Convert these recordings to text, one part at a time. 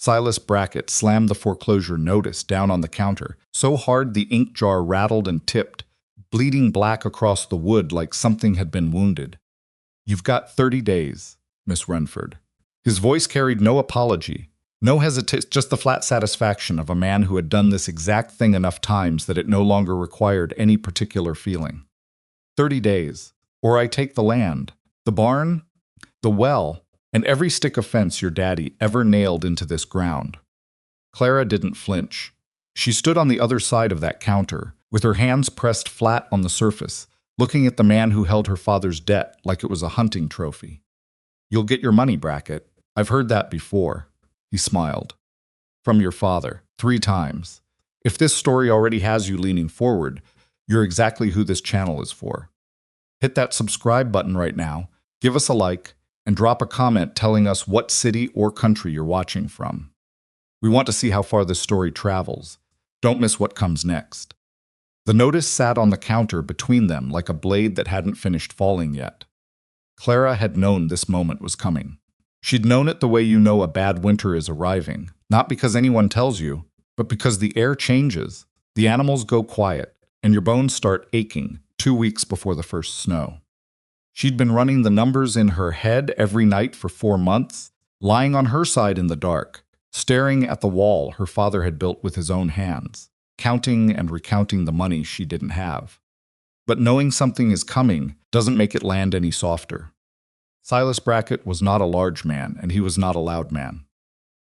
Silas Brackett slammed the foreclosure notice down on the counter, so hard the ink jar rattled and tipped, bleeding black across the wood like something had been wounded. "You've got 30 days, Miss Wrenford." His voice carried no apology, no hesitation, just the flat satisfaction of a man who had done this exact thing enough times that it no longer required any particular feeling. 30 days, or I take the land, the barn, the well, and every stick of fence your daddy ever nailed into this ground. Clara didn't flinch. She stood on the other side of that counter, with her hands pressed flat on the surface, looking at the man who held her father's debt like it was a hunting trophy. "You'll get your money, Brackett. I've heard that before." He smiled. "From your father, 3 times. If this story already has you leaning forward, you're exactly who this channel is for. Hit that subscribe button right now, give us a like, and drop a comment telling us what city or country you're watching from. We want to see how far this story travels. Don't miss what comes next." The notice sat on the counter between them like a blade that hadn't finished falling yet. Clara had known this moment was coming. She'd known it the way you know a bad winter is arriving, not because anyone tells you, but because the air changes, the animals go quiet, and your bones start aching 2 weeks before the first snow. She'd been running the numbers in her head every night for 4 months, lying on her side in the dark, staring at the wall her father had built with his own hands, counting and recounting the money she didn't have. But knowing something is coming doesn't make it land any softer. Silas Brackett was not a large man, and he was not a loud man.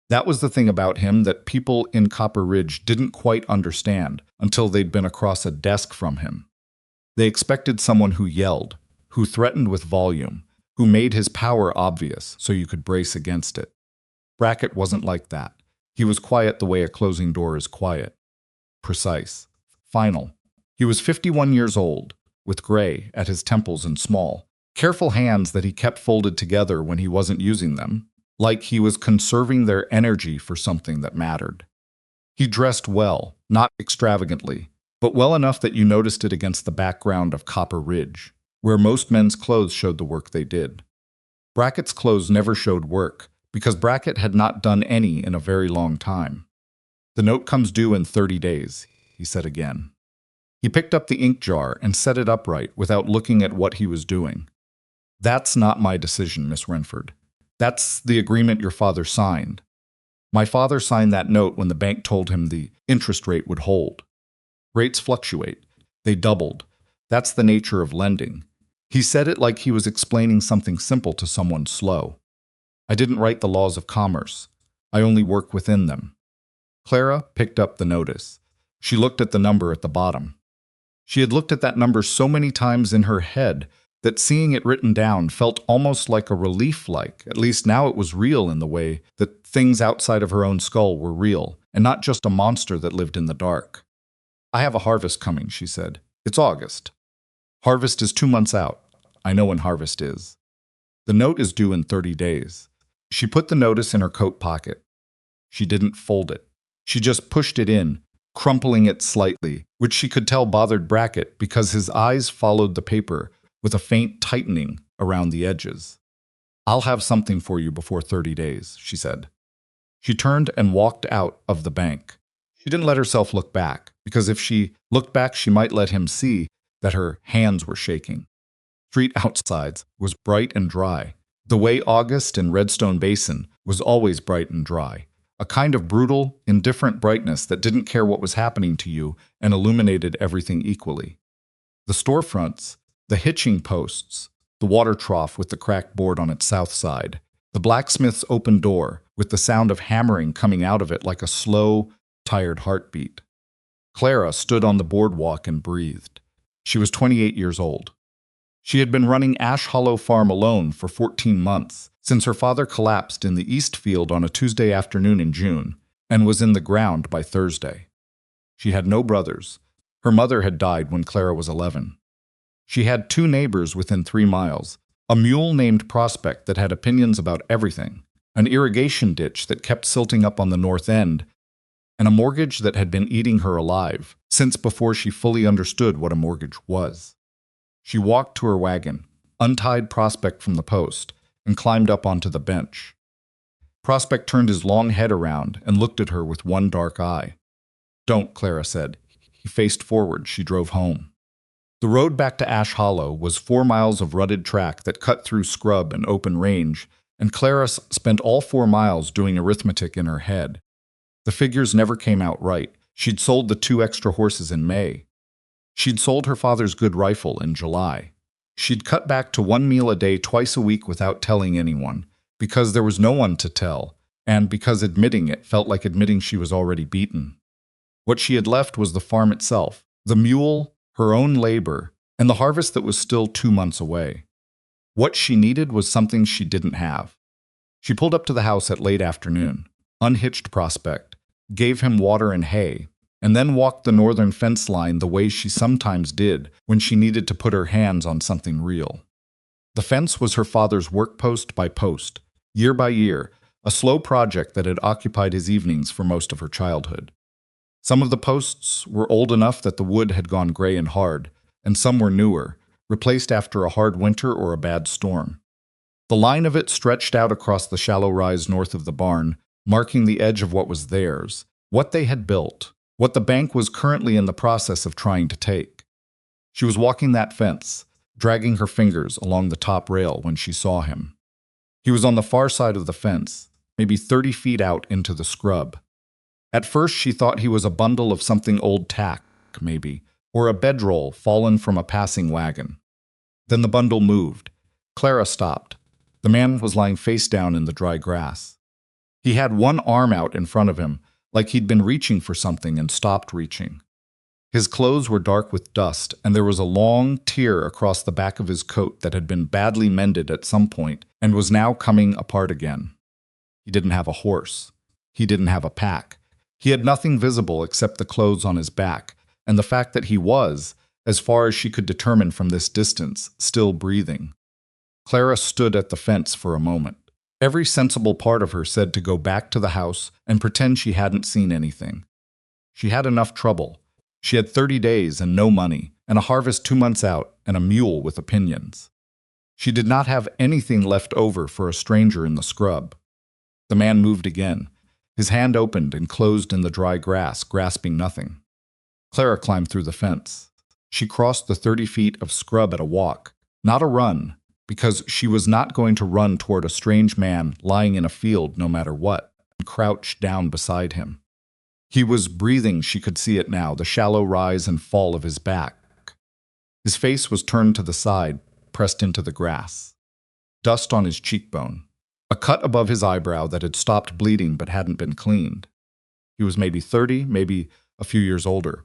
That was the thing about him that people in Copper Ridge didn't quite understand until they'd been across a desk from him. They expected someone who yelled, who threatened with volume, who made his power obvious so you could brace against it. Brackett wasn't like that. He was quiet the way a closing door is quiet. Precise. Final. He was 51 years old, with gray at his temples and small, careful hands that he kept folded together when he wasn't using them, like he was conserving their energy for something that mattered. He dressed well, not extravagantly, but well enough that you noticed it against the background of Copper Ridge, where most men's clothes showed the work they did. Brackett's clothes never showed work, because Brackett had not done any in a very long time. "The note comes due in 30 days, he said again. He picked up the ink jar and set it upright without looking at what he was doing. "That's not my decision, Miss Wrenford. That's the agreement your father signed. My father signed that note when the bank told him the interest rate would hold. Rates fluctuate. They doubled. That's the nature of lending." He said it like he was explaining something simple to someone slow. "I didn't write the laws of commerce. I only work within them." Clara picked up the notice. She looked at the number at the bottom. She had looked at that number so many times in her head that seeing it written down felt almost like a relief, at least now it was real in the way that things outside of her own skull were real, and not just a monster that lived in the dark. "I have a harvest coming," she said. "It's August. Harvest is 2 months out. I know when harvest is. The note is due in 30 days. She put the notice in her coat pocket. She didn't fold it. She just pushed it in, crumpling it slightly, which she could tell bothered Brackett because his eyes followed the paper with a faint tightening around the edges. "I'll have something for you before 30 days, she said. She turned and walked out of the bank. She didn't let herself look back, because if she looked back, she might let him see that her hands were shaking. Street outside was bright and dry, the way August in Redstone Basin was always bright and dry, a kind of brutal, indifferent brightness that didn't care what was happening to you and illuminated everything equally. The storefronts, the hitching posts, the water trough with the cracked board on its south side, the blacksmith's open door with the sound of hammering coming out of it like a slow, tired heartbeat. Clara stood on the boardwalk and breathed. She was 28 years old. She had been running Ash Hollow Farm alone for 14 months, since her father collapsed in the East Field on a Tuesday afternoon in June, and was in the ground by Thursday. She had no brothers. Her mother had died when Clara was 11. She had 2 neighbors within 3 miles, a mule named Prospect that had opinions about everything, an irrigation ditch that kept silting up on the north end, and a mortgage that had been eating her alive, since before she fully understood what a mortgage was. She walked to her wagon, untied Prospect from the post, and climbed up onto the bench. Prospect turned his long head around and looked at her with one dark eye. "Don't," Clara said. He faced forward. She drove home. The road back to Ash Hollow was 4 miles of rutted track that cut through scrub and open range, and Clara spent all 4 miles doing arithmetic in her head. The figures never came out right. She'd sold the 2 extra horses in May. She'd sold her father's good rifle in July. She'd cut back to 1 meal a day twice a week without telling anyone, because there was no one to tell, and because admitting it felt like admitting she was already beaten. What she had left was the farm itself, the mule, her own labor, and the harvest that was still 2 months away. What she needed was something she didn't have. She pulled up to the house at late afternoon, unhitched Prospect, gave him water and hay, and then walked the northern fence line the way she sometimes did when she needed to put her hands on something real. The fence was her father's work post by post, year by year, a slow project that had occupied his evenings for most of her childhood. Some of the posts were old enough that the wood had gone gray and hard, and some were newer, replaced after a hard winter or a bad storm. The line of it stretched out across the shallow rise north of the barn, marking the edge of what was theirs, what they had built, what the bank was currently in the process of trying to take. She was walking that fence, dragging her fingers along the top rail when she saw him. He was on the far side of the fence, maybe 30 feet out into the scrub. At first she thought he was a bundle of something old tack, maybe, or a bedroll fallen from a passing wagon. Then the bundle moved. Clara stopped. The man was lying face down in the dry grass. He had one arm out in front of him, like he'd been reaching for something and stopped reaching. His clothes were dark with dust, and there was a long tear across the back of his coat that had been badly mended at some point and was now coming apart again. He didn't have a horse. He didn't have a pack. He had nothing visible except the clothes on his back, and the fact that he was, as far as she could determine from this distance, still breathing. Clara stood at the fence for a moment. Every sensible part of her said to go back to the house and pretend she hadn't seen anything. She had enough trouble. She had 30 days and no money, and a harvest 2 months out, and a mule with opinions. She did not have anything left over for a stranger in the scrub. The man moved again. His hand opened and closed in the dry grass, grasping nothing. Clara climbed through the fence. She crossed the 30 feet of scrub at a walk, not a run, because she was not going to run toward a strange man lying in a field no matter what, and crouched down beside him. He was breathing, she could see it now, the shallow rise and fall of his back. His face was turned to the side, pressed into the grass. Dust on his cheekbone. A cut above his eyebrow that had stopped bleeding but hadn't been cleaned. He was maybe 30, maybe a few years older,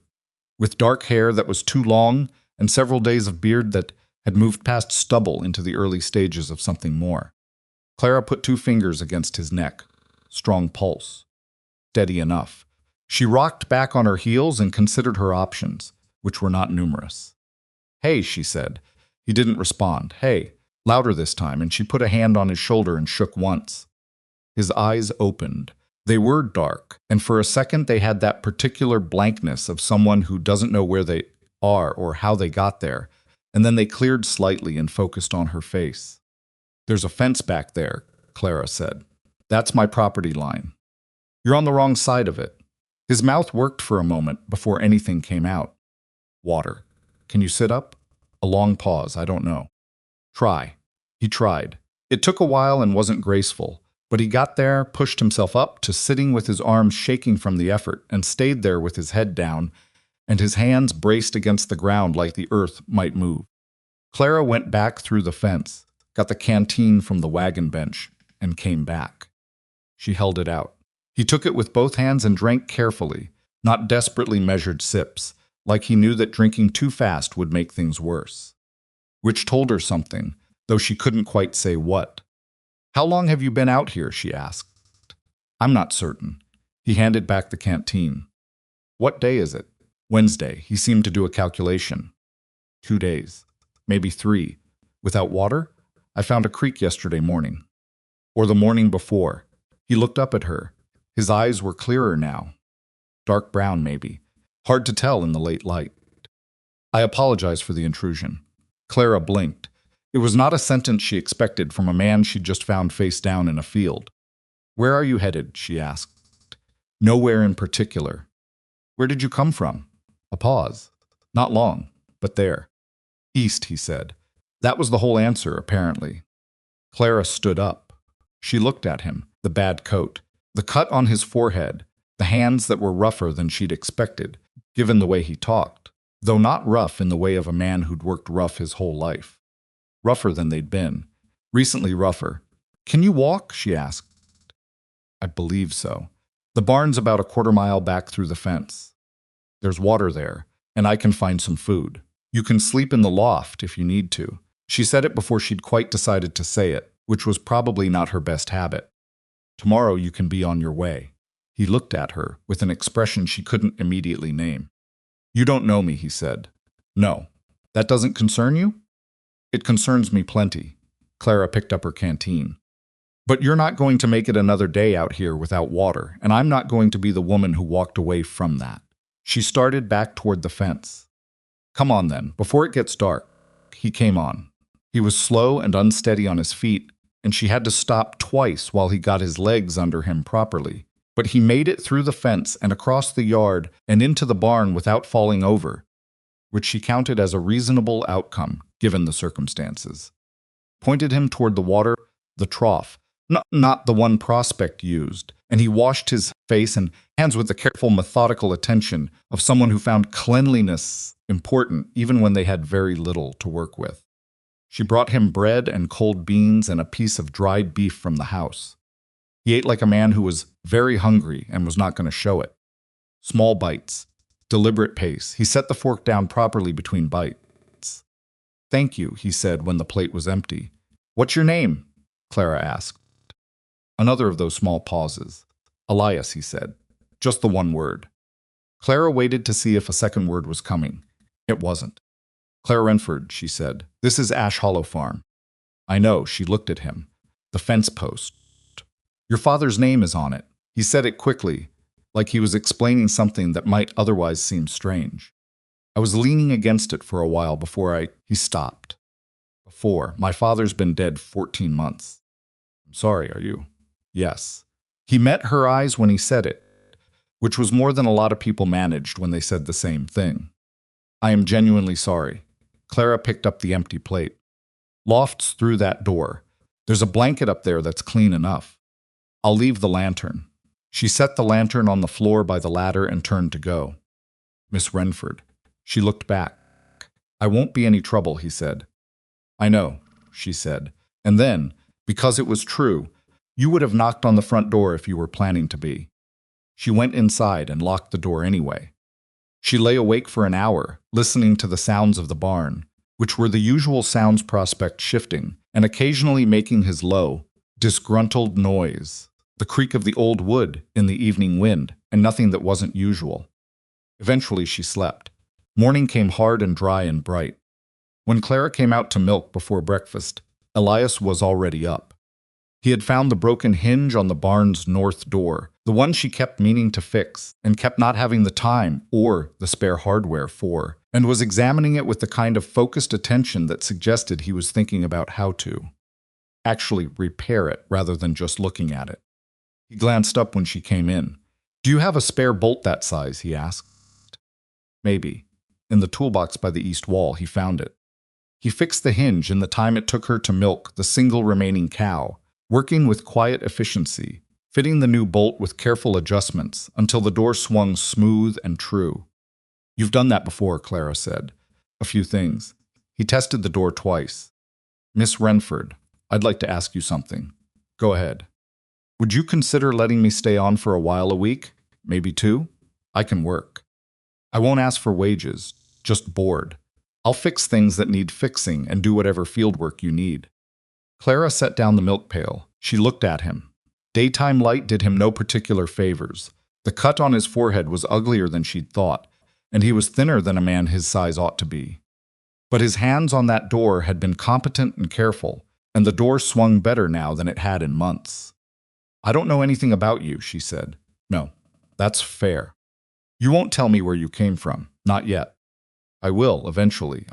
with dark hair that was too long and several days of beard that had moved past stubble into the early stages of something more. Clara put 2 fingers against his neck. Strong pulse. Steady enough. She rocked back on her heels and considered her options, which were not numerous. "Hey," she said. He didn't respond. "Hey," louder this time, and she put a hand on his shoulder and shook once. His eyes opened. They were dark, and for a second they had that particular blankness of someone who doesn't know where they are or how they got there, and then they cleared slightly and focused on her face. "There's a fence back there," Clara said. "That's my property line. You're on the wrong side of it." His mouth worked for a moment before anything came out. "Water. Can you sit up?" A long pause. "I don't know." "Try." He tried. It took a while and wasn't graceful, but he got there, pushed himself up to sitting with his arms shaking from the effort, and stayed there with his head down, and his hands braced against the ground like the earth might move. Clara went back through the fence, got the canteen from the wagon bench, and came back. She held it out. He took it with both hands and drank carefully, not desperately measured sips, like he knew that drinking too fast would make things worse. Which told her something, though she couldn't quite say what. "How long have you been out here?" she asked. "I'm not certain." He handed back the canteen. "What day is it?" "Wednesday." He seemed to do a calculation. 2 days. Maybe 3. "Without water?" "I found a creek yesterday morning." "Or the morning before?" He looked up at her. His eyes were clearer now. Dark brown, maybe. Hard to tell in the late light. "I apologize for the intrusion." Clara blinked. It was not a sentence she expected from a man she'd just found face down in a field. Where are you headed? She asked. Nowhere in particular. Where did you come from? A pause. Not long, but there. East, he said. That was the whole answer, apparently. Clara stood up. She looked at him, the bad coat, the cut on his forehead, the hands that were rougher than she'd expected, given the way he talked, though not rough in the way of a man who'd worked rough his whole life. Rougher than they'd been. Recently rougher. Can you walk? She asked. I believe so. The barn's about a quarter-mile back through the fence. There's water there, and I can find some food. You can sleep in the loft if you need to. She said it before she'd quite decided to say it, which was probably not her best habit. Tomorrow you can be on your way. He looked at her with an expression she couldn't immediately name. You don't know me, he said. No. That doesn't concern you? It concerns me plenty. Clara picked up her canteen. But you're not going to make it another day out here without water, and I'm not going to be the woman who walked away from that. She started back toward the fence. Come on then, before it gets dark. He came on. He was slow and unsteady on his feet, and she had to stop twice while he got his legs under him properly. But he made it through the fence and across the yard and into the barn without falling over, which she counted as a reasonable outcome, given the circumstances. Pointed him toward the water, the trough, not the one Prospect used, and he washed his face and hands with the careful, methodical attention of someone who found cleanliness important even when they had very little to work with. She brought him bread and cold beans and a piece of dried beef from the house. He ate like a man who was very hungry and was not going to show it. Small bites, deliberate pace. He set the fork down properly between bites. Thank you, he said when the plate was empty. What's your name? Clara asked. Another of those small pauses. Elias, he said. Just the one word. Clara waited to see if a second word was coming. It wasn't. Clara Wrenford, she said. This is Ash Hollow Farm. I know, she looked at him. The fence post. Your father's name is on it. He said it quickly, like he was explaining something that might otherwise seem strange. I was leaning against it for a while before he stopped. Before, my father's been dead 14 months. I'm sorry, are you? Yes. He met her eyes when he said it, which was more than a lot of people managed when they said the same thing. I am genuinely sorry. Clara picked up the empty plate. Loft's through that door. There's a blanket up there that's clean enough. I'll leave the lantern. She set the lantern on the floor by the ladder and turned to go. Miss Wrenford. She looked back. I won't be any trouble, he said. I know, she said. And then, because it was true, you would have knocked on the front door if you were planning to be. She went inside and locked the door anyway. She lay awake for an hour, listening to the sounds of the barn, which were the usual sounds Prospect shifting, and occasionally making his low, disgruntled noise, the creak of the old wood in the evening wind, and nothing that wasn't usual. Eventually she slept. Morning came hard and dry and bright. When Clara came out to milk before breakfast, Elias was already up. He had found the broken hinge on the barn's north door, the one she kept meaning to fix and kept not having the time or the spare hardware for, and was examining it with the kind of focused attention that suggested he was thinking about how to actually repair it rather than just looking at it. He glanced up when she came in. Do you have a spare bolt that size? He asked. Maybe. In the toolbox by the east wall, he found it. He fixed the hinge in the time it took her to milk the single remaining cow, working with quiet efficiency, fitting the new bolt with careful adjustments until the door swung smooth and true. You've done that before, Clara said. A few things. He tested the door twice. Miss Wrenford, I'd like to ask you something. Go ahead. Would you consider letting me stay on for a while a week? Maybe 2? I can work. I won't ask for wages, just board. I'll fix things that need fixing and do whatever field work you need. Clara set down the milk pail. She looked at him. Daytime light did him no particular favors. The cut on his forehead was uglier than she'd thought, and he was thinner than a man his size ought to be. But his hands on that door had been competent and careful, and the door swung better now than it had in months. I don't know anything about you, she said. No, that's fair. You won't tell me where you came from. Not yet. I will, eventually.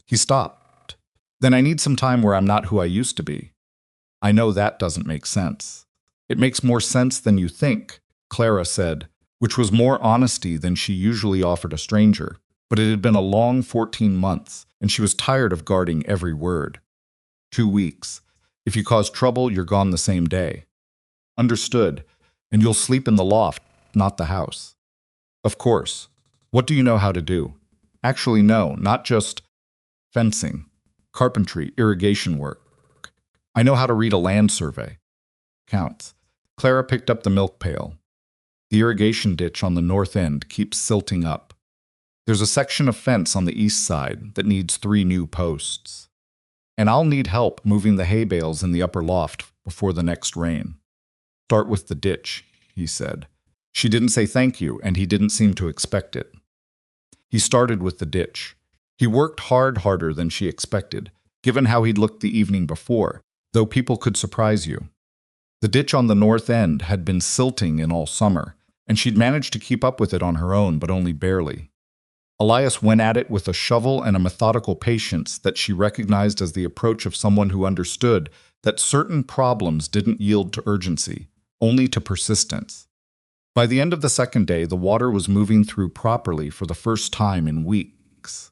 He stopped. Then I need some time where I'm not who I used to be. I know that doesn't make sense. It makes more sense than you think, Clara said, which was more honesty than she usually offered a stranger. But it had been a long 14 months, and she was tired of guarding every word. 2 weeks. If you cause trouble, you're gone the same day. Understood. And you'll sleep in the loft, not the house. Of course. What do you know how to do? Actually, no, not just fencing, carpentry, irrigation work. I know how to read a land survey. Counts. Clara picked up the milk pail. The irrigation ditch on the north end keeps silting up. There's a section of fence on the east side that needs 3 new posts. And I'll need help moving the hay bales in the upper loft before the next rain. Start with the ditch, he said. She didn't say thank you, and he didn't seem to expect it. He started with the ditch. He worked harder than she expected, given how he'd looked the evening before, though people could surprise you. The ditch on the north end had been silting in all summer, and she'd managed to keep up with it on her own, but only barely. Elias went at it with a shovel and a methodical patience that she recognized as the approach of someone who understood that certain problems didn't yield to urgency, only to persistence. By the end of the second day, the water was moving through properly for the first time in weeks.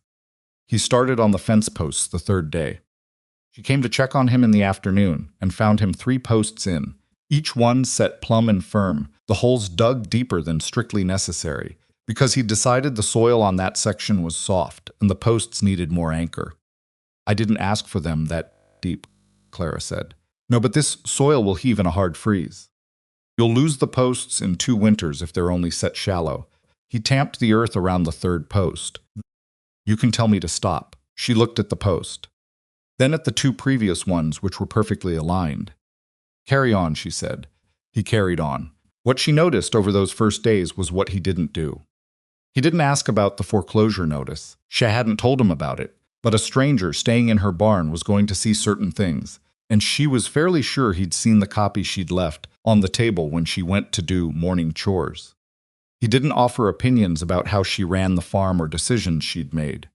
He started on the fence posts the third day. She came to check on him in the afternoon and found him 3 posts in, each one set plumb and firm, the holes dug deeper than strictly necessary, because he decided the soil on that section was soft and the posts needed more anchor. I didn't ask for them that deep, Clara said. No, but this soil will heave in a hard freeze. You'll lose the posts in 2 winters if they're only set shallow. He tamped the earth around the 3rd post. You can tell me to stop. She looked at the post. Then at the 2 previous ones, which were perfectly aligned. Carry on, she said. He carried on. What she noticed over those first days was what he didn't do. He didn't ask about the foreclosure notice. She hadn't told him about it, but a stranger staying in her barn was going to see certain things, and she was fairly sure he'd seen the copy she'd left on the table when she went to do morning chores. He didn't offer opinions about how she ran the farm or decisions she'd made.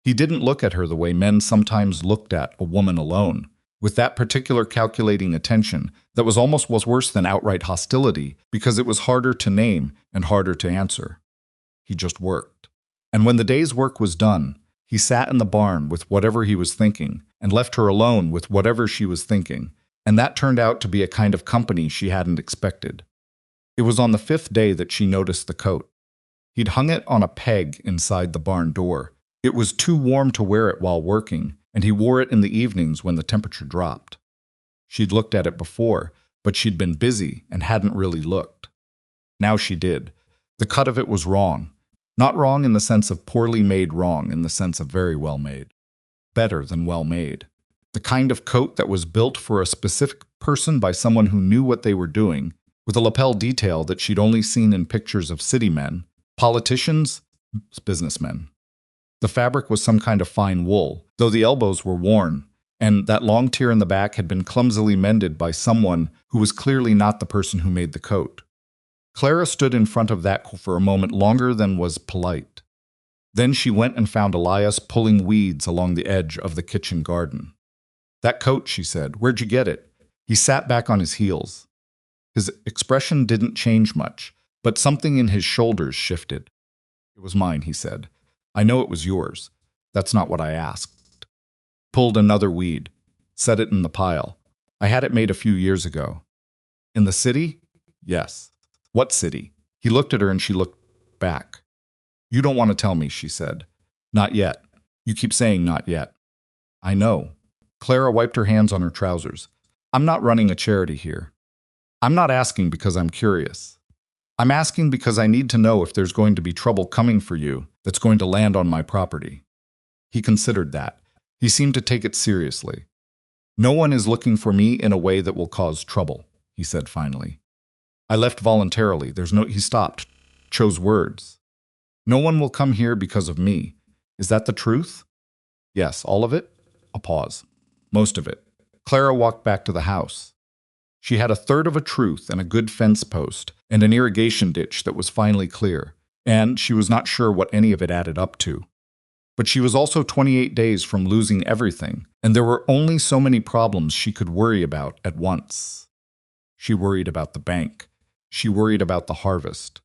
He didn't look at her the way men sometimes looked at a woman alone, with that particular calculating attention that was almost worse than outright hostility because it was harder to name and harder to answer. He just worked. And when the day's work was done, he sat in the barn with whatever he was thinking and left her alone with whatever she was thinking, and that turned out to be a kind of company she hadn't expected. It was on the 5th day that she noticed the coat. He'd hung it on a peg inside the barn door. It was too warm to wear it while working, and he wore it in the evenings when the temperature dropped. She'd looked at it before, but she'd been busy and hadn't really looked. Now she did. The cut of it was wrong. Not wrong in the sense of poorly made, wrong in the sense of very well made. Better than well made. The kind of coat that was built for a specific person by someone who knew what they were doing, with a lapel detail that she'd only seen in pictures of city men, politicians, businessmen. The fabric was some kind of fine wool, though the elbows were worn, and that long tear in the back had been clumsily mended by someone who was clearly not the person who made the coat. Clara stood in front of that for a moment longer than was polite. Then she went and found Elias pulling weeds along the edge of the kitchen garden. That coat, she said, where'd you get it? He sat back on his heels. His expression didn't change much, but something in his shoulders shifted. It was mine, he said. I know it was yours. That's not what I asked. Pulled another weed, set it in the pile. I had it made a few years ago. In the city? Yes. What city? He looked at her and she looked back. You don't want to tell me, she said. Not yet. You keep saying not yet. I know. Clara wiped her hands on her trousers. I'm not running a charity here. I'm not asking because I'm curious. I'm asking because I need to know if there's going to be trouble coming for you that's going to land on my property. He considered that. He seemed to take it seriously. No one is looking for me in a way that will cause trouble, he said finally. I left voluntarily. He stopped, chose words. No one will come here because of me. Is that the truth? Yes, all of it? A pause. Most of it. Clara walked back to the house. She had 1/3 of a truth and a good fence post and an irrigation ditch that was finally clear, and she was not sure what any of it added up to. But she was also 28 days from losing everything, and there were only so many problems she could worry about at once. She worried about the bank. She worried about the harvest.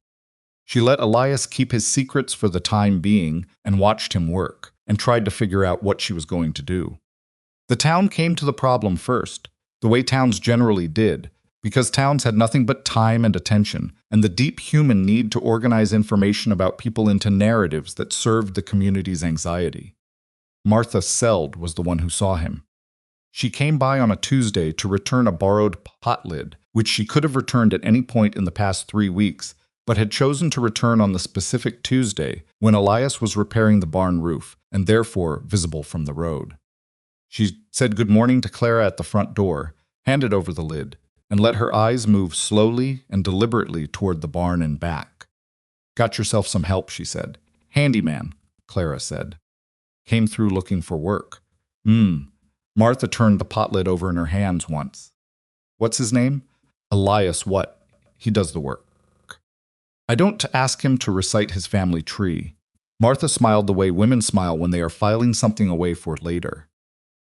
She let Elias keep his secrets for the time being and watched him work, and tried to figure out what she was going to do. The town came to the problem first, the way towns generally did, because towns had nothing but time and attention, and the deep human need to organize information about people into narratives that served the community's anxiety. Martha Seld was the one who saw him. She came by on a Tuesday to return a borrowed pot lid, which she could have returned at any point in the past 3 weeks, but had chosen to return on the specific Tuesday when Elias was repairing the barn roof, and therefore visible from the road. She said good morning to Clara at the front door, handed over the lid, and let her eyes move slowly and deliberately toward the barn and back. "Got yourself some help," she said. "Handyman," Clara said. "Came through looking for work." Martha turned the pot lid over in her hands once. "What's his name?" "Elias what? He does the work." "I don't ask him to recite his family tree." Martha smiled the way women smile when they are filing something away for later.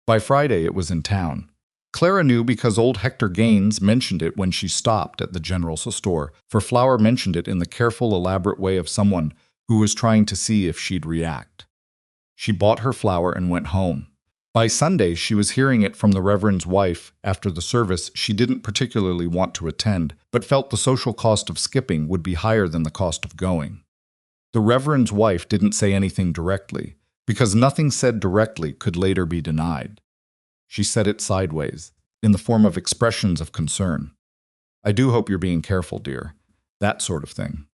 By Friday, it was in town. Clara knew because old Hector Gaines mentioned it when she stopped at the general store, for Flower mentioned it in the careful, elaborate way of someone who was trying to see if she'd react. She bought her flour and went home. By Sunday, she was hearing it from the Reverend's wife after the service she didn't particularly want to attend, but felt the social cost of skipping would be higher than the cost of going. The Reverend's wife didn't say anything directly, because nothing said directly could later be denied. She said it sideways, in the form of expressions of concern. "I do hope you're being careful, dear." That sort of thing.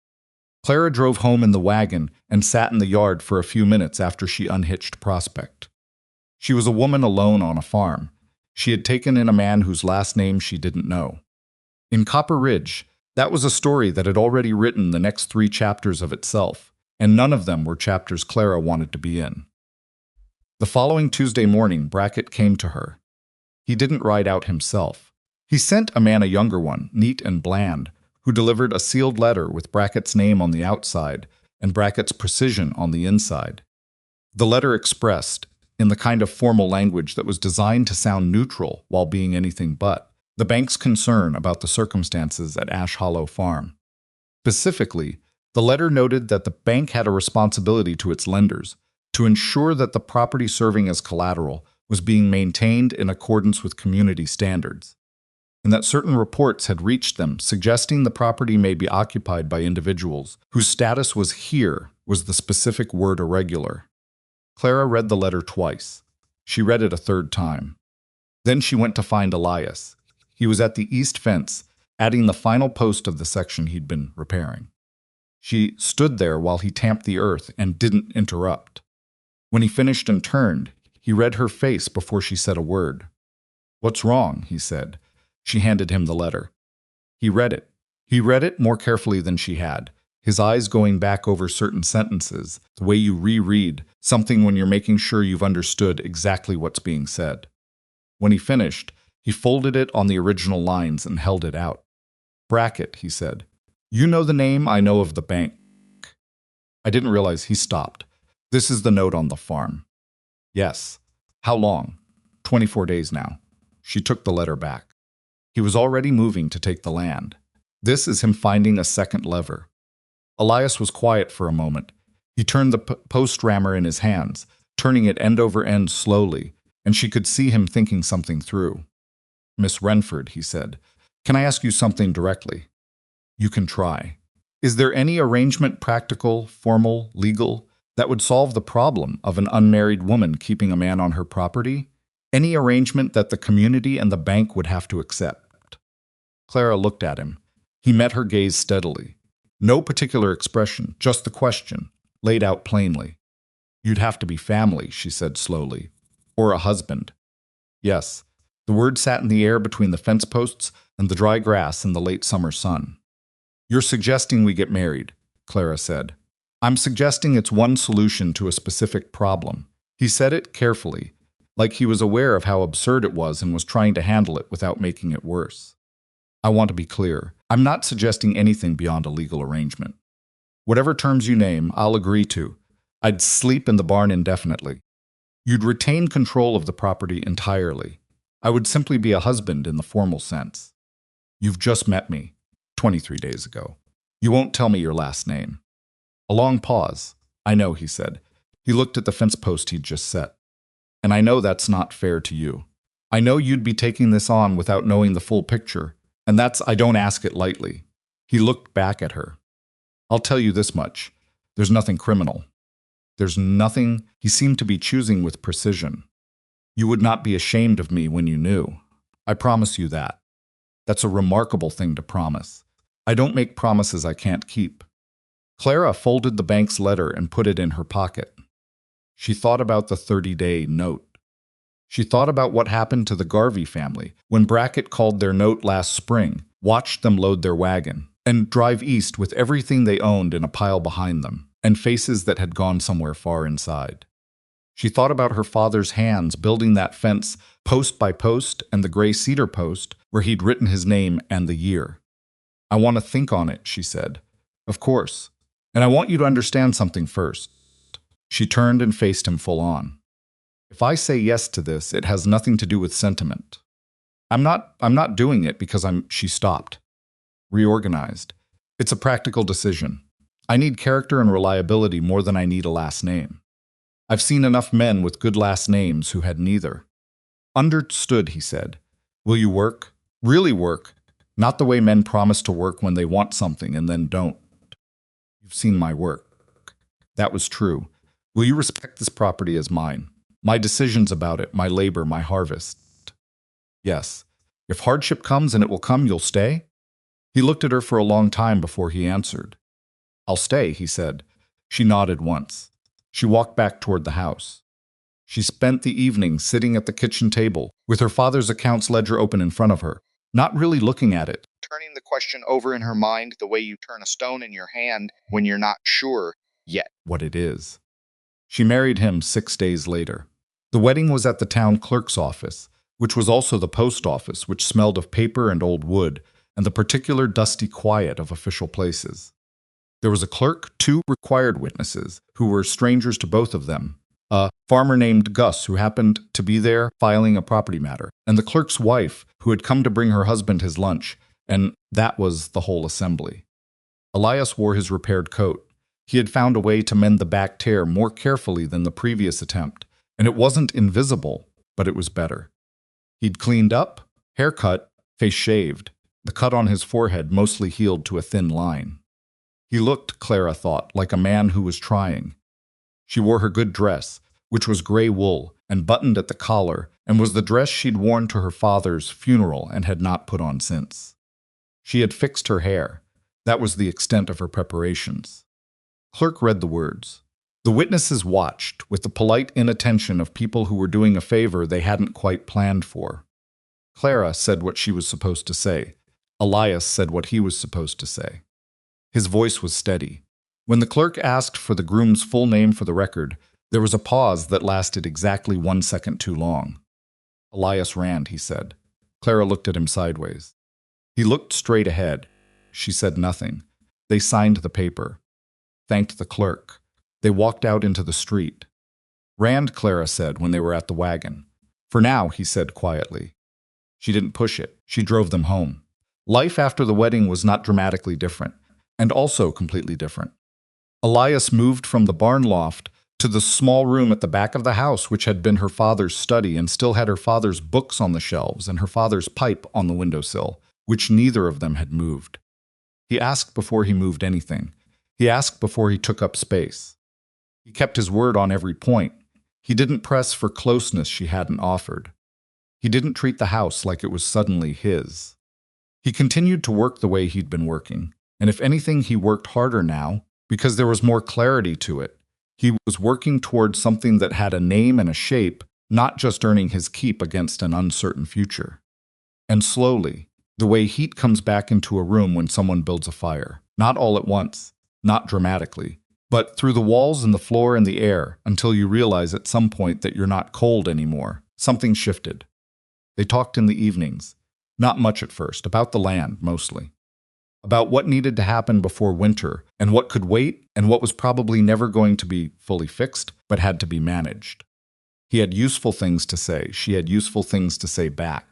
Clara drove home in the wagon and sat in the yard for a few minutes after she unhitched Prospect. She was a woman alone on a farm. She had taken in a man whose last name she didn't know. In Copper Ridge, that was a story that had already written the next 3 chapters of itself, and none of them were chapters Clara wanted to be in. The following Tuesday morning, Brackett came to her. He didn't ride out himself. He sent a man, a younger one, neat and bland, who delivered a sealed letter with Brackett's name on the outside and Brackett's precision on the inside. The letter expressed, in the kind of formal language that was designed to sound neutral while being anything but, the bank's concern about the circumstances at Ash Hollow Farm. Specifically, the letter noted that the bank had a responsibility to its lenders to ensure that the property serving as collateral was being maintained in accordance with community standards, and that certain reports had reached them suggesting the property may be occupied by individuals whose status was the specific word irregular. Clara read the letter twice. She read it a third time. Then she went to find Elias. He was at the east fence, adding the final post of the section he'd been repairing. She stood there while he tamped the earth and didn't interrupt. When he finished and turned, he read her face before she said a word. "What's wrong?" he said. She handed him the letter. He read it. He read it more carefully than she had, his eyes going back over certain sentences, the way you reread something when you're making sure you've understood exactly what's being said. When he finished, he folded it on the original lines and held it out. "Brackett," he said. "You know the name, I know of the bank." I didn't realize he stopped. "This is the note on the farm." "Yes." "How long?" 24 days now." She took the letter back. He was already moving to take the land. This is him finding a second lever. Elias was quiet for a moment. He turned the post rammer in his hands, turning it end over end slowly, and she could see him thinking something through. "Miss Wrenford," he said, "can I ask you something directly?" "You can try. Is there any arrangement, practical, formal, legal, that would solve the problem of an unmarried woman keeping a man on her property? Any arrangement that the community and the bank would have to accept?" Clara looked at him. He met her gaze steadily. No particular expression, just the question, laid out plainly. "You'd have to be family," she said slowly. "Or a husband." "Yes." The word sat in the air between the fence posts and the dry grass in the late summer sun. "You're suggesting we get married," Clara said. "I'm suggesting it's one solution to a specific problem." He said it carefully, like he was aware of how absurd it was and was trying to handle it without making it worse. "I want to be clear. I'm not suggesting anything beyond a legal arrangement. Whatever terms you name, I'll agree to. I'd sleep in the barn indefinitely. You'd retain control of the property entirely. I would simply be a husband in the formal sense." You've just met me, 23 days ago. You won't tell me your last name. A long pause. I know, he said. He looked at the fence post he'd just set. And I know that's not fair to you. I know you'd be taking this on without knowing the full picture, and I don't ask it lightly. He looked back at her. I'll tell you this much. There's nothing criminal. There's nothing. He seemed to be choosing with precision. You would not be ashamed of me when you knew. I promise you that. That's a remarkable thing to promise. I don't make promises I can't keep. Clara folded the bank's letter and put it in her pocket. She thought about the 30-day note. She thought about what happened to the Garvey family when Brackett called their note last spring, watched them load their wagon, and drive east with everything they owned in a pile behind them, and faces that had gone somewhere far inside. She thought about her father's hands building that fence post by post and the gray cedar post where he'd written his name and the year. I want to think on it, she said. Of course. And I want you to understand something first. She turned and faced him full on. If I say yes to this, it has nothing to do with sentiment. I'm not doing it because she stopped. Reorganized. It's a practical decision. I need character and reliability more than I need a last name. I've seen enough men with good last names who had neither. Understood, he said. Will you work? Really work? Not the way men promise to work when they want something and then don't. You've seen my work. That was true. Will you respect this property as mine? My decisions about it, my labor, my harvest. Yes. If hardship comes, and it will come, you'll stay? He looked at her for a long time before he answered. I'll stay, he said. She nodded once. She walked back toward the house. She spent the evening sitting at the kitchen table, with her father's accounts ledger open in front of her, not really looking at it, turning the question over in her mind the way you turn a stone in your hand when you're not sure yet what it is. She married him 6 days later. The wedding was at the town clerk's office, which was also the post office, which smelled of paper and old wood, and the particular dusty quiet of official places. There was a clerk, 2 required witnesses, who were strangers to both of them, a farmer named Gus, who happened to be there filing a property matter, and the clerk's wife, who had come to bring her husband his lunch, and that was the whole assembly. Elias wore his repaired coat. He had found a way to mend the back tear more carefully than the previous attempt, and it wasn't invisible, but it was better. He'd cleaned up, hair cut, face shaved, the cut on his forehead mostly healed to a thin line. He looked, Clara thought, like a man who was trying. She wore her good dress, which was gray wool and buttoned at the collar, and was the dress she'd worn to her father's funeral and had not put on since. She had fixed her hair. That was the extent of her preparations. Clerk read the words. The witnesses watched, with the polite inattention of people who were doing a favor they hadn't quite planned for. Clara said what she was supposed to say. Elias said what he was supposed to say. His voice was steady. When the clerk asked for the groom's full name for the record, there was a pause that lasted exactly 1 second too long. Elias Rand, he said. Clara looked at him sideways. He looked straight ahead. She said nothing. They signed the paper. Thanked the clerk. They walked out into the street. Rand, Clara said when they were at the wagon. For now, he said quietly. She didn't push it. She drove them home. Life after the wedding was not dramatically different, and also completely different. Elias moved from the barn loft to the small room at the back of the house, which had been her father's study and still had her father's books on the shelves and her father's pipe on the windowsill, which neither of them had moved. He asked before he moved anything. He asked before he took up space. He kept his word on every point. He didn't press for closeness she hadn't offered. He didn't treat the house like it was suddenly his. He continued to work the way he'd been working, and if anything, he worked harder now, because there was more clarity to it. He was working towards something that had a name and a shape, not just earning his keep against an uncertain future. And slowly, the way heat comes back into a room when someone builds a fire, not all at once, not dramatically, but through the walls and the floor and the air until you realize at some point that you're not cold anymore. Something shifted. They talked in the evenings, not much at first, about the land mostly. About what needed to happen before winter, and what could wait, and what was probably never going to be fully fixed, but had to be managed. He had useful things to say. She had useful things to say back.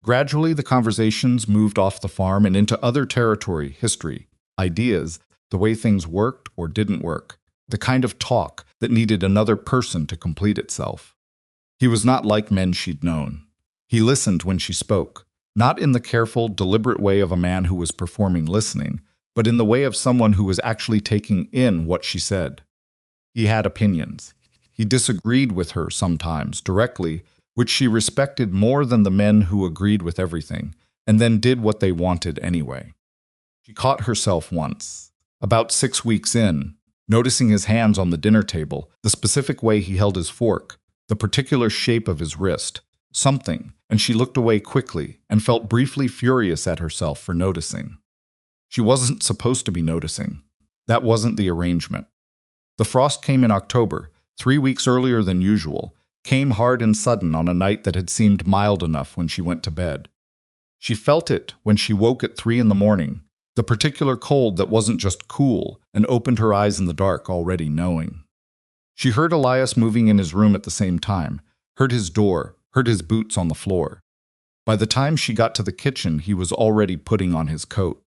Gradually, the conversations moved off the farm and into other territory, history, ideas, the way things worked or didn't work, the kind of talk that needed another person to complete itself. He was not like men she'd known. He listened when she spoke, not in the careful, deliberate way of a man who was performing listening, but in the way of someone who was actually taking in what she said. He had opinions. He disagreed with her sometimes, directly, which she respected more than the men who agreed with everything, and then did what they wanted anyway. She caught herself once, about 6 weeks in, noticing his hands on the dinner table, the specific way he held his fork, the particular shape of his wrist, something, and she looked away quickly and felt briefly furious at herself for noticing. She wasn't supposed to be noticing. That wasn't the arrangement. The frost came in October, 3 weeks earlier than usual, came hard and sudden on a night that had seemed mild enough when she went to bed. She felt it when she woke at 3 in the morning, the particular cold that wasn't just cool, and opened her eyes in the dark already knowing. She heard Elias moving in his room at the same time, heard his door, heard his boots on the floor. By the time she got to the kitchen, he was already putting on his coat.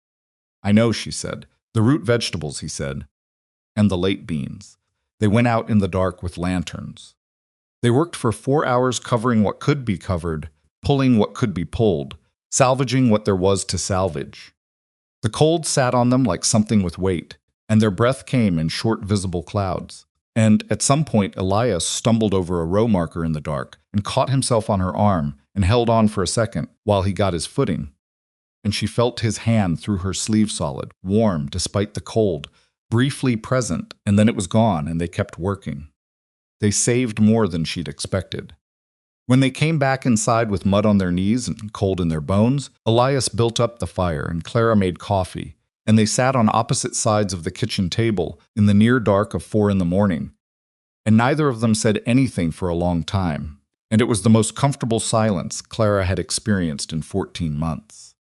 "I know," she said. "The root vegetables," he said. "And the late beans." They went out in the dark with lanterns. They worked for 4 hours covering what could be covered, pulling what could be pulled, salvaging what there was to salvage. The cold sat on them like something with weight, and their breath came in short visible clouds. And at some point, Elias stumbled over a row marker in the dark and caught himself on her arm and held on for a second while he got his footing. And she felt his hand through her sleeve solid, warm despite the cold, briefly present, and then it was gone and they kept working. They saved more than she'd expected. When they came back inside with mud on their knees and cold in their bones, Elias built up the fire and Clara made coffee, and they sat on opposite sides of the kitchen table in the near dark of 4 in the morning. And neither of them said anything for a long time, and it was the most comfortable silence Clara had experienced in 14 months.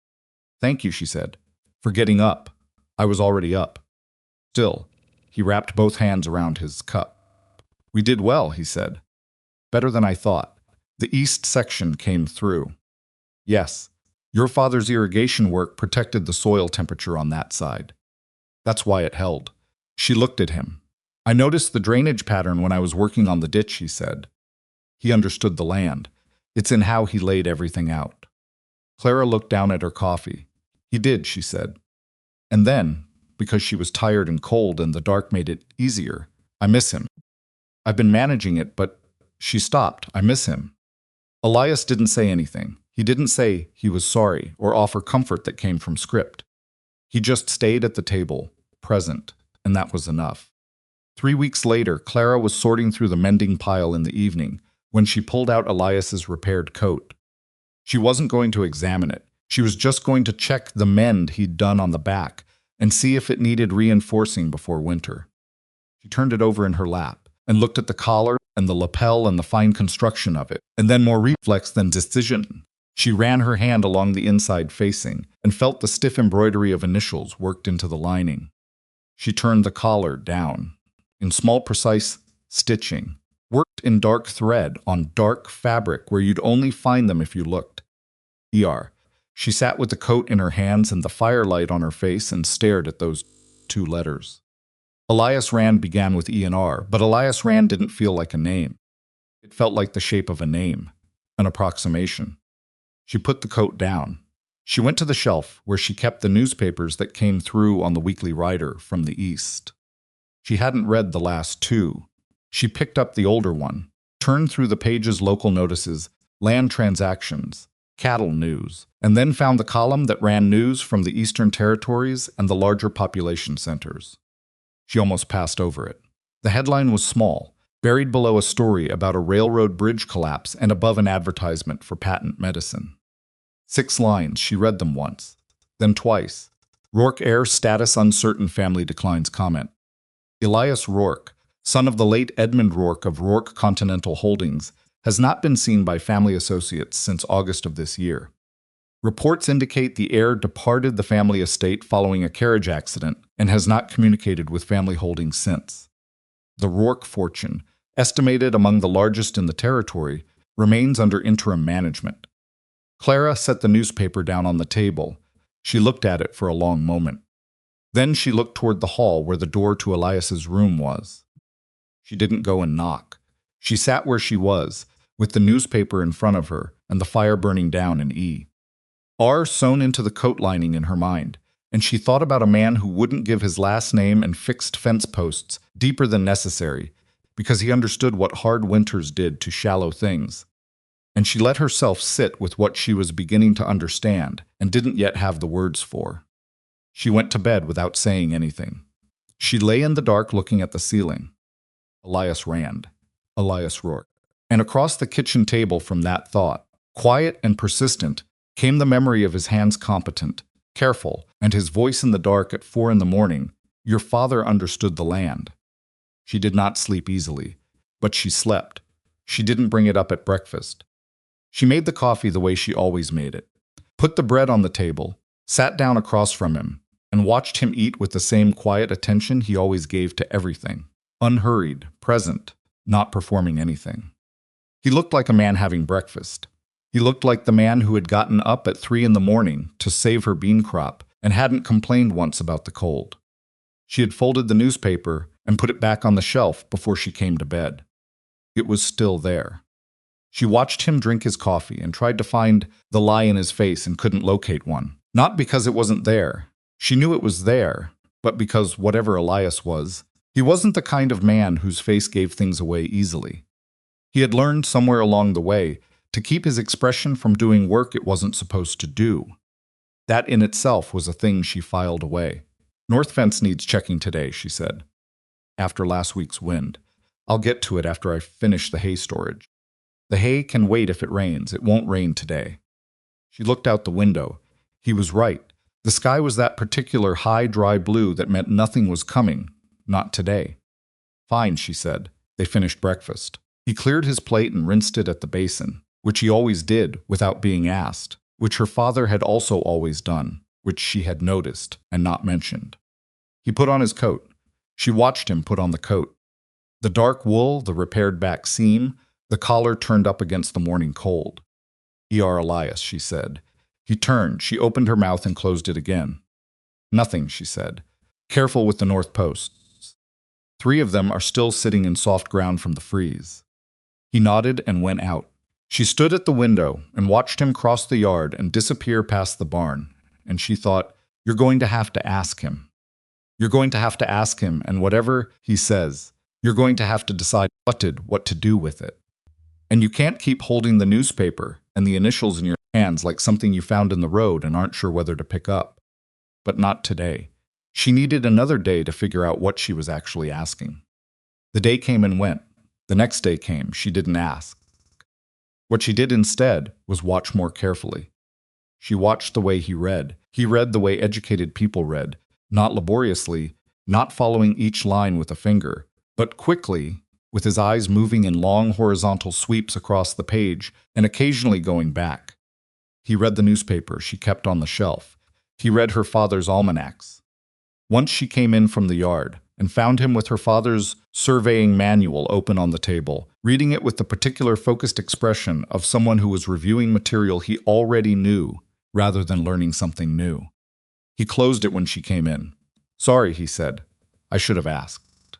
"Thank you," she said, "for getting up. I was already up." Still, he wrapped both hands around his cup. "We did well," he said. "Better than I thought. The east section came through." "Yes, your father's irrigation work protected the soil temperature on that side. That's why it held." She looked at him. "I noticed the drainage pattern when I was working on the ditch," he said. He understood the land. It's in how he laid everything out. Clara looked down at her coffee. "He did," she said. "And then, because she was tired and cold and the dark made it easier, I miss him. I've been managing it, but..." She stopped. "I miss him." Elias didn't say anything. He didn't say he was sorry or offer comfort that came from script. He just stayed at the table, present, and that was enough. 3 weeks later, Clara was sorting through the mending pile in the evening when she pulled out Elias's repaired coat. She wasn't going to examine it. She was just going to check the mend he'd done on the back and see if it needed reinforcing before winter. She turned it over in her lap and looked at the collar and the lapel and the fine construction of it, and then more reflex than decision. She ran her hand along the inside facing and felt the stiff embroidery of initials worked into the lining. She turned the collar down, in small precise stitching, worked in dark thread on dark fabric where you'd only find them if you looked. "ER." She sat with the coat in her hands and the firelight on her face and stared at those 2 letters. Elias Rand began with E and R, but Elias Rand didn't feel like a name. It felt like the shape of a name, an approximation. She put the coat down. She went to the shelf where she kept the newspapers that came through on the Weekly Rider from the East. She hadn't read the last 2. She picked up the older one, turned through the page's local notices, land transactions, cattle news, and then found the column that ran news from the Eastern Territories and the larger population centers. She almost passed over it. The headline was small, buried below a story about a railroad bridge collapse and above an advertisement for patent medicine. 6 lines, she read them once, then twice. Rourke heir status uncertain, family declines comment. Elias Rourke, son of the late Edmund Rourke of Rourke Continental Holdings, has not been seen by family associates since August of this year. Reports indicate the heir departed the family estate following a carriage accident and has not communicated with family holdings since. The Rourke fortune, estimated among the largest in the territory, remains under interim management. Clara set the newspaper down on the table. She looked at it for a long moment. Then she looked toward the hall where the door to Elias's room was. She didn't go and knock. She sat where she was, with the newspaper in front of her and the fire burning down in E. R sewn into the coat lining in her mind, and she thought about a man who wouldn't give his last name and fixed fence posts deeper than necessary, because he understood what hard winters did to shallow things. And she let herself sit with what she was beginning to understand and didn't yet have the words for. She went to bed without saying anything. She lay in the dark looking at the ceiling. Elias Rand. Elias Rourke. And across the kitchen table from that thought, quiet and persistent, came the memory of his hands competent, careful, and his voice in the dark at 4 a.m. Your father understood the land. She did not sleep easily, but she slept. She didn't bring it up at breakfast. She made the coffee the way she always made it, put the bread on the table, sat down across from him, and watched him eat with the same quiet attention he always gave to everything, unhurried, present, not performing anything. He looked like a man having breakfast. He looked like the man who had gotten up at 3 a.m. to save her bean crop and hadn't complained once about the cold. She had folded the newspaper and put it back on the shelf before she came to bed. It was still there. She watched him drink his coffee and tried to find the lie in his face and couldn't locate one. Not because it wasn't there. She knew it was there, but because whatever Elias was, he wasn't the kind of man whose face gave things away easily. He had learned somewhere along the way to keep his expression from doing work it wasn't supposed to do. That in itself was a thing she filed away. North fence needs checking today, she said. After last week's wind. I'll get to it after I finish the hay storage. The hay can wait if it rains. It won't rain today. She looked out the window. He was right. The sky was that particular high, dry blue that meant nothing was coming. Not today. Fine, she said. They finished breakfast. He cleared his plate and rinsed it at the basin, which he always did without being asked, which her father had also always done, which she had noticed and not mentioned. He put on his coat. She watched him put on the coat. The dark wool, the repaired back seam, the collar turned up against the morning cold. "E.R. Elias," she said. He turned. She opened her mouth and closed it again. "Nothing," she said. "Careful with the north posts. 3 of them are still sitting in soft ground from the freeze." He nodded and went out. She stood at the window and watched him cross the yard and disappear past the barn, and she thought, "You're going to have to ask him. You're going to have to ask him, and whatever he says, you're going to have to decide what to do with it. And you can't keep holding the newspaper and the initials in your hands like something you found in the road and aren't sure whether to pick up. But not today." She needed another day to figure out what she was actually asking. The day came and went. The next day came. She didn't ask. What she did instead was watch more carefully. She watched the way he read. He read the way educated people read, not laboriously, not following each line with a finger, but quickly, with his eyes moving in long horizontal sweeps across the page and occasionally going back. He read the newspaper she kept on the shelf. He read her father's almanacs. Once she came in from the yard and found him with her father's surveying manual open on the table, reading it with the particular focused expression of someone who was reviewing material he already knew rather than learning something new. He closed it when she came in. "Sorry," he said. "I should have asked."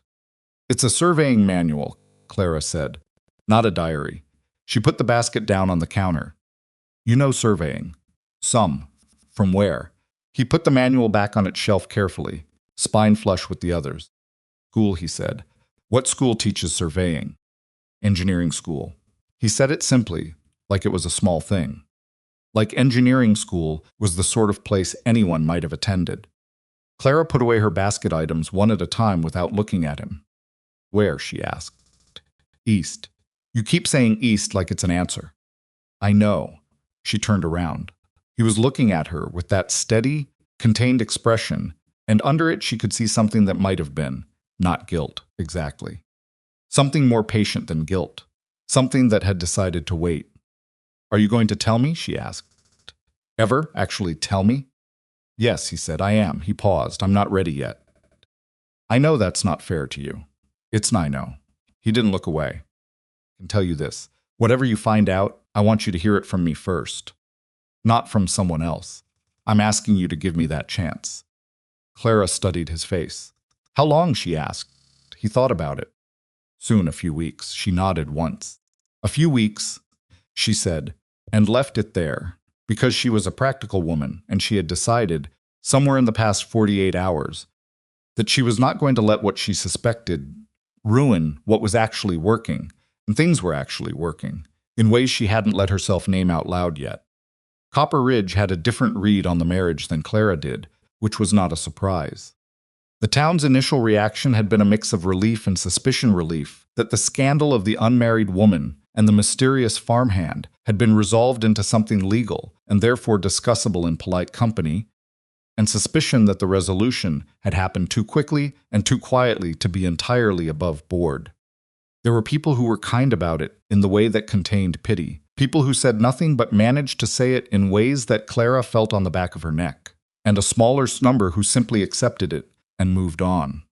"It's a surveying manual," Clara said, "not a diary." She put the basket down on the counter. "You know surveying." "Some." "From where?" He put the manual back on its shelf carefully, spine flush with the others. "School," he said. "What school teaches surveying?" "Engineering school." He said it simply, like it was a small thing. Like engineering school was the sort of place anyone might have attended. Clara put away her basket items one at a time without looking at him. "Where?" she asked. "East." "You keep saying east like it's an answer." "I know." She turned around. He was looking at her with that steady, contained expression, and under it she could see something that might have been, not guilt, exactly. Something more patient than guilt. Something that had decided to wait. "Are you going to tell me?" she asked. "Ever actually tell me?" "Yes," he said, "I am." He paused. "I'm not ready yet." "I know that's not fair to you." I know." He didn't look away. "I can tell you this. Whatever you find out, I want you to hear it from me first." not from someone else. I'm asking you to give me that chance." Clara studied his face. "How long?" she asked. He thought about it. "Soon, a few weeks." She nodded once. "A few weeks," she said, and left it there, because she was a practical woman and she had decided, somewhere in the past 48 hours, that she was not going to let what she suspected ruin what was actually working, and things were actually working, in ways she hadn't let herself name out loud yet. Copper Ridge had a different read on the marriage than Clara did, which was not a surprise. The town's initial reaction had been a mix of relief and suspicion. Relief that the scandal of the unmarried woman and the mysterious farmhand had been resolved into something legal and therefore discussable in polite company, and suspicion that the resolution had happened too quickly and too quietly to be entirely above board. There were people who were kind about it in the way that contained pity, people who said nothing but managed to say it in ways that Clara felt on the back of her neck, and a smaller number who simply accepted it and moved on.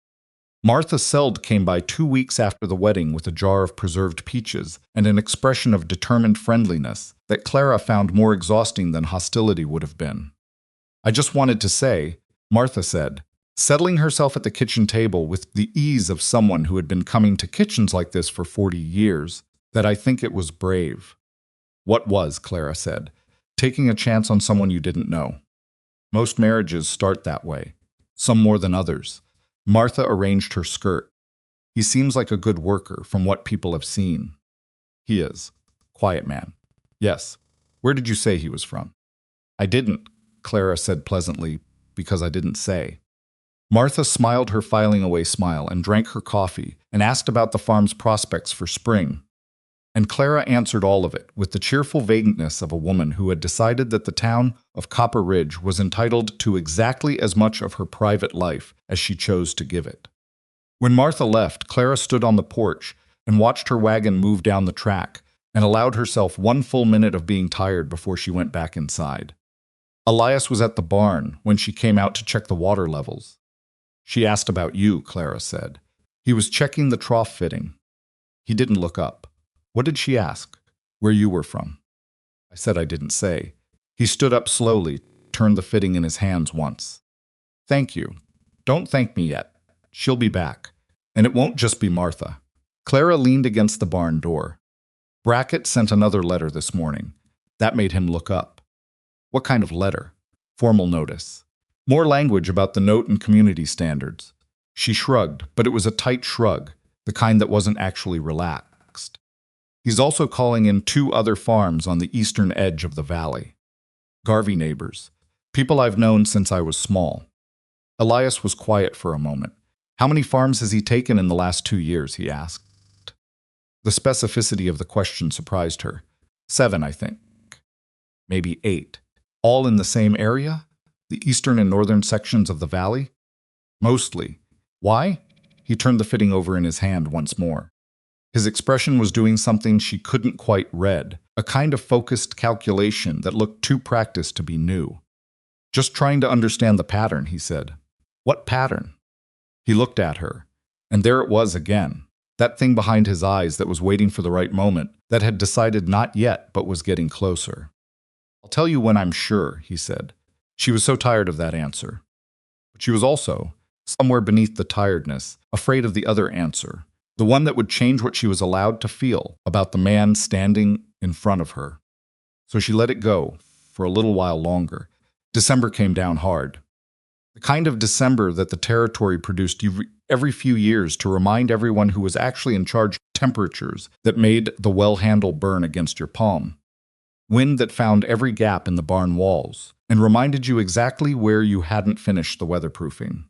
Martha Seld came by 2 weeks after the wedding with a jar of preserved peaches and an expression of determined friendliness that Clara found more exhausting than hostility would have been. "I just wanted to say," Martha said, settling herself at the kitchen table with the ease of someone who had been coming to kitchens like this for 40 years, "that I think it was brave." "What was?" Clara said. "Taking a chance on someone you didn't know. Most marriages start that way, some more than others." Martha arranged her skirt. "He seems like a good worker from what people have seen." "He is. Quiet man." "Yes. Where did you say he was from?" "I didn't," Clara said pleasantly, "because I didn't say." Martha smiled her filing away smile and drank her coffee and asked about the farm's prospects for spring. And Clara answered all of it with the cheerful vagueness of a woman who had decided that the town of Copper Ridge was entitled to exactly as much of her private life as she chose to give it. When Martha left, Clara stood on the porch and watched her wagon move down the track and allowed herself 1 full minute of being tired before she went back inside. Elias was at the barn when she came out to check the water levels. "She asked about you," Clara said. "He was checking the trough fitting." He didn't look up. "What did she ask?" "Where you were from." I said I didn't say. He stood up slowly, turned the fitting in his hands once. "Thank you. Don't thank me yet. She'll be back. And it won't just be Martha." Clara leaned against the barn door. "Brackett sent another letter this morning." That made him look up. "What kind of letter?" "Formal notice. More language about the note and community standards." She shrugged, but it was a tight shrug, the kind that wasn't actually relaxed. "He's also calling in 2 other farms on the eastern edge of the valley. Garvey neighbors. People I've known since I was small." Elias was quiet for a moment. "How many farms has he taken in the last 2 years?" he asked. The specificity of the question surprised her. 7, I think. Maybe 8. All in the same area? The eastern and northern sections of the valley? Mostly. Why? He turned the fitting over in his hand once more. His expression was doing something she couldn't quite read, a kind of focused calculation that looked too practiced to be new. "Just trying to understand the pattern," he said. "What pattern?" He looked at her, and there it was again, that thing behind his eyes that was waiting for the right moment, that had decided not yet but was getting closer. "I'll tell you when I'm sure," he said. She was so tired of that answer. But she was also, somewhere beneath the tiredness, afraid of the other answer, the one that would change what she was allowed to feel about the man standing in front of her. So she let it go for a little while longer. December came down hard. The kind of December that the territory produced every few years to remind everyone who was actually in charge of temperatures that made the well handle burn against your palm. Wind that found every gap in the barn walls and reminded you exactly where you hadn't finished the weatherproofing.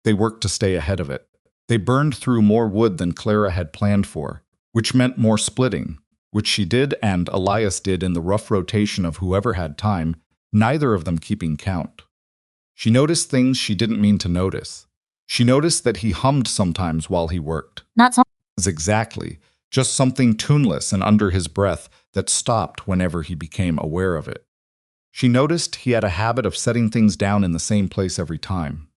They worked to stay ahead of it. They burned through more wood than Clara had planned for, which meant more splitting, which she did and Elias did in the rough rotation of whoever had time, neither of them keeping count. She noticed things she didn't mean to notice. She noticed that he hummed sometimes while he worked. Not so. Exactly, just something tuneless and under his breath that stopped whenever he became aware of it. She noticed he had a habit of setting things down in the same place every time,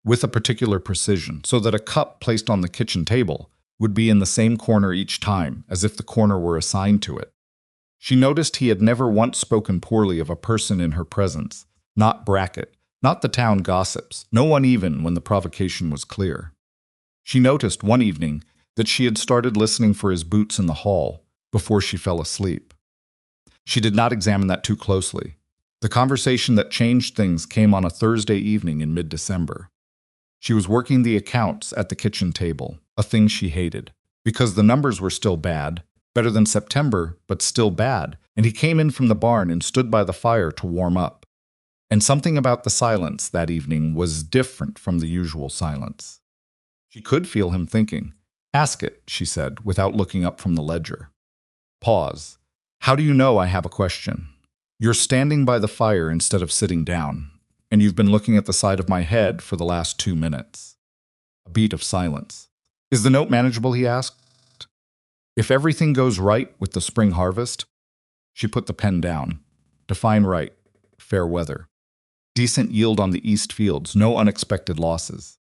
with a particular precision, so that a cup placed on the kitchen table would be in the same corner each time, as if the corner were assigned to it. She noticed he had never once spoken poorly of a person in her presence, not Brackett, not the town gossips, no one even when the provocation was clear. She noticed one evening that she had started listening for his boots in the hall before she fell asleep. She did not examine that too closely. The conversation that changed things came on a Thursday evening in mid-December. She was working the accounts at the kitchen table, a thing she hated, because the numbers were still bad, better than September, but still bad, and he came in from the barn and stood by the fire to warm up. And something about the silence that evening was different from the usual silence. She could feel him thinking. "Ask it," she said, without looking up from the ledger. Pause. "How do you know I have a question? You're standing by the fire instead of sitting down, and you've been looking at the side of my head for the last 2 minutes." A beat of silence. "Is the note manageable?" he asked. "If everything goes right with the spring harvest?" She put the pen down. "Define right. Fair weather. Decent yield on the east fields, no unexpected losses.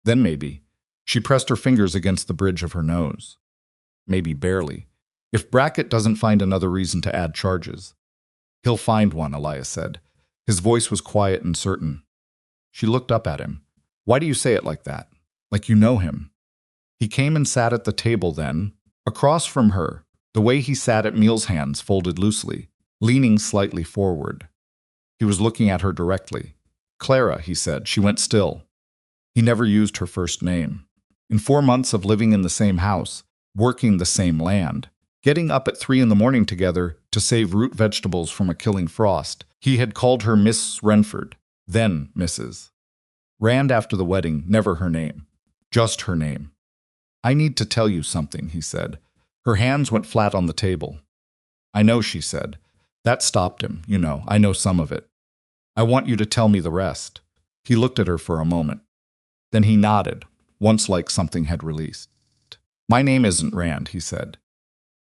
Then maybe." She pressed her fingers against the bridge of her nose. "Maybe barely. If Brackett doesn't find another reason to add charges." "He'll find one," Elias said. His voice was quiet and certain. She looked up at him. "Why do you say it like that? Like you know him?" He came and sat at the table then, across from her, the way he sat at meals, hands folded loosely, leaning slightly forward. He was looking at her directly. "Clara," he said. She went still. He never used her first name. In 4 months of living in the same house, working the same land, getting up at 3 a.m. together to save root vegetables from a killing frost, he had called her Miss Wrenford, then Mrs. Rand after the wedding, never her name. Just her name. "I need to tell you something," he said. Her hands went flat on the table. "I know," she said. That stopped him, you know, I know some of it. "I want you to tell me the rest." He looked at her for a moment. Then he nodded, once like something had released. "My name isn't Rand," he said.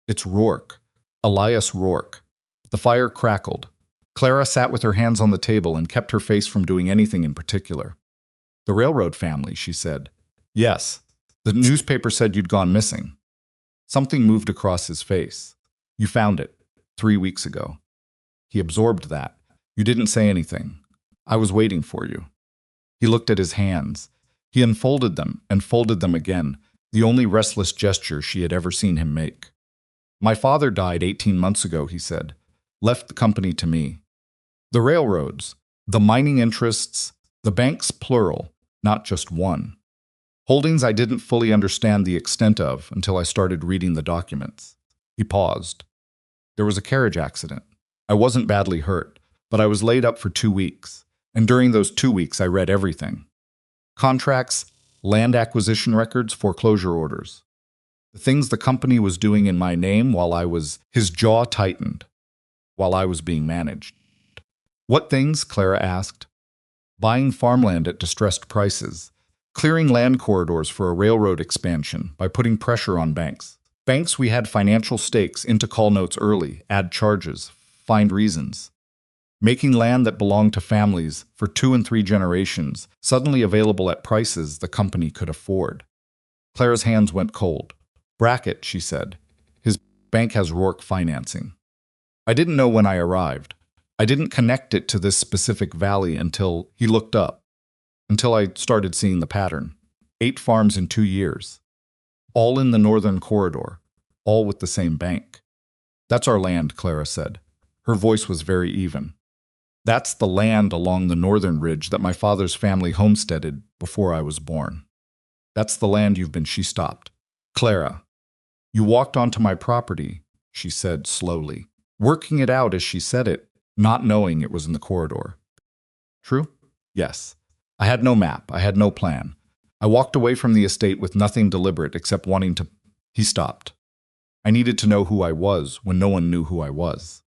"It's Rourke. Elias Rourke." The fire crackled. Clara sat with her hands on the table and kept her face from doing anything in particular. "The railroad family," she said. "Yes. The newspaper said you'd gone missing." Something moved across his face. "You found it 3 weeks ago." He absorbed that. "You didn't say anything. I was waiting for you." He looked at his hands. He unfolded them and folded them again, the only restless gesture she had ever seen him make. "My father died 18 months ago," he said. "Left the company to me. The railroads, the mining interests, the banks plural, not just one. Holdings I didn't fully understand the extent of until I started reading the documents." He paused. "There was a carriage accident. I wasn't badly hurt, but I was laid up for 2 weeks, and during those 2 weeks I read everything. Contracts, land acquisition records, foreclosure orders. The things the company was doing in my name while I was..." His jaw tightened. "While I was being managed." "What things?" Clara asked. "Buying farmland at distressed prices. Clearing land corridors for a railroad expansion by putting pressure on banks. Banks we had financial stakes into call notes early, add charges, find reasons. Making land that belonged to families for 2 and 3 generations, suddenly available at prices the company could afford." Clara's hands went cold. "Brackett," she said. "His bank has Rourke financing." "I didn't know when I arrived. I didn't connect it to this specific valley until..." He looked up. "Until I started seeing the pattern. 8 farms in 2 years. All in the northern corridor. All with the same bank." "That's our land," Clara said. Her voice was very even. "That's the land along the northern ridge that my father's family homesteaded before I was born. That's the land you've been..." She stopped. "Clara, you walked onto my property," she said slowly, working it out as she said it, not knowing it was in the corridor. "True? Yes. I had no map. I had no plan. I walked away from the estate with nothing deliberate except wanting to..." He stopped. "I needed to know who I was when no one knew who I was.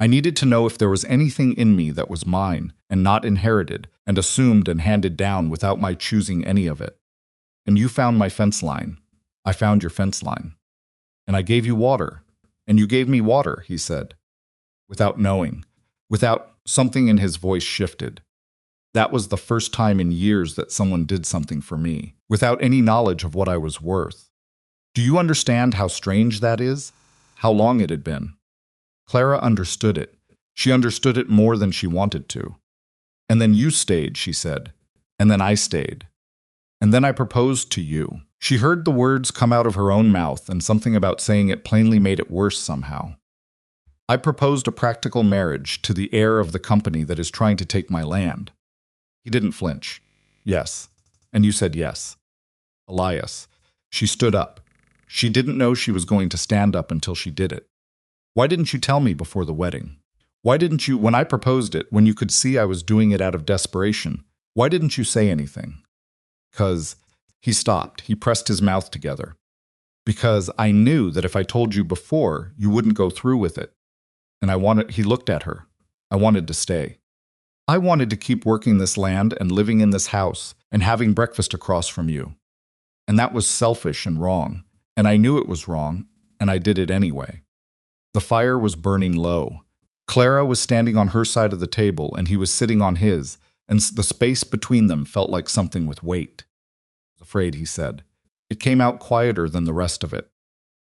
I needed to know if there was anything in me that was mine and not inherited and assumed and handed down without my choosing any of it. And you found my fence line. I found your fence line. And I gave you water. And you gave me water," he said. Without knowing. Without... Something in his voice shifted. "That was the first time in years that someone did something for me, without any knowledge of what I was worth. Do you understand how strange that is? How long it had been?" Clara understood it. She understood it more than she wanted to. And then you stayed, she said. And then I stayed. And then I proposed to you. She heard the words come out of her own mouth, and something about saying it plainly made it worse somehow. I proposed a practical marriage to the heir of the company that is trying to take my land. He didn't flinch. Yes. And you said yes. Elias. She stood up. She didn't know she was going to stand up until she did it. Why didn't you tell me before the wedding? Why didn't you, when I proposed it, when you could see I was doing it out of desperation, why didn't you say anything? 'Cause he stopped. He pressed his mouth together. Because I knew that if I told you before, you wouldn't go through with it. And he looked at her. I wanted to stay. I wanted to keep working this land and living in this house and having breakfast across from you. And that was selfish and wrong. And I knew it was wrong, and I did it anyway. The fire was burning low. Clara was standing on her side of the table, and he was sitting on his, and the space between them felt like something with weight. I was afraid, he said. It came out quieter than the rest of it.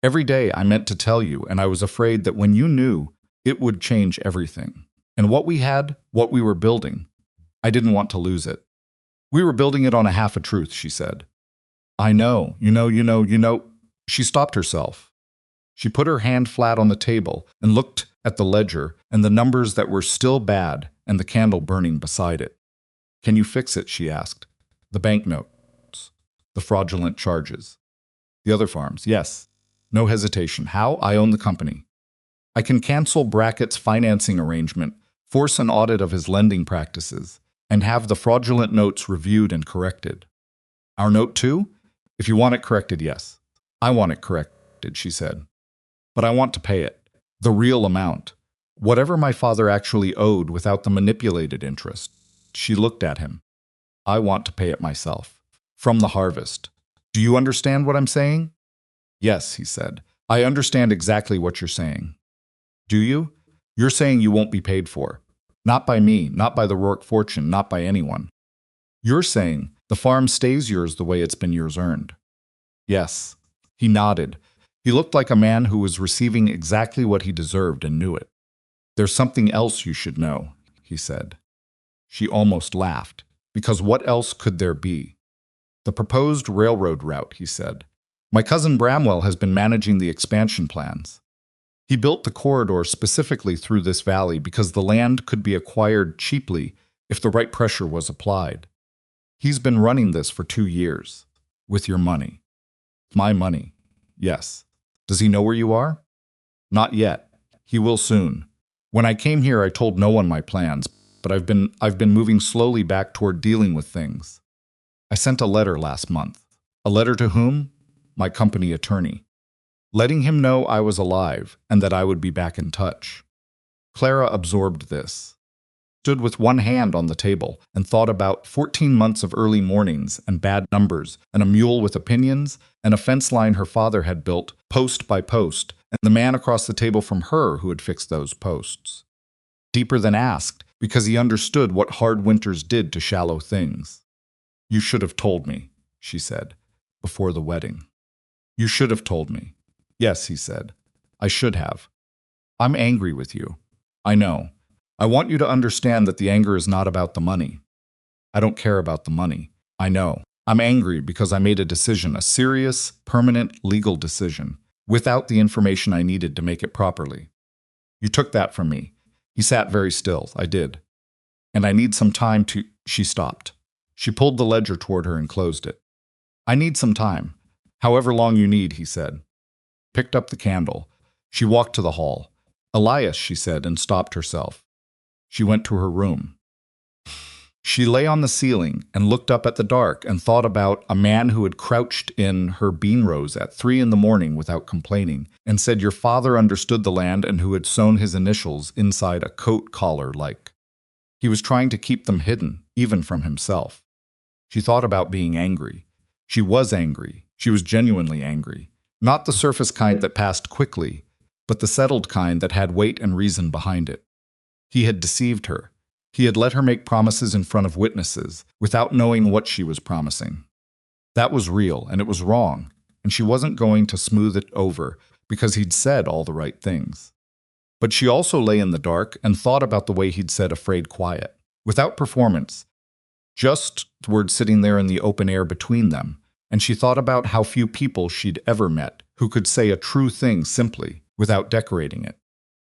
Every day I meant to tell you, and I was afraid that when you knew, it would change everything. And what we had, what we were building, I didn't want to lose it. We were building it on a half a truth, she said. I know, you know. She stopped herself. She put her hand flat on the table and looked at the ledger and the numbers that were still bad and the candle burning beside it. Can you fix it, she asked. The banknotes, the fraudulent charges. The other farms, yes. No hesitation. How? I own the company. I can cancel Brackett's financing arrangement, force an audit of his lending practices, and have the fraudulent notes reviewed and corrected. Our note too? If you want it corrected, yes. I want it corrected, she said. But I want to pay it. The real amount. Whatever my father actually owed without the manipulated interest. She looked at him. I want to pay it myself. From the harvest. Do you understand what I'm saying? Yes, he said. I understand exactly what you're saying. Do you? You're saying you won't be paid for. Not by me, not by the Rourke fortune, not by anyone. You're saying the farm stays yours the way it's been yours earned. Yes. He nodded. He looked like a man who was receiving exactly what he deserved and knew it. There's something else you should know, he said. She almost laughed, because what else could there be? The proposed railroad route, he said. My cousin Bramwell has been managing the expansion plans. He built the corridor specifically through this valley because the land could be acquired cheaply if the right pressure was applied. He's been running this for 2 years. With your money. My money. Yes. Does he know where you are? Not yet. He will soon. When I came here, I told no one my plans, but I've been moving slowly back toward dealing with things. I sent a letter last month. A letter to whom? My company attorney. Letting him know I was alive and that I would be back in touch. Clara absorbed this. Stood with one hand on the table and thought about 14 months of early mornings and bad numbers and a mule with opinions and a fence line her father had built post by post and the man across the table from her who had fixed those posts. Deeper than asked, because he understood what hard winters did to shallow things. You should have told me, she said, before the wedding. You should have told me. Yes, he said. I should have. I'm angry with you. I know. I want you to understand that the anger is not about the money. I don't care about the money. I know. I'm angry because I made a decision, a serious, permanent, legal decision, without the information I needed to make it properly. You took that from me. He sat very still. I did. And I need some time to... She stopped. She pulled the ledger toward her and closed it. I need some time. However long you need, he said. Picked up the candle. She walked to the hall. Elias, she said, and stopped herself. She went to her room. She lay on the ceiling and looked up at the dark and thought about a man who had crouched in her bean rows at 3 a.m. without complaining and said your father understood the land and who had sewn his initials inside a coat collar like. He was trying to keep them hidden, even from himself. She thought about being angry. She was angry. She was genuinely angry. Not the surface kind that passed quickly, but the settled kind that had weight and reason behind it. He had deceived her. He had let her make promises in front of witnesses without knowing what she was promising. That was real, and it was wrong, and she wasn't going to smooth it over because he'd said all the right things. But she also lay in the dark and thought about the way he'd said afraid quiet, without performance, just words sitting there in the open air between them, and she thought about how few people she'd ever met who could say a true thing simply, without decorating it.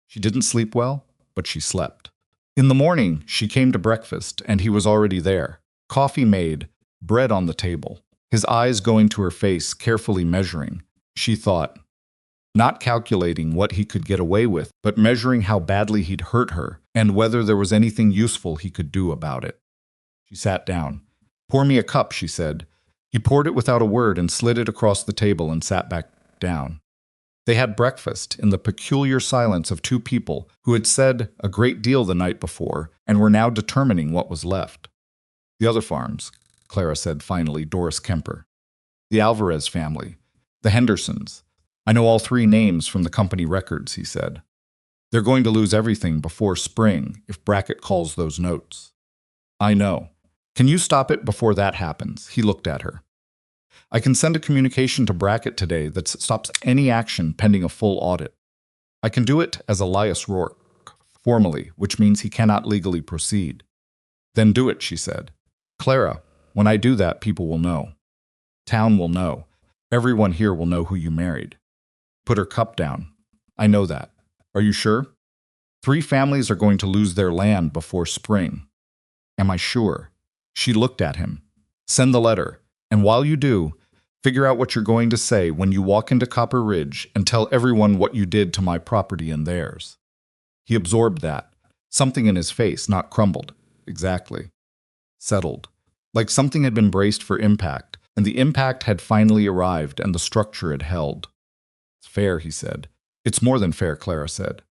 She didn't sleep well, but she slept. In the morning, she came to breakfast, and he was already there, coffee made, bread on the table, his eyes going to her face, carefully measuring. She thought, not calculating what he could get away with, but measuring how badly he'd hurt her and whether there was anything useful he could do about it. She sat down. Pour me a cup, she said. He poured it without a word and slid it across the table and sat back down. They had breakfast in the peculiar silence of two people who had said a great deal the night before and were now determining what was left. The other farms, Clara said finally, Doris Kemper. The Alvarez family. The Hendersons. I know all three names from the company records, he said. They're going to lose everything before spring if Brackett calls those notes. I know. Can you stop it before that happens? He looked at her. I can send a communication to Brackett today that stops any action pending a full audit. I can do it as Elias Rourke, formally, which means he cannot legally proceed. Then do it, she said. Clara, when I do that, people will know. Town will know. Everyone here will know who you married. Put her cup down. I know that. Are you sure? 3 families are going to lose their land before spring. Am I sure? She looked at him. Send the letter, and while you do, figure out what you're going to say when you walk into Copper Ridge and tell everyone what you did to my property and theirs. He absorbed that. Something in his face, not crumbled. Exactly. Settled. Like something had been braced for impact, and the impact had finally arrived and the structure had held. It's fair, he said. It's more than fair, Clara said.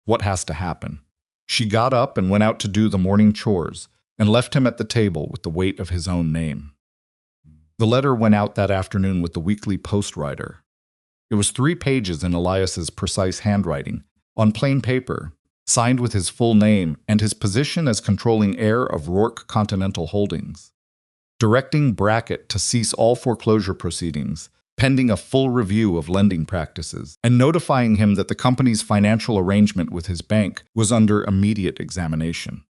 What has to happen? She got up and went out to do the morning chores and left him at the table with the weight of his own name. The letter went out that afternoon with the weekly post rider. It was 3 pages in Elias's precise handwriting, on plain paper, signed with his full name and his position as controlling heir of Rourke Continental Holdings, directing Brackett to cease all foreclosure proceedings, pending a full review of lending practices, and notifying him that the company's financial arrangement with his bank was under immediate examination.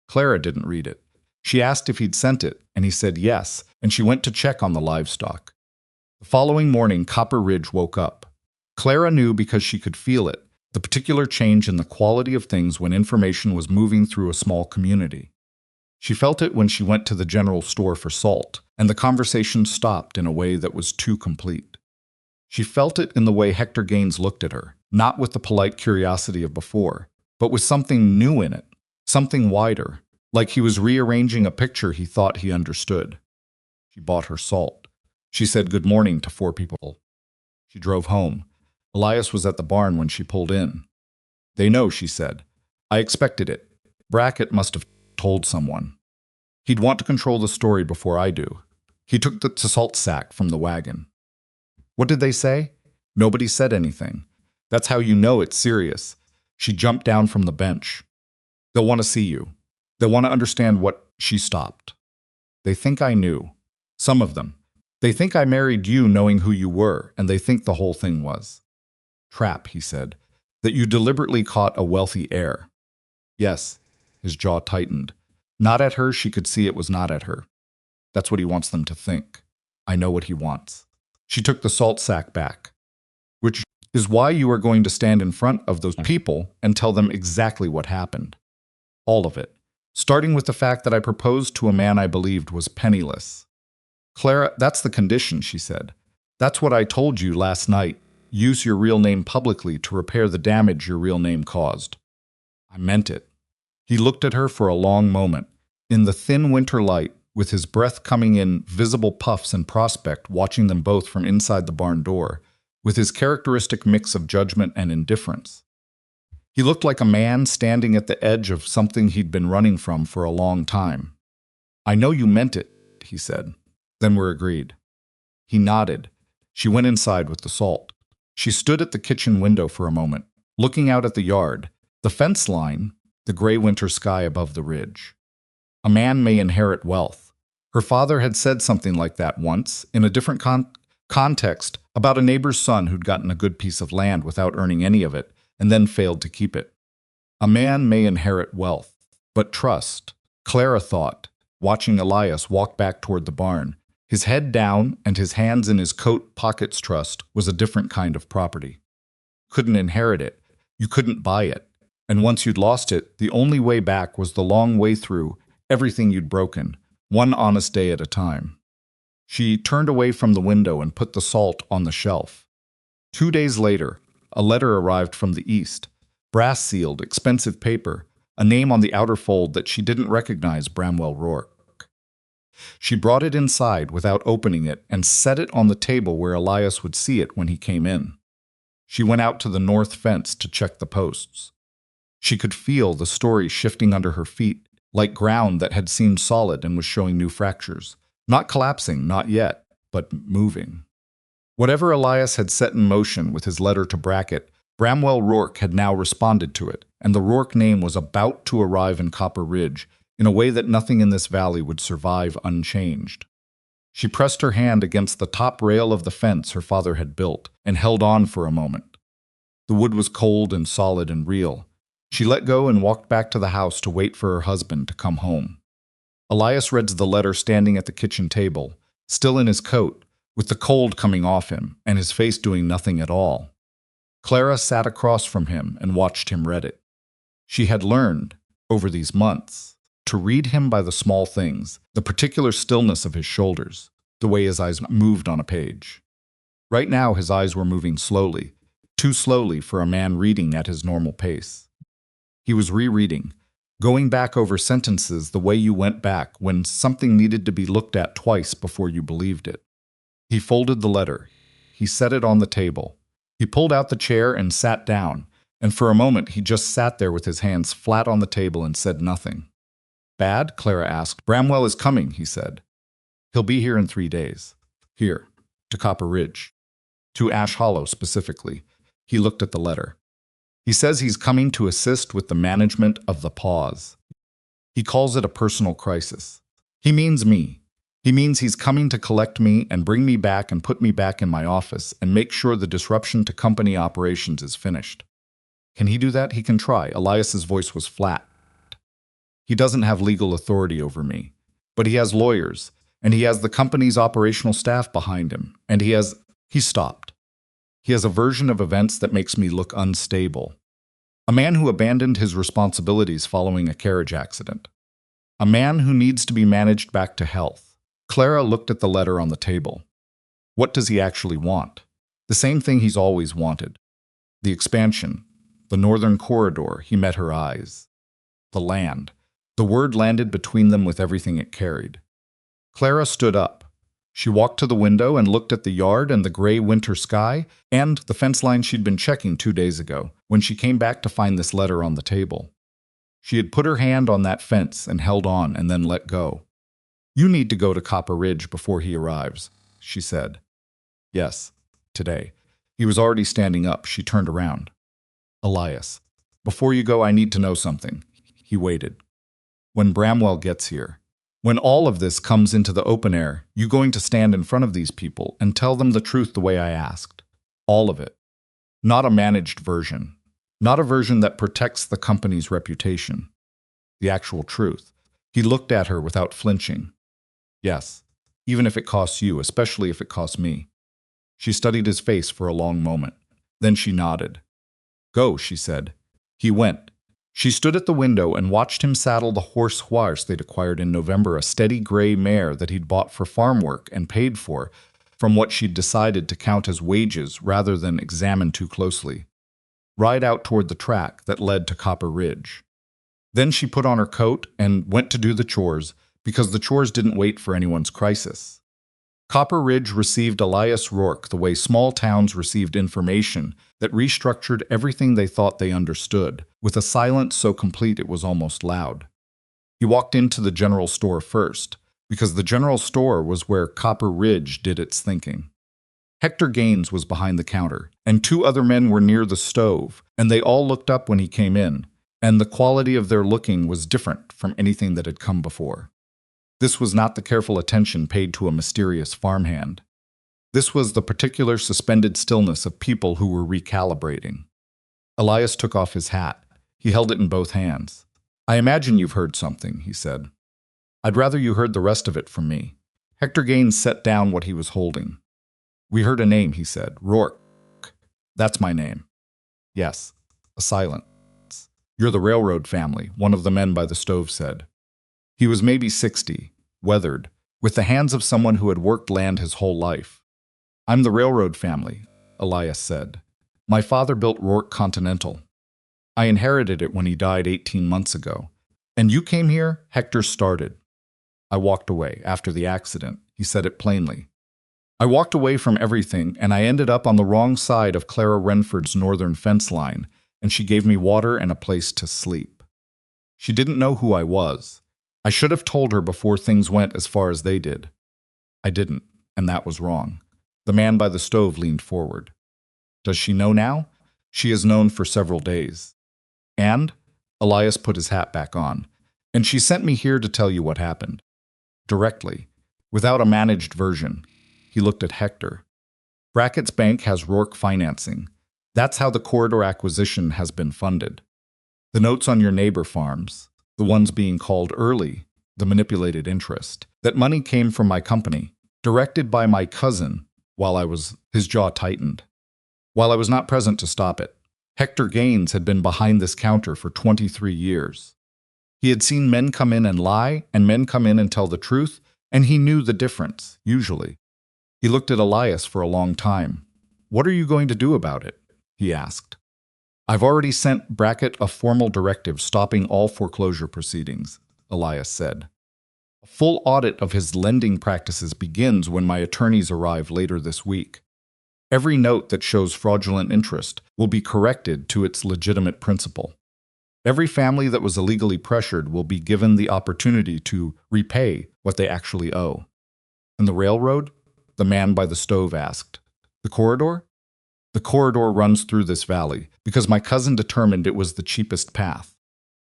Clara didn't read it. She asked if he'd sent it, and he said yes, and she went to check on the livestock. The following morning, Copper Ridge woke up. Clara knew because she could feel it, the particular change in the quality of things when information was moving through a small community. She felt it when she went to the general store for salt, and the conversation stopped in a way that was too complete. She felt it in the way Hector Gaines looked at her, not with the polite curiosity of before, but with something new in it, something wider, like he was rearranging a picture he thought he understood. She bought her salt. She said good morning to 4 people. She drove home. Elias was at the barn when she pulled in. They know, she said. I expected it. Brackett must have told someone. He'd want to control the story before I do. He took the salt sack from the wagon. What did they say? Nobody said anything. That's how you know it's serious. She jumped down from the bench. They'll want to see you. They'll want to understand what she stopped. They think I knew. Some of them. They think I married you knowing who you were, and they think the whole thing was trap, he said, that you deliberately caught a wealthy heir. Yes, his jaw tightened. Not at her, she could see it was not at her. That's what he wants them to think. I know what he wants. She took the salt sack back. Which is why you are going to stand in front of those people and tell them exactly what happened. All of it. Starting with the fact that I proposed to a man I believed was penniless. Clara, that's the condition, she said. That's what I told you last night. Use your real name publicly to repair the damage your real name caused. I meant it. He looked at her for a long moment. In the thin winter light, with his breath coming in visible puffs and Prospect watching them both from inside the barn door, with his characteristic mix of judgment and indifference. He looked like a man standing at the edge of something he'd been running from for a long time. I know you meant it, he said. Then we're agreed. He nodded. She went inside with the salt. She stood at the kitchen window for a moment, looking out at the yard, the fence line, the gray winter sky above the ridge. A man may inherit wealth. Her father had said something like that once, in a different context, about a neighbor's son who'd gotten a good piece of land without earning any of it, and then failed to keep it. A man may inherit wealth, but trust, Clara thought, watching Elias walk back toward the barn, his head down and his hands in his coat pockets. Trust was a different kind of property. Couldn't inherit it. You couldn't buy it. And once you'd lost it, the only way back was the long way through everything you'd broken, one honest day at a time. She turned away from the window and put the salt on the shelf. 2 days later, a letter arrived from the east, brass-sealed, expensive paper, a name on the outer fold that she didn't recognize: Bramwell Rourke. She brought it inside without opening it and set it on the table where Elias would see it when he came in. She went out to the north fence to check the posts. She could feel the story shifting under her feet, like ground that had seemed solid and was showing new fractures. Not collapsing, not yet, but moving. Whatever Elias had set in motion with his letter to Brackett, Bramwell Rourke had now responded to it, and the Rourke name was about to arrive in Copper Ridge in a way that nothing in this valley would survive unchanged. She pressed her hand against the top rail of the fence her father had built and held on for a moment. The wood was cold and solid and real. She let go and walked back to the house to wait for her husband to come home. Elias read the letter standing at the kitchen table, still in his coat, with the cold coming off him and his face doing nothing at all. Clara sat across from him and watched him read it. She had learned, over these months, to read him by the small things, the particular stillness of his shoulders, the way his eyes moved on a page. Right now his eyes were moving slowly, too slowly for a man reading at his normal pace. He was rereading, going back over sentences the way you went back when something needed to be looked at twice before you believed it. He folded the letter. He set it on the table. He pulled out the chair and sat down, and for a moment he just sat there with his hands flat on the table and said nothing. Bad? Clara asked. Bramwell is coming, he said. He'll be here in 3 days. Here, to Copper Ridge. To Ash Hollow, specifically. He looked at the letter. He says he's coming to assist with the management of the pause. He calls it a personal crisis. He means me. He means he's coming to collect me and bring me back and put me back in my office and make sure the disruption to company operations is finished. Can he do that? He can try. Elias's voice was flat. He doesn't have legal authority over me, but he has lawyers, and he has the company's operational staff behind him, and he stopped. He has a version of events that makes me look unstable. A man who abandoned his responsibilities following a carriage accident. A man who needs to be managed back to health. Clara looked at the letter on the table. What does he actually want? The same thing he's always wanted. The expansion, the northern corridor. He met her eyes. The land. The word landed between them with everything it carried. Clara stood up. She walked to the window and looked at the yard and the gray winter sky and the fence line she'd been checking 2 days ago when she came back to find this letter on the table. She had put her hand on that fence and held on and then let go. You need to go to Copper Ridge before he arrives, she said. Yes, today. He was already standing up. She turned around. Elias, before you go, I need to know something. He waited. When Bramwell gets here, when all of this comes into the open air, you going to stand in front of these people and tell them the truth the way I asked. All of it. Not a managed version. Not a version that protects the company's reputation. The actual truth. He looked at her without flinching. Yes, even if it costs you, especially if it costs me. She studied his face for a long moment. Then she nodded. Go, she said. He went. She stood at the window and watched him saddle the horse Huars they'd acquired in November, a steady gray mare that he'd bought for farm work and paid for from what she'd decided to count as wages rather than examine too closely. Ride out toward the track that led to Copper Ridge. Then she put on her coat and went to do the chores, because the chores didn't wait for anyone's crisis. Copper Ridge received Elias Rourke the way small towns received information that restructured everything they thought they understood, with a silence so complete it was almost loud. He walked into the general store first, because the general store was where Copper Ridge did its thinking. Hector Gaines was behind the counter, and 2 other men were near the stove, and they all looked up when he came in, and the quality of their looking was different from anything that had come before. This was not the careful attention paid to a mysterious farmhand. This was the particular suspended stillness of people who were recalibrating. Elias took off his hat. He held it in both hands. I imagine you've heard something, he said. I'd rather you heard the rest of it from me. Hector Gaines set down what he was holding. We heard a name, he said. Rourke. That's my name. Yes. A silence. You're the railroad family, one of the men by the stove said. He was maybe 60, weathered, with the hands of someone who had worked land his whole life. I'm the railroad family, Elias said. My father built Rourke Continental. I inherited it when he died 18 months ago. And you came here? Hector started. I walked away after the accident. He said it plainly. I walked away from everything, and I ended up on the wrong side of Clara Wrenford's northern fence line, and she gave me water and a place to sleep. She didn't know who I was. I should have told her before things went as far as they did. I didn't, and that was wrong. The man by the stove leaned forward. Does she know now? She has known for several days. And? Elias put his hat back on. And she sent me here to tell you what happened. Directly, without a managed version. He looked at Hector. Brackett's bank has Rourke financing. That's how the corridor acquisition has been funded. The notes on your neighbor farms, the ones being called early, the manipulated interest, that money came from my company, directed by my cousin, his jaw tightened. While I was not present to stop it. Hector Gaines had been behind this counter for 23 years. He had seen men come in and lie, and men come in and tell the truth, and he knew the difference, usually. He looked at Elias for a long time. What are you going to do about it? He asked. I've already sent Brackett a formal directive stopping all foreclosure proceedings, Elias said. A full audit of his lending practices begins when my attorneys arrive later this week. Every note that shows fraudulent interest will be corrected to its legitimate principal. Every family that was illegally pressured will be given the opportunity to repay what they actually owe. And the railroad? The man by the stove asked. The corridor? The corridor runs through this valley because my cousin determined it was the cheapest path.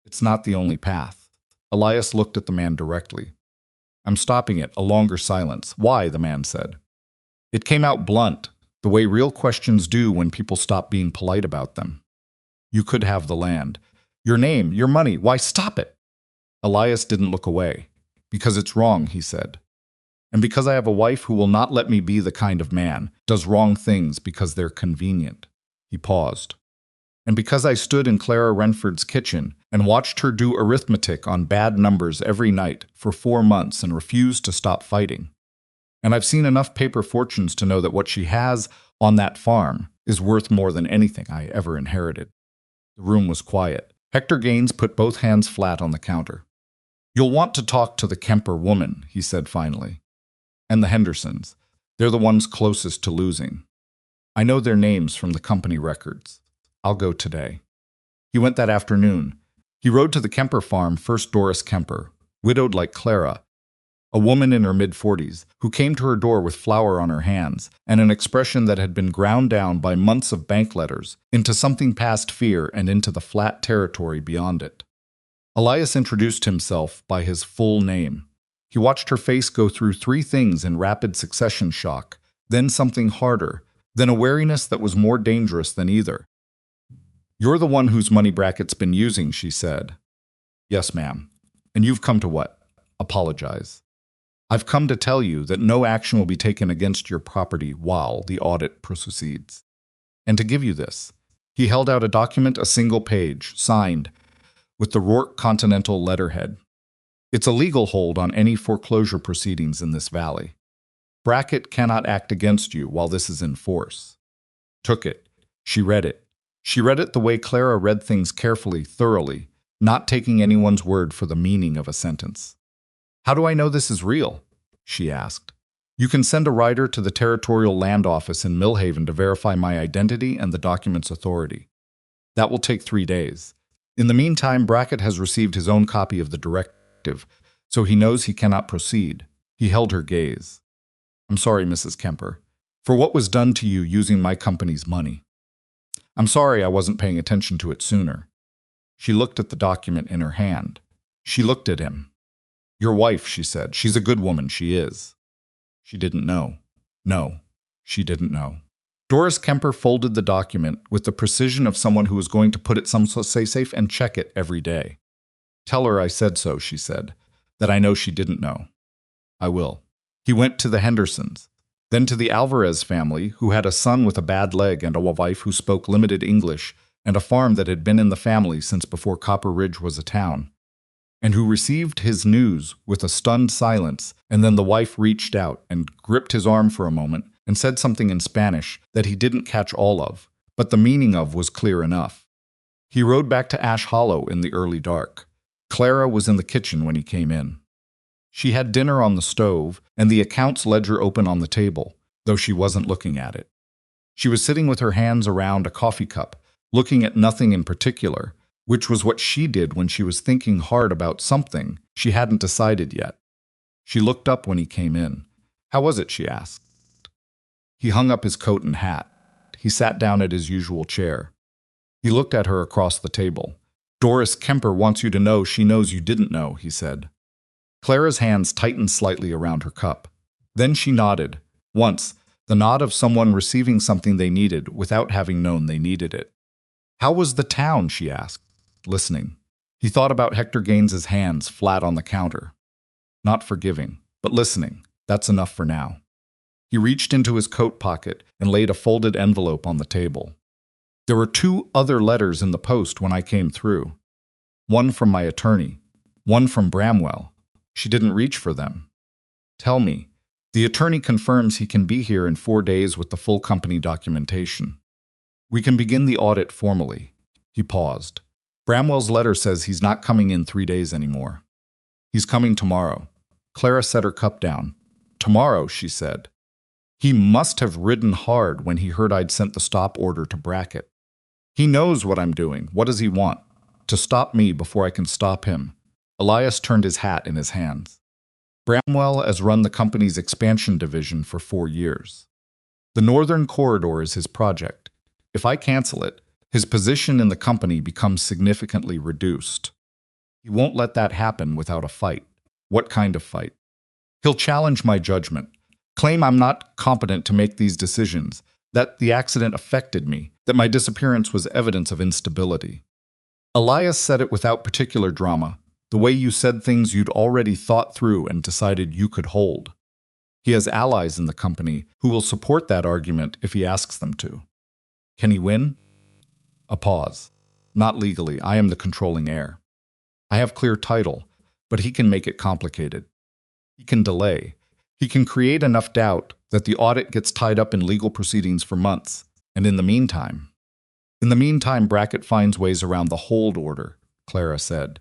It's not the only path. Elias looked at the man directly. I'm stopping it, a longer silence. Why? The man said. It came out blunt, the way real questions do when people stop being polite about them. You could have the land. Your name, your money, why stop it? Elias didn't look away. Because it's wrong, he said. And because I have a wife who will not let me be the kind of man, does wrong things because they're convenient. He paused. And because I stood in Clara Wrenford's kitchen and watched her do arithmetic on bad numbers every night for 4 months and refused to stop fighting. And I've seen enough paper fortunes to know that what she has on that farm is worth more than anything I ever inherited. The room was quiet. Hector Gaines put both hands flat on the counter. You'll want to talk to the Kemper woman, he said finally. And the Hendersons. They're the ones closest to losing. I know their names from the company records. I'll go today. He went that afternoon. He rode to the Kemper farm, first Doris Kemper, widowed like Clara, a woman in her mid-40s, who came to her door with flour on her hands and an expression that had been ground down by months of bank letters into something past fear and into the flat territory beyond it. Elias introduced himself by his full name. He watched her face go through 3 things in rapid succession shock, then something harder, then a wariness that was more dangerous than either. You're the one whose money Brackett's been using, she said. Yes, ma'am. And you've come to what? Apologize. I've come to tell you that no action will be taken against your property while the audit proceeds. And to give you this, he held out a document, a single page, signed, with the Rourke Continental letterhead. It's a legal hold on any foreclosure proceedings in this valley. Brackett cannot act against you while this is in force. Took it. She read it. She read it the way Clara read things carefully, thoroughly, not taking anyone's word for the meaning of a sentence. How do I know this is real? She asked. You can send a rider to the Territorial Land Office in Millhaven to verify my identity and the document's authority. That will take 3 days. In the meantime, Brackett has received his own copy of the directive, so he knows he cannot proceed. He held her gaze. I'm sorry, Mrs. Kemper, for what was done to you using my company's money. I'm sorry I wasn't paying attention to it sooner. She looked at the document in her hand. She looked at him. Your wife, she said. She's a good woman, she is. She didn't know. No, she didn't know. Doris Kemper folded the document with the precision of someone who was going to put it someplace safe and check it every day. "Tell her I said so," she said, "that I know she didn't know." "I will." He went to the Hendersons, then to the Alvarez family, who had a son with a bad leg and a wife who spoke limited English, and a farm that had been in the family since before Copper Ridge was a town, and who received his news with a stunned silence, and then the wife reached out and gripped his arm for a moment and said something in Spanish that he didn't catch all of, but the meaning of was clear enough. He rode back to Ash Hollow in the early dark. Clara was in the kitchen when he came in. She had dinner on the stove and the accounts ledger open on the table, though she wasn't looking at it. She was sitting with her hands around a coffee cup, looking at nothing in particular, which was what she did when she was thinking hard about something she hadn't decided yet. She looked up when he came in. "How was it?" she asked. He hung up his coat and hat. He sat down at his usual chair. He looked at her across the table. "Doris Kemper wants you to know she knows you didn't know," he said. Clara's hands tightened slightly around her cup. Then she nodded. Once, the nod of someone receiving something they needed without having known they needed it. "How was the town?" she asked, listening. He thought about Hector Gaines's hands flat on the counter. Not forgiving, but listening. That's enough for now. He reached into his coat pocket and laid a folded envelope on the table. "There were 2 other letters in the post when I came through. One from my attorney, one from Bramwell. She didn't reach for them. Tell me, the attorney confirms he can be here in 4 days with the full company documentation. We can begin the audit formally." He paused. "Bramwell's letter says he's not coming in 3 days anymore. He's coming tomorrow." Clara set her cup down. "Tomorrow," she said. "He must have ridden hard when he heard I'd sent the stop order to Brackett. He knows what I'm doing. What does he want? To stop me before I can stop him." Elias turned his hat in his hands. "Bramwell has run the company's expansion division for 4 years. The Northern Corridor is his project. If I cancel it, his position in the company becomes significantly reduced. He won't let that happen without a fight. What kind of fight? He'll challenge my judgment, claim I'm not competent to make these decisions, that the accident affected me, that my disappearance was evidence of instability." Elias said it without particular drama, the way you said things you'd already thought through and decided you could hold. He has allies in the company who will support that argument if he asks them to. Can he win? A pause. "Not legally. I am the controlling heir. I have clear title, but he can make it complicated. He can delay. He can create enough doubt that the audit gets tied up in legal proceedings for months, and in the meantime, Brackett finds ways around the hold order," Clara said.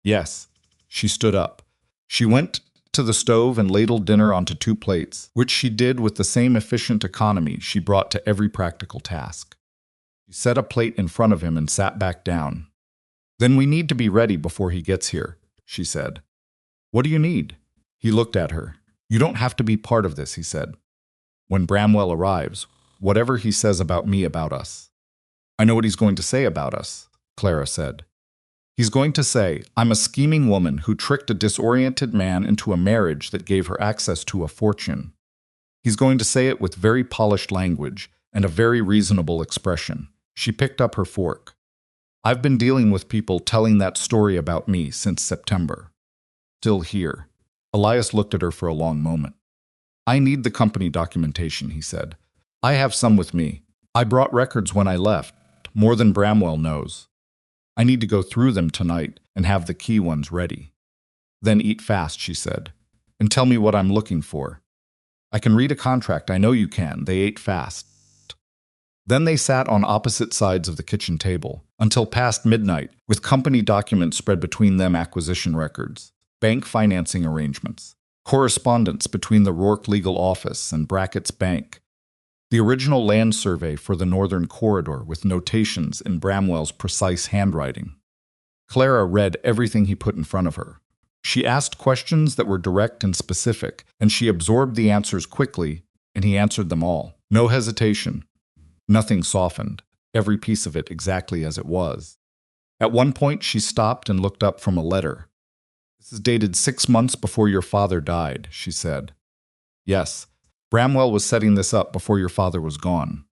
"Yes." She stood up. She went to the stove and ladled dinner onto 2 plates, which she did with the same efficient economy she brought to every practical task. She set a plate in front of him and sat back down. "Then we need to be ready before he gets here," she said. "What do you need?" He looked at her. "You don't have to be part of this," he said. "When Bramwell arrives, whatever he says about me, about us." "I know what he's going to say about us," Clara said. "He's going to say, I'm a scheming woman who tricked a disoriented man into a marriage that gave her access to a fortune. He's going to say it with very polished language and a very reasonable expression." She picked up her fork. "I've been dealing with people telling that story about me since September. Still here." Elias looked at her for a long moment. "I need the company documentation," he said. "I have some with me. I brought records when I left, more than Bramwell knows. I need to go through them tonight and have the key ones ready." "Then eat fast," she said, "and tell me what I'm looking for." "I can read a contract, I know you can." They ate fast. Then they sat on opposite sides of the kitchen table until past midnight, with company documents spread between them, acquisition records, bank financing arrangements, correspondence between the Rourke legal office and Brackett's bank, the original land survey for the Northern Corridor with notations in Bramwell's precise handwriting. Clara read everything he put in front of her. She asked questions that were direct and specific, and she absorbed the answers quickly, and he answered them all. No hesitation. Nothing softened. Every piece of it exactly as it was. At one point, she stopped and looked up from a letter. "This is dated 6 months before your father died," she said. "Yes. Bramwell was setting this up before your father was gone.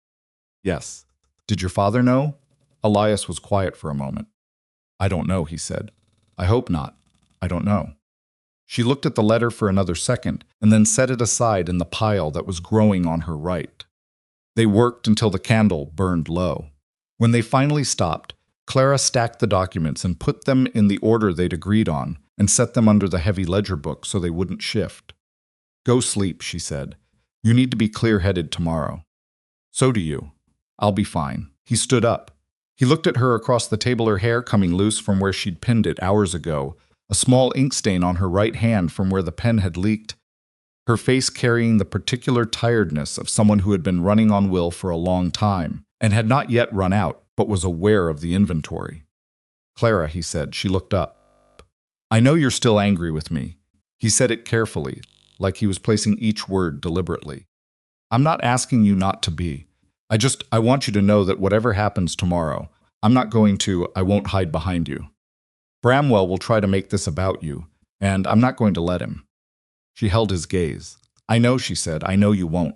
Yes. Did your father know? Elias was quiet for a moment. I don't know, he said. I hope not. I don't know. She looked at the letter for another second and then set it aside in the pile that was growing on her right. They worked until the candle burned low. When they finally stopped, Clara stacked the documents and put them in the order they'd agreed on and set them under the heavy ledger book so they wouldn't shift. Go sleep, she said. You need to be clear-headed tomorrow. So do you. I'll be fine. He stood up. He looked at her across the table, her hair coming loose from where she'd pinned it hours ago, a small ink stain on her right hand from where the pen had leaked, her face carrying the particular tiredness of someone who had been running on will for a long time and had not yet run out, but was aware of the inventory. Clara, he said. She looked up. I know you're still angry with me. He said it carefully, like he was placing each word deliberately. I'm not asking you not to be. I want you to know that whatever happens tomorrow, I won't hide behind you. Bramwell will try to make this about you, and I'm not going to let him. She held his gaze. I know, she said. I know you won't.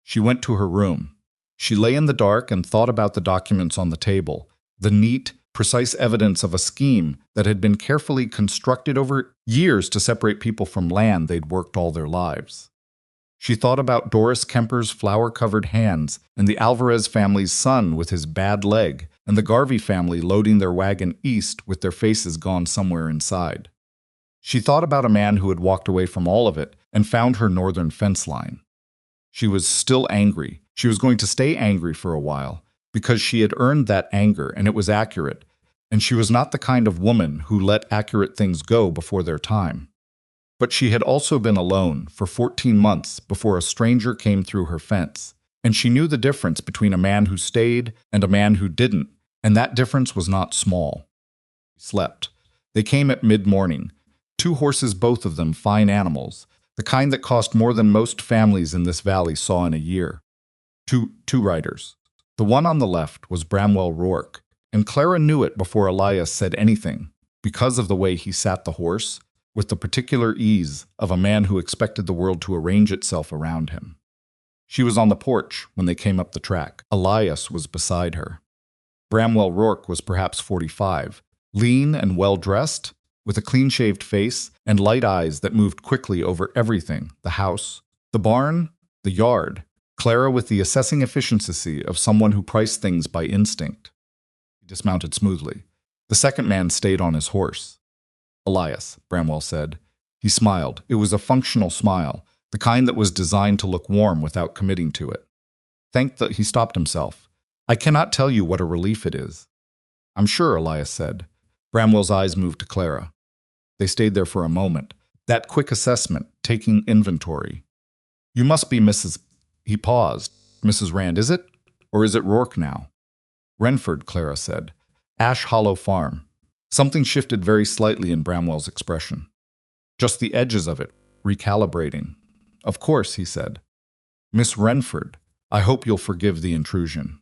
She went to her room. She lay in the dark and thought about the documents on the table, the neat, precise evidence of a scheme that had been carefully constructed over years to separate people from land they'd worked all their lives. She thought about Doris Kemper's flower-covered hands and the Alvarez family's son with his bad leg and the Garvey family loading their wagon east with their faces gone somewhere inside. She thought about a man who had walked away from all of it and found her northern fence line. She was still angry. She was going to stay angry for a while because she had earned that anger and it was accurate, and she was not the kind of woman who let accurate things go before their time. But she had also been alone for 14 months before a stranger came through her fence, and she knew the difference between a man who stayed and a man who didn't, and that difference was not small. She slept. They came at mid-morning. 2 horses, both of them fine animals, the kind that cost more than most families in this valley saw in a year. Two riders. The one on the left was Bramwell Rourke, and Clara knew it before Elias said anything, because of the way he sat the horse, with the particular ease of a man who expected the world to arrange itself around him. She was on the porch when they came up the track. Elias was beside her. Bramwell Rourke was perhaps 45, lean and well-dressed, with a clean-shaved face and light eyes that moved quickly over everything, the house, the barn, the yard, Clara with the assessing efficiency of someone who priced things by instinct. He dismounted smoothly. The second man stayed on his horse. Elias, Bramwell said. He smiled. It was a functional smile, the kind that was designed to look warm without committing to it. He stopped himself. I cannot tell you what a relief it is. I'm sure, Elias said. Bramwell's eyes moved to Clara. They stayed there for a moment, that quick assessment, taking inventory. You must be Mrs. He paused. Mrs. Rand, is it? Or is it Rourke now? Wrenford, Clara said. Ash Hollow Farm. Something shifted very slightly in Bramwell's expression. Just the edges of it, recalibrating. Of course, he said. Miss Wrenford, I hope you'll forgive the intrusion.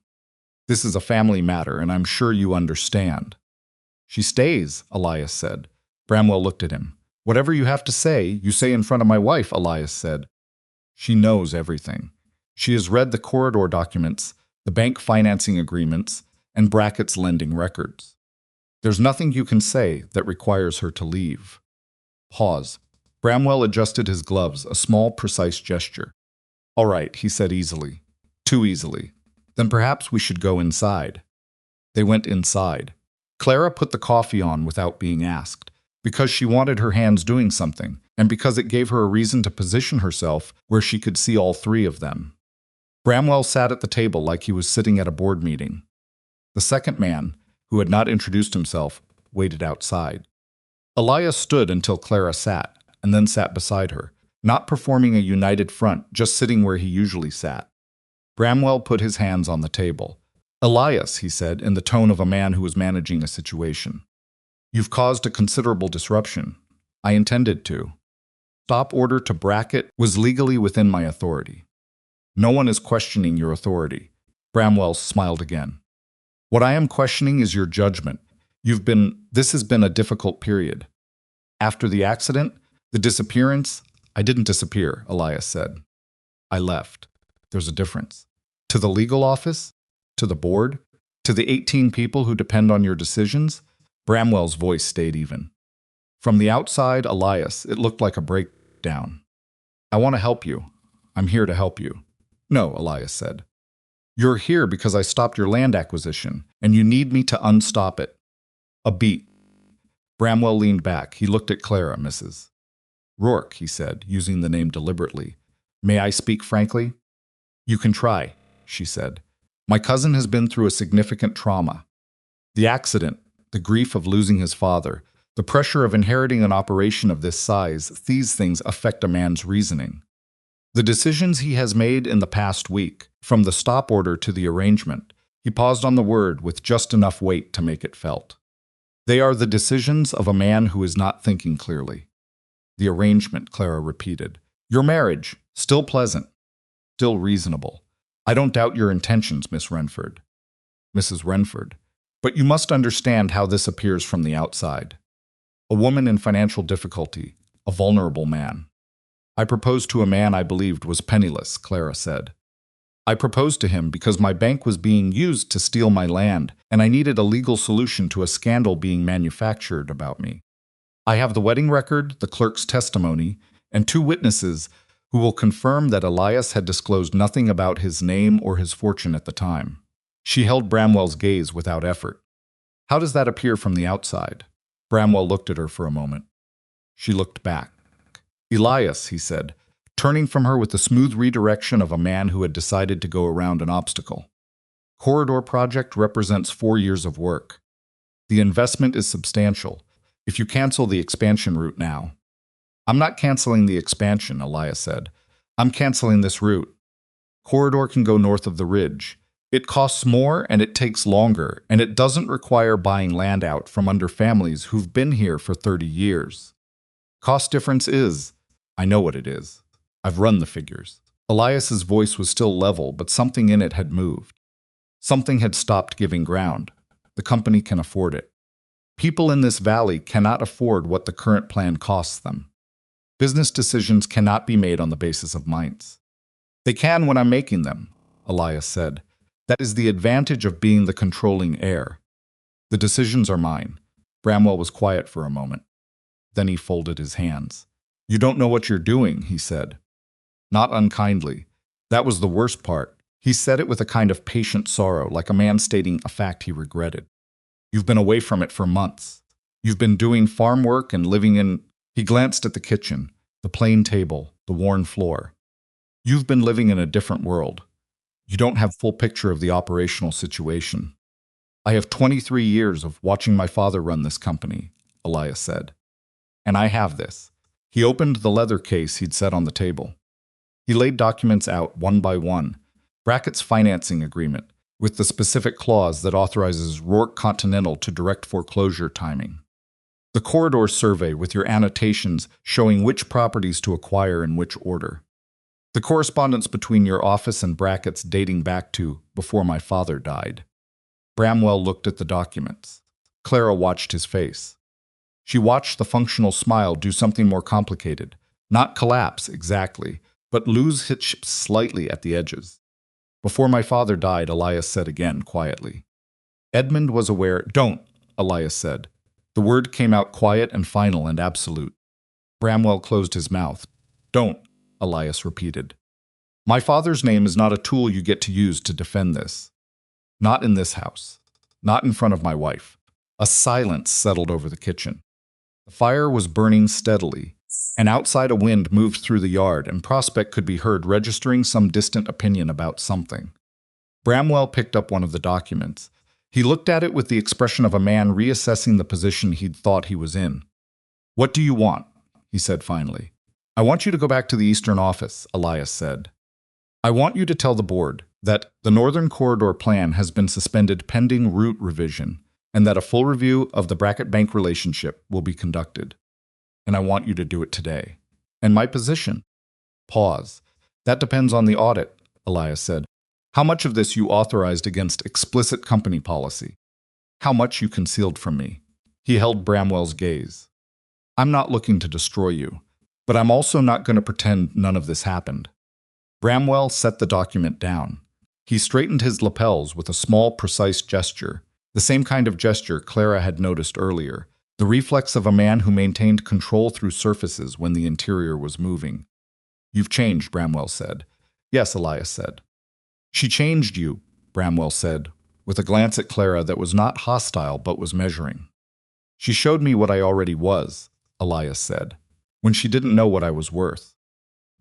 This is a family matter, and I'm sure you understand. She stays, Elias said. Bramwell looked at him. Whatever you have to say, you say in front of my wife, Elias said. She knows everything. She has read the corridor documents, the bank financing agreements, and Brackett's lending records. There's nothing you can say that requires her to leave. Pause. Bramwell adjusted his gloves, a small, precise gesture. All right, he said easily. Too easily. Then perhaps we should go inside. They went inside. Clara put the coffee on without being asked, because she wanted her hands doing something, and because it gave her a reason to position herself where she could see all 3 of them. Bramwell sat at the table like he was sitting at a board meeting. The second man, who had not introduced himself, waited outside. Elias stood until Clara sat, and then sat beside her, not performing a united front, just sitting where he usually sat. Bramwell put his hands on the table. Elias, he said, in the tone of a man who was managing a situation. You've caused a considerable disruption. I intended to. Stop order to Brackett was legally within my authority. No one is questioning your authority. Bramwell smiled again. What I am questioning is your judgment. This has been a difficult period. After the accident, the disappearance, I didn't disappear, Elias said. I left. There's a difference. To the legal office? To the board? To the 18 people who depend on your decisions? Bramwell's voice stayed even. From the outside, Elias, it looked like a breakdown. I want to help you. I'm here to help you. No, Elias said. You're here because I stopped your land acquisition, and you need me to unstop it. A beat. Bramwell leaned back. He looked at Clara, Mrs. Rourke, he said, using the name deliberately. May I speak frankly? You can try, she said. My cousin has been through a significant trauma. The accident, the grief of losing his father, the pressure of inheriting an operation of this size, these things affect a man's reasoning. The decisions he has made in the past week, from the stop order to the arrangement, he paused on the word with just enough weight to make it felt. They are the decisions of a man who is not thinking clearly. The arrangement, Clara repeated. Your marriage, still pleasant, still reasonable. I don't doubt your intentions, Miss Wrenford. Mrs. Wrenford. But you must understand how this appears from the outside. A woman in financial difficulty, a vulnerable man. I proposed to a man I believed was penniless, Clara said. I proposed to him because my bank was being used to steal my land, and I needed a legal solution to a scandal being manufactured about me. I have the wedding record, the clerk's testimony, and 2 witnesses who will confirm that Elias had disclosed nothing about his name or his fortune at the time. She held Bramwell's gaze without effort. How does that appear from the outside? Bramwell looked at her for a moment. She looked back. Elias, he said, turning from her with the smooth redirection of a man who had decided to go around an obstacle. Corridor project represents 4 years of work. The investment is substantial. If you cancel the expansion route now. I'm not canceling the expansion, Elias said. I'm canceling this route. Corridor can go north of the ridge. It costs more and it takes longer, and it doesn't require buying land out from under families who've been here for 30 years. Cost difference is, I know what it is. I've run the figures. Elias's voice was still level, but something in it had moved. Something had stopped giving ground. The company can afford it. People in this valley cannot afford what the current plan costs them. Business decisions cannot be made on the basis of mites. They can when I'm making them, Elias said. That is the advantage of being the controlling heir. The decisions are mine. Bramwell was quiet for a moment. Then he folded his hands. You don't know what you're doing, he said. Not unkindly. That was the worst part. He said it with a kind of patient sorrow, like a man stating a fact he regretted. You've been away from it for months. You've been doing farm work and living in... He glanced at the kitchen, the plain table, the worn floor. You've been living in a different world. You don't have full picture of the operational situation. I have 23 years of watching my father run this company, Elias said. And I have this. He opened the leather case he'd set on the table. He laid documents out one by one. Brackett's financing agreement, with the specific clause that authorizes Rourke Continental to direct foreclosure timing. The corridor survey with your annotations showing which properties to acquire in which order. The correspondence between your office and Brackett's dating back to before my father died. Bramwell looked at the documents. Clara watched his face. She watched the functional smile do something more complicated. Not collapse, exactly, but lose its shape slightly at the edges. Before my father died, Elias said again, quietly. Edmund was aware... Don't, Elias said. The word came out quiet and final and absolute. Bramwell closed his mouth. Don't, Elias repeated. My father's name is not a tool you get to use to defend this. Not in this house. Not in front of my wife. A silence settled over the kitchen. The fire was burning steadily, and outside a wind moved through the yard, and Prospect could be heard registering some distant opinion about something. Bramwell picked up one of the documents. He looked at it with the expression of a man reassessing the position he'd thought he was in. What do you want? He said finally. I want you to go back to the Eastern office, Elias said. I want you to tell the board that the Northern Corridor Plan has been suspended pending route revision, and that a full review of the Brackett Bank relationship will be conducted. And I want you to do it today. And my position? Pause. That depends on the audit, Elias said. How much of this you authorized against explicit company policy? How much you concealed from me? He held Bramwell's gaze. I'm not looking to destroy you, but I'm also not going to pretend none of this happened. Bramwell set the document down. He straightened his lapels with a small, precise gesture, the same kind of gesture Clara had noticed earlier, the reflex of a man who maintained control through surfaces when the interior was moving. "You've changed," Bramwell said. "Yes," Elias said. "She changed you," Bramwell said, with a glance at Clara that was not hostile but was measuring. "She showed me what I already was," Elias said, "when she didn't know what I was worth."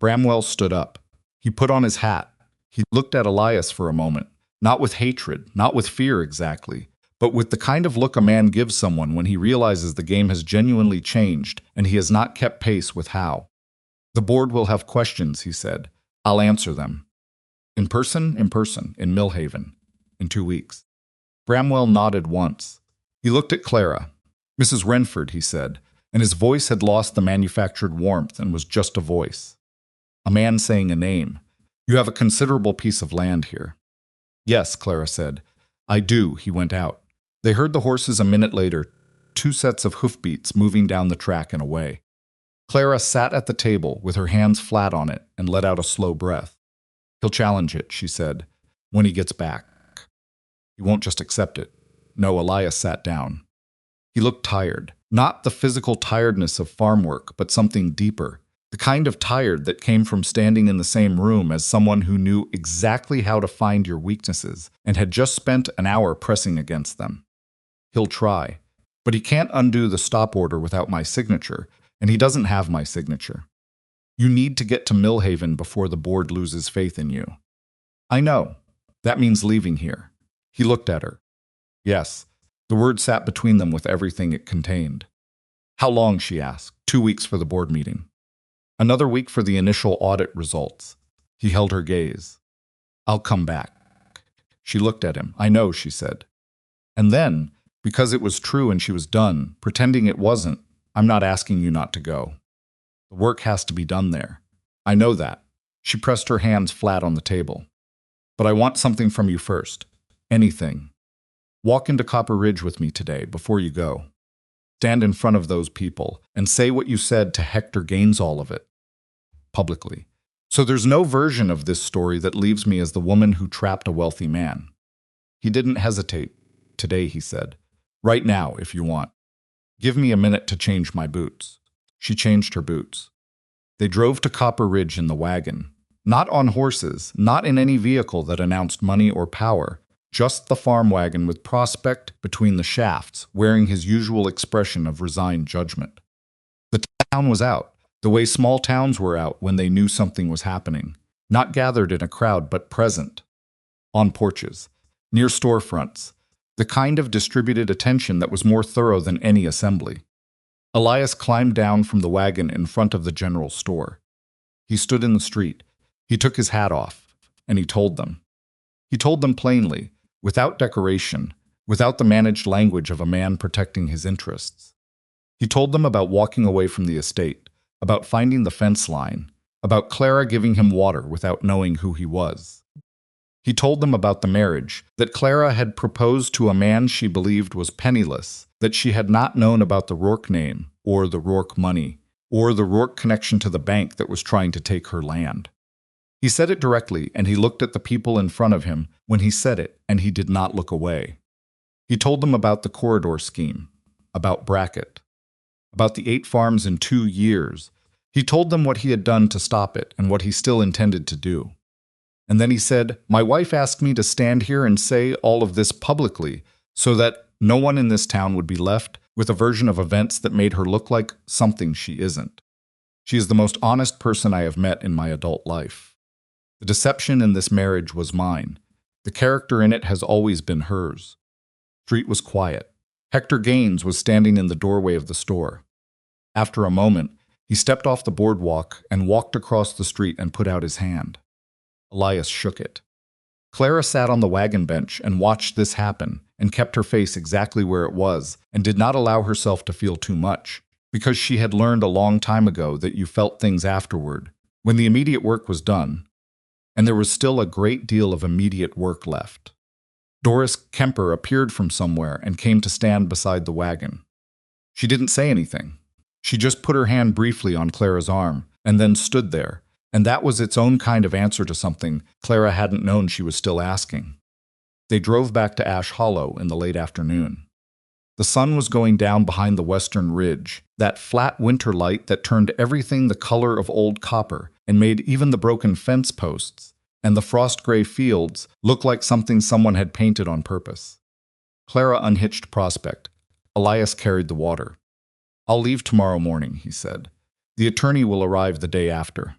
Bramwell stood up. He put on his hat. He looked at Elias for a moment, not with hatred, not with fear exactly, but with the kind of look a man gives someone when he realizes the game has genuinely changed and he has not kept pace with how. "The board will have questions," he said. "I'll answer them. In person, in Millhaven, in 2 weeks." Bramwell nodded once. He looked at Clara. "Mrs. Wrenford," he said, and his voice had lost the manufactured warmth and was just a voice. A man saying a name. "You have a considerable piece of land here." "Yes," Clara said. "I do." He went out. They heard the horses a minute later, 2 sets of hoofbeats moving down the track and away. Clara sat at the table with her hands flat on it and let out a slow breath. "He'll challenge it," she said, "when he gets back. He won't just accept it." No, Elias sat down. He looked tired. Not the physical tiredness of farm work, but something deeper. The kind of tired that came from standing in the same room as someone who knew exactly how to find your weaknesses and had just spent an hour pressing against them. "He'll try. But he can't undo the stop order without my signature, and he doesn't have my signature. You need to get to Millhaven before the board loses faith in you." "I know. That means leaving here." He looked at her. Yes, the word sat between them with everything it contained. "How long?" she asked. 2 weeks for the board meeting. "Another week for the initial audit results." He held her gaze. "I'll come back." She looked at him. "I know," she said. And then, because it was true and she was done, pretending it wasn't, "I'm not asking you not to go. The work has to be done there. I know that." She pressed her hands flat on the table. "But I want something from you first. Anything. Walk into Copper Ridge with me today, before you go. Stand in front of those people and say what you said to Hector Gaines, all of it. Publicly. So there's no version of this story that leaves me as the woman who trapped a wealthy man." He didn't hesitate. "Today," he said. "Right now, if you want. Give me a minute to change my boots." She changed her boots. They drove to Copper Ridge in the wagon. Not on horses, not in any vehicle that announced money or power, just the farm wagon with Prospect between the shafts, wearing his usual expression of resigned judgment. The town was out, the way small towns were out when they knew something was happening, not gathered in a crowd but present. On porches, near storefronts, the kind of distributed attention that was more thorough than any assembly. Elias climbed down from the wagon in front of the general store. He stood in the street. He took his hat off, and he told them. He told them plainly, without decoration, without the managed language of a man protecting his interests. He told them about walking away from the estate, about finding the fence line, about Clara giving him water without knowing who he was. He told them about the marriage, that Clara had proposed to a man she believed was penniless, that she had not known about the Rourke name, or the Rourke money, or the Rourke connection to the bank that was trying to take her land. He said it directly, and he looked at the people in front of him when he said it, and he did not look away. He told them about the corridor scheme, about Brackett, about the 8 farms in 2 years. He told them what he had done to stop it and what he still intended to do. And then he said, "My wife asked me to stand here and say all of this publicly so that no one in this town would be left with a version of events that made her look like something she isn't. She is the most honest person I have met in my adult life. The deception in this marriage was mine. The character in it has always been hers." The street was quiet. Hector Gaines was standing in the doorway of the store. After a moment, he stepped off the boardwalk and walked across the street and put out his hand. Elias shook it. Clara sat on the wagon bench and watched this happen and kept her face exactly where it was and did not allow herself to feel too much, because she had learned a long time ago that you felt things afterward, when the immediate work was done. And there was still a great deal of immediate work left. Doris Kemper appeared from somewhere and came to stand beside the wagon. She didn't say anything. She just put her hand briefly on Clara's arm and then stood there, And that was its own kind of answer to something Clara hadn't known she was still asking. They drove back to Ash Hollow in the late afternoon. The sun was going down behind the western ridge, that flat winter light that turned everything the color of old copper and made even the broken fence posts and the frost-gray fields look like something someone had painted on purpose. Clara unhitched Prospect. Elias carried the water. "I'll leave tomorrow morning," he said. "The attorney will arrive the day after.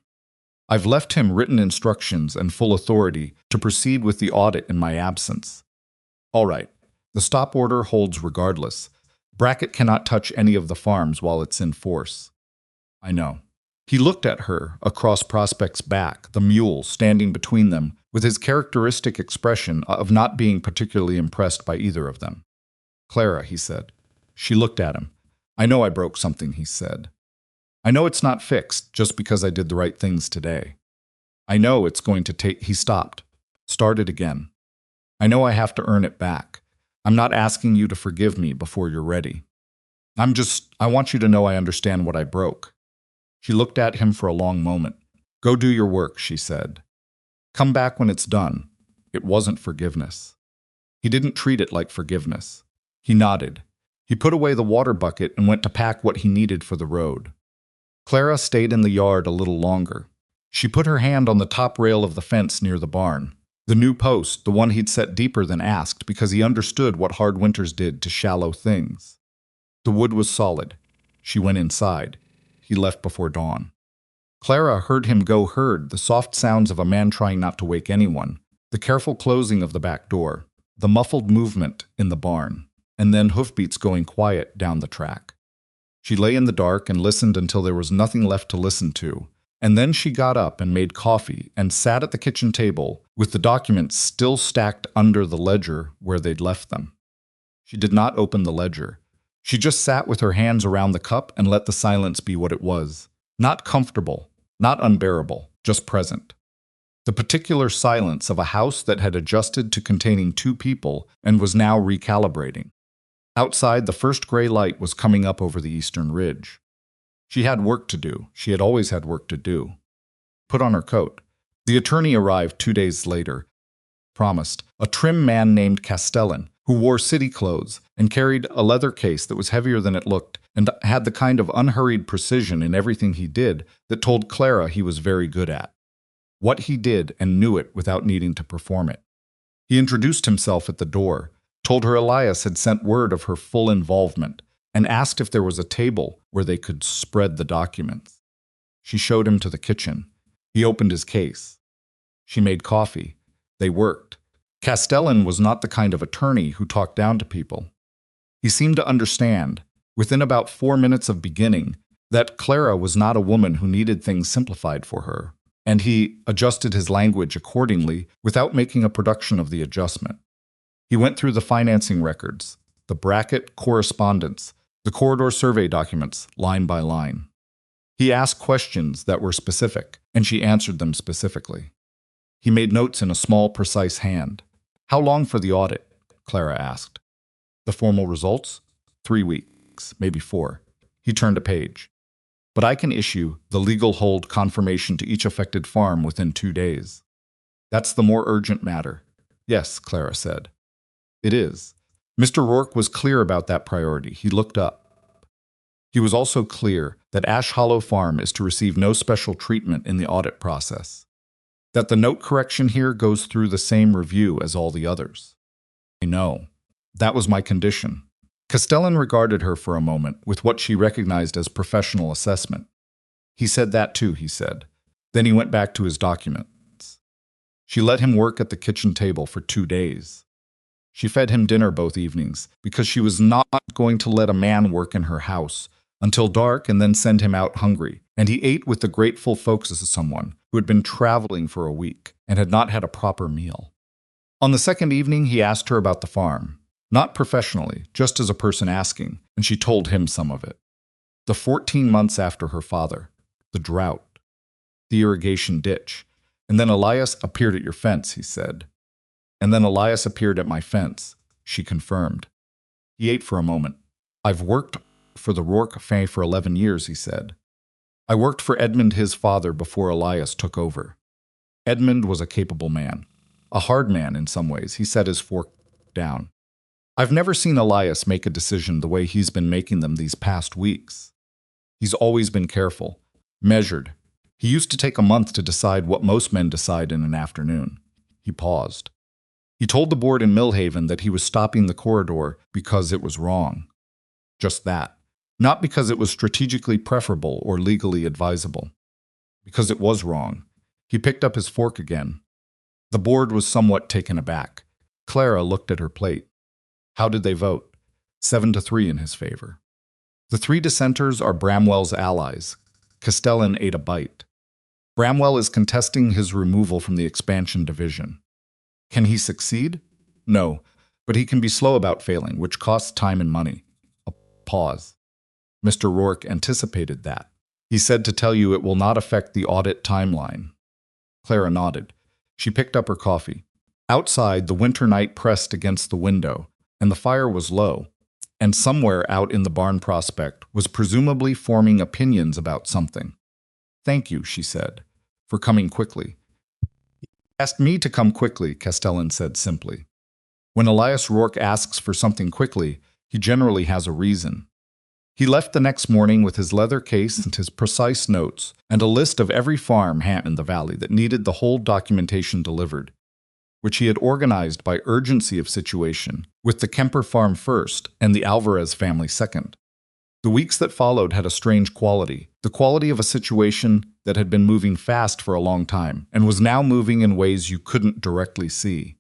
I've left him written instructions and full authority to proceed with the audit in my absence." "All right. The stop order holds regardless. Brackett cannot touch any of the farms while it's in force." "I know." He looked at her across Prospect's back, the mule standing between them, with his characteristic expression of not being particularly impressed by either of them. "Clara," he said. She looked at him. "I know I broke something," he said. "I know it's not fixed just because I did the right things today. I know it's going to take—" He stopped. Started again. "I know I have to earn it back. I'm not asking you to forgive me before you're ready. I want you to know I understand what I broke." She looked at him for a long moment. "Go do your work," she said. "Come back when it's done." It wasn't forgiveness. He didn't treat it like forgiveness. He nodded. He put away the water bucket and went to pack what he needed for the road. Clara stayed in the yard a little longer. She put her hand on the top rail of the fence near the barn. The new post, the one he'd set deeper than asked because he understood what hard winters did to shallow things. The wood was solid. She went inside. He left before dawn. Clara heard him heard the soft sounds of a man trying not to wake anyone, the careful closing of the back door, the muffled movement in the barn, and then hoofbeats going quiet down the track. She lay in the dark and listened until there was nothing left to listen to, and then she got up and made coffee and sat at the kitchen table with the documents still stacked under the ledger where they'd left them. She did not open the ledger. She just sat with her hands around the cup and let the silence be what it was. Not comfortable, not unbearable, just present. The particular silence of a house that had adjusted to containing two people and was now recalibrating. Outside, the first gray light was coming up over the eastern ridge. She had work to do. She had always had work to do. Put on her coat. The attorney arrived 2 days later. Promised. A trim man named Castellan, who wore city clothes and carried a leather case that was heavier than it looked and had the kind of unhurried precision in everything he did that told Clara he was very good at what he did and knew it without needing to perform it. He introduced himself at the door, told her Elias had sent word of her full involvement, and asked if there was a table where they could spread the documents. She showed him to the kitchen. He opened his case. She made coffee. They worked. Castellan was not the kind of attorney who talked down to people. He seemed to understand, within about 4 minutes of beginning, that Clara was not a woman who needed things simplified for her, and he adjusted his language accordingly without making a production of the adjustment. He went through the financing records, the bracket correspondence, the corridor survey documents, line by line. He asked questions that were specific, and she answered them specifically. He made notes in a small, precise hand. "How long for the audit?" Clara asked. "The formal results? 3 weeks, maybe 4. He turned a page. "But I can issue the legal hold confirmation to each affected farm within 2 days. That's the more urgent matter." "Yes," Clara said. "It is." Mr. Rourke was clear about that priority. He looked up. He was also clear that Ash Hollow Farm is to receive no special treatment in the audit process. That the note correction here goes through the same review as all the others. "I know. That was my condition." Castellan regarded her for a moment with what she recognized as professional assessment. "He said that too," he said. Then he went back to his documents. She let him work at the kitchen table for 2 days. She fed him dinner both evenings because she was not going to let a man work in her house until dark and then send him out hungry, and he ate with the grateful focus of someone who had been traveling for a week and had not had a proper meal. On the second evening, he asked her about the farm. Not professionally, just as a person asking, and she told him some of it. The 14 months after her father, the drought, the irrigation ditch, and then Elias appeared at your fence, he said. And then Elias appeared at my fence, she confirmed. He ate for a moment. "I've worked for the Rourke family for 11 years, he said. I worked for Edmund, his father, before Elias took over. Edmund was a capable man. A hard man in some ways. He set his fork down. I've never seen Elias make a decision the way he's been making them these past weeks. He's always been careful, measured. He used to take a month to decide what most men decide in an afternoon. He paused. He told the board in Millhaven that he was stopping the corridor because it was wrong. Just that. Not because it was strategically preferable or legally advisable. Because it was wrong. He picked up his fork again. The board was somewhat taken aback. Clara looked at her plate. How did they vote? 7-3 in his favor. The 3 dissenters are Bramwell's allies. Castellan ate a bite. Bramwell is contesting his removal from the expansion division. Can he succeed? No, but he can be slow about failing, which costs time and money. A pause. Mr. Rourke anticipated that. He said to tell you it will not affect the audit timeline. Clara nodded. She picked up her coffee. Outside, the winter night pressed against the window, and the fire was low, and somewhere out in the barn prospect was presumably forming opinions about something. Thank you, she said, for coming quickly. He asked me to come quickly, Castellan said simply. When Elias Rourke asks for something quickly, he generally has a reason. He left the next morning with his leather case and his precise notes, and a list of every farmhand in the valley that needed the whole documentation delivered, which he had organized by urgency of situation, with the Kemper farm first and the Alvarez family second. The weeks that followed had a strange quality, the quality of a situation that had been moving fast for a long time and was now moving in ways you couldn't directly see.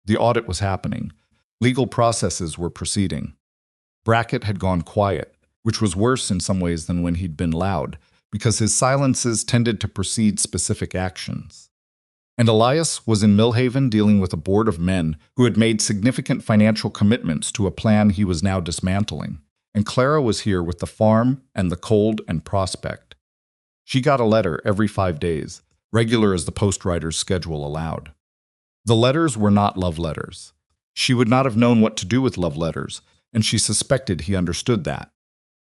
The audit was happening. Legal processes were proceeding. Brackett had gone quiet, which was worse in some ways than when he'd been loud, because his silences tended to precede specific actions. And Elias was in Millhaven dealing with a board of men who had made significant financial commitments to a plan he was now dismantling, and Clara was here with the farm and the cold and prospect. She got a letter every 5 days, regular as the postwriter's schedule allowed. The letters were not love letters. She would not have known what to do with love letters, and she suspected he understood that.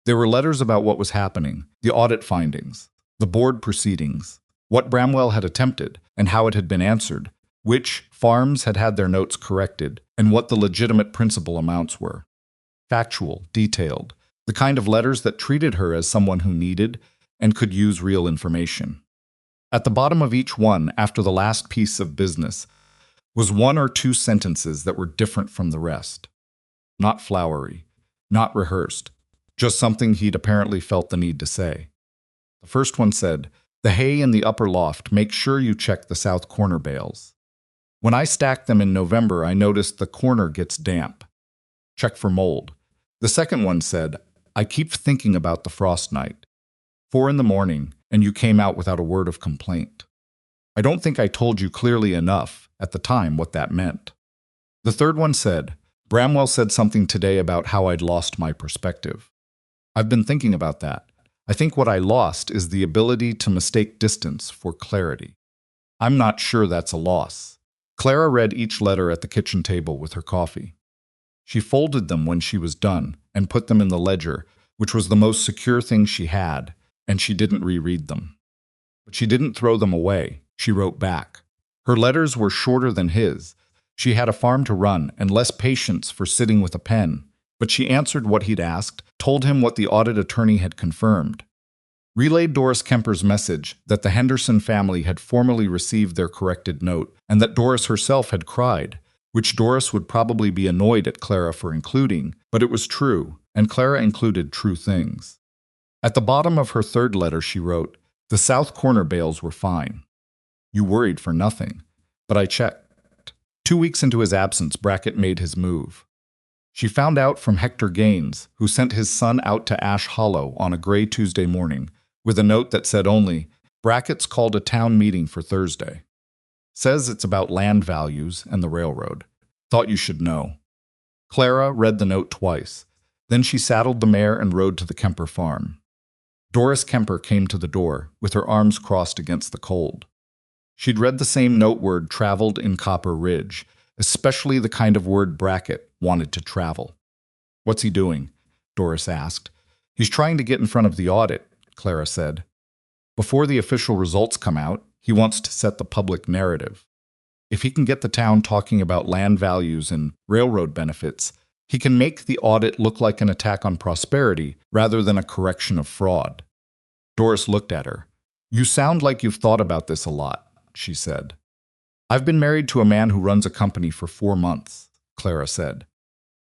There were letters about what was happening, the audit findings, the board proceedings, what Bramwell had attempted and how it had been answered, which farms had had their notes corrected, and what the legitimate principal amounts were. Factual, detailed, the kind of letters that treated her as someone who needed and could use real information. At the bottom of each one, after the last piece of business, was 1 or 2 sentences that were different from the rest. Not flowery, not rehearsed, just something he'd apparently felt the need to say. The first one said, "The hay in the upper loft, make sure you check the south corner bales. When I stacked them in November, I noticed the corner gets damp. Check for mold." The second one said, "I keep thinking about the frost night. 4 in the morning, and you came out without a word of complaint. I don't think I told you clearly enough at the time what that meant." The third one said, "Bramwell said something today about how I'd lost my perspective. I've been thinking about that. I think what I lost is the ability to mistake distance for clarity. I'm not sure that's a loss." Clara read each letter at the kitchen table with her coffee. She folded them when she was done and put them in the ledger, which was the most secure thing she had, and she didn't reread them. But she didn't throw them away. She wrote back. Her letters were shorter than his. She had a farm to run and less patience for sitting with a pen, but she answered what he'd asked, told him what the audit attorney had confirmed, relayed Doris Kemper's message that the Henderson family had formally received their corrected note and that Doris herself had cried, which Doris would probably be annoyed at Clara for including, but it was true, and Clara included true things. At the bottom of her third letter she wrote, "The south corner bales were fine. You worried for nothing, but I checked." 2 weeks into his absence, Brackett made his move. She found out from Hector Gaines, who sent his son out to Ash Hollow on a gray Tuesday morning, with a note that said only, "Brackett's called a town meeting for Thursday. Says it's about land values and the railroad. Thought you should know." Clara read the note twice. Then she saddled the mare and rode to the Kemper farm. Doris Kemper came to the door, with her arms crossed against the cold. She'd read the same note word traveled in Copper Ridge, especially the kind of word Brackett wanted to travel. "What's he doing?" Doris asked. "He's trying to get in front of the audit," Clara said. Before the official results come out, he wants to set the public narrative. If he can get the town talking about land values and railroad benefits, he can make the audit look like an attack on prosperity rather than a correction of fraud. Doris looked at her. "You sound like you've thought about this a lot," she said. "I've been married to a man who runs a company for 4 months," Clara said.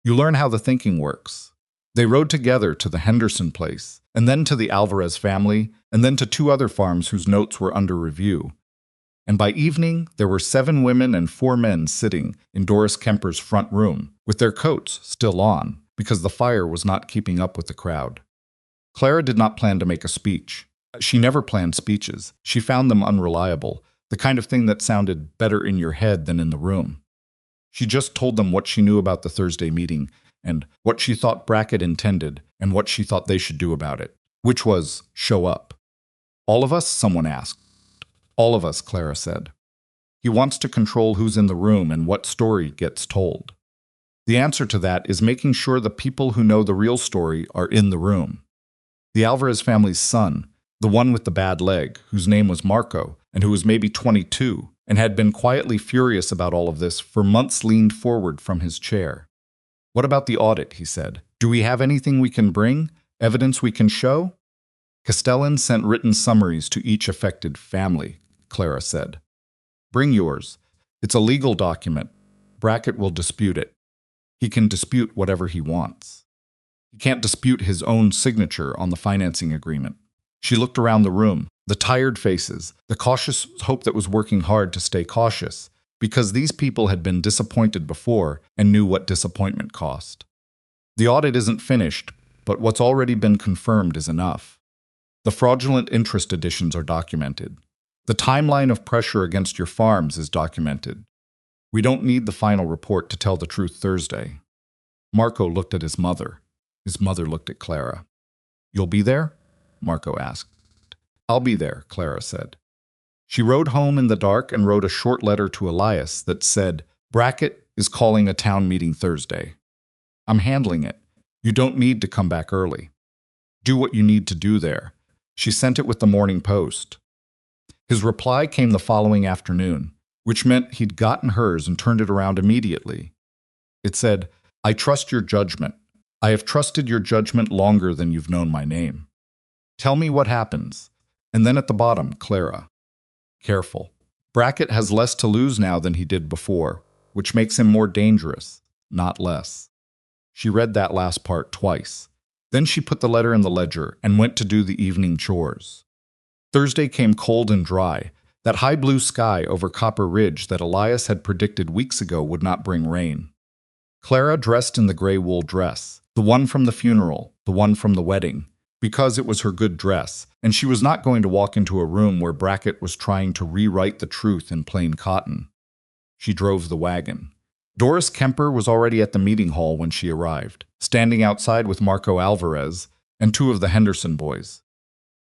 "You learn how the thinking works." They rode together to the Henderson place, and then to the Alvarez family, and then to 2 other farms whose notes were under review. And by evening, there were 7 women and 4 men sitting in Doris Kemper's front room, with their coats still on, because the fire was not keeping up with the crowd. Clara did not plan to make a speech. She never planned speeches. She found them unreliable, the kind of thing that sounded better in your head than in the room. She just told them what she knew about the Thursday meeting, and what she thought Brackett intended, and what she thought they should do about it, which was show up. "All of us?" someone asked. "All of us," Clara said. "He wants to control who's in the room and what story gets told. The answer to that is making sure the people who know the real story are in the room." The Alvarez family's son, the one with the bad leg, whose name was Marco, and who was maybe 22, and had been quietly furious about all of this for months, leaned forward from his chair. "What about the audit?" he said. "Do we have anything we can bring? Evidence we can show?" Castellan sent written summaries to each affected family, Clara said. "Bring yours. It's a legal document. Brackett will dispute it. He can dispute whatever he wants. He can't dispute his own signature on the financing agreement." She looked around the room, the tired faces, the cautious hope that was working hard to stay cautious, because these people had been disappointed before and knew what disappointment cost. "The audit isn't finished, but what's already been confirmed is enough. The fraudulent interest additions are documented. The timeline of pressure against your farms is documented. We don't need the final report to tell the truth Thursday." Marco looked at his mother. His mother looked at Clara. "You'll be there?" Marco asked. "I'll be there," Clara said. She rode home in the dark and wrote a short letter to Elias that said, "Brackett is calling a town meeting Thursday. I'm handling it. You don't need to come back early. Do what you need to do there." She sent it with the Morning Post. His reply came the following afternoon, which meant he'd gotten hers and turned it around immediately. It said, "I trust your judgment. I have trusted your judgment longer than you've known my name. Tell me what happens." And then at the bottom, Clara. "Careful. Brackett has less to lose now than he did before, which makes him more dangerous, not less." She read that last part twice. Then she put the letter in the ledger and went to do the evening chores. Thursday came cold and dry. That high blue sky over Copper Ridge that Elias had predicted weeks ago would not bring rain. Clara dressed in the gray wool dress, the one from the funeral, the one from the wedding, because it was her good dress, and she was not going to walk into a room where Brackett was trying to rewrite the truth in plain cotton. She drove the wagon. Doris Kemper was already at the meeting hall when she arrived, standing outside with Marco Alvarez and 2 of the Henderson boys.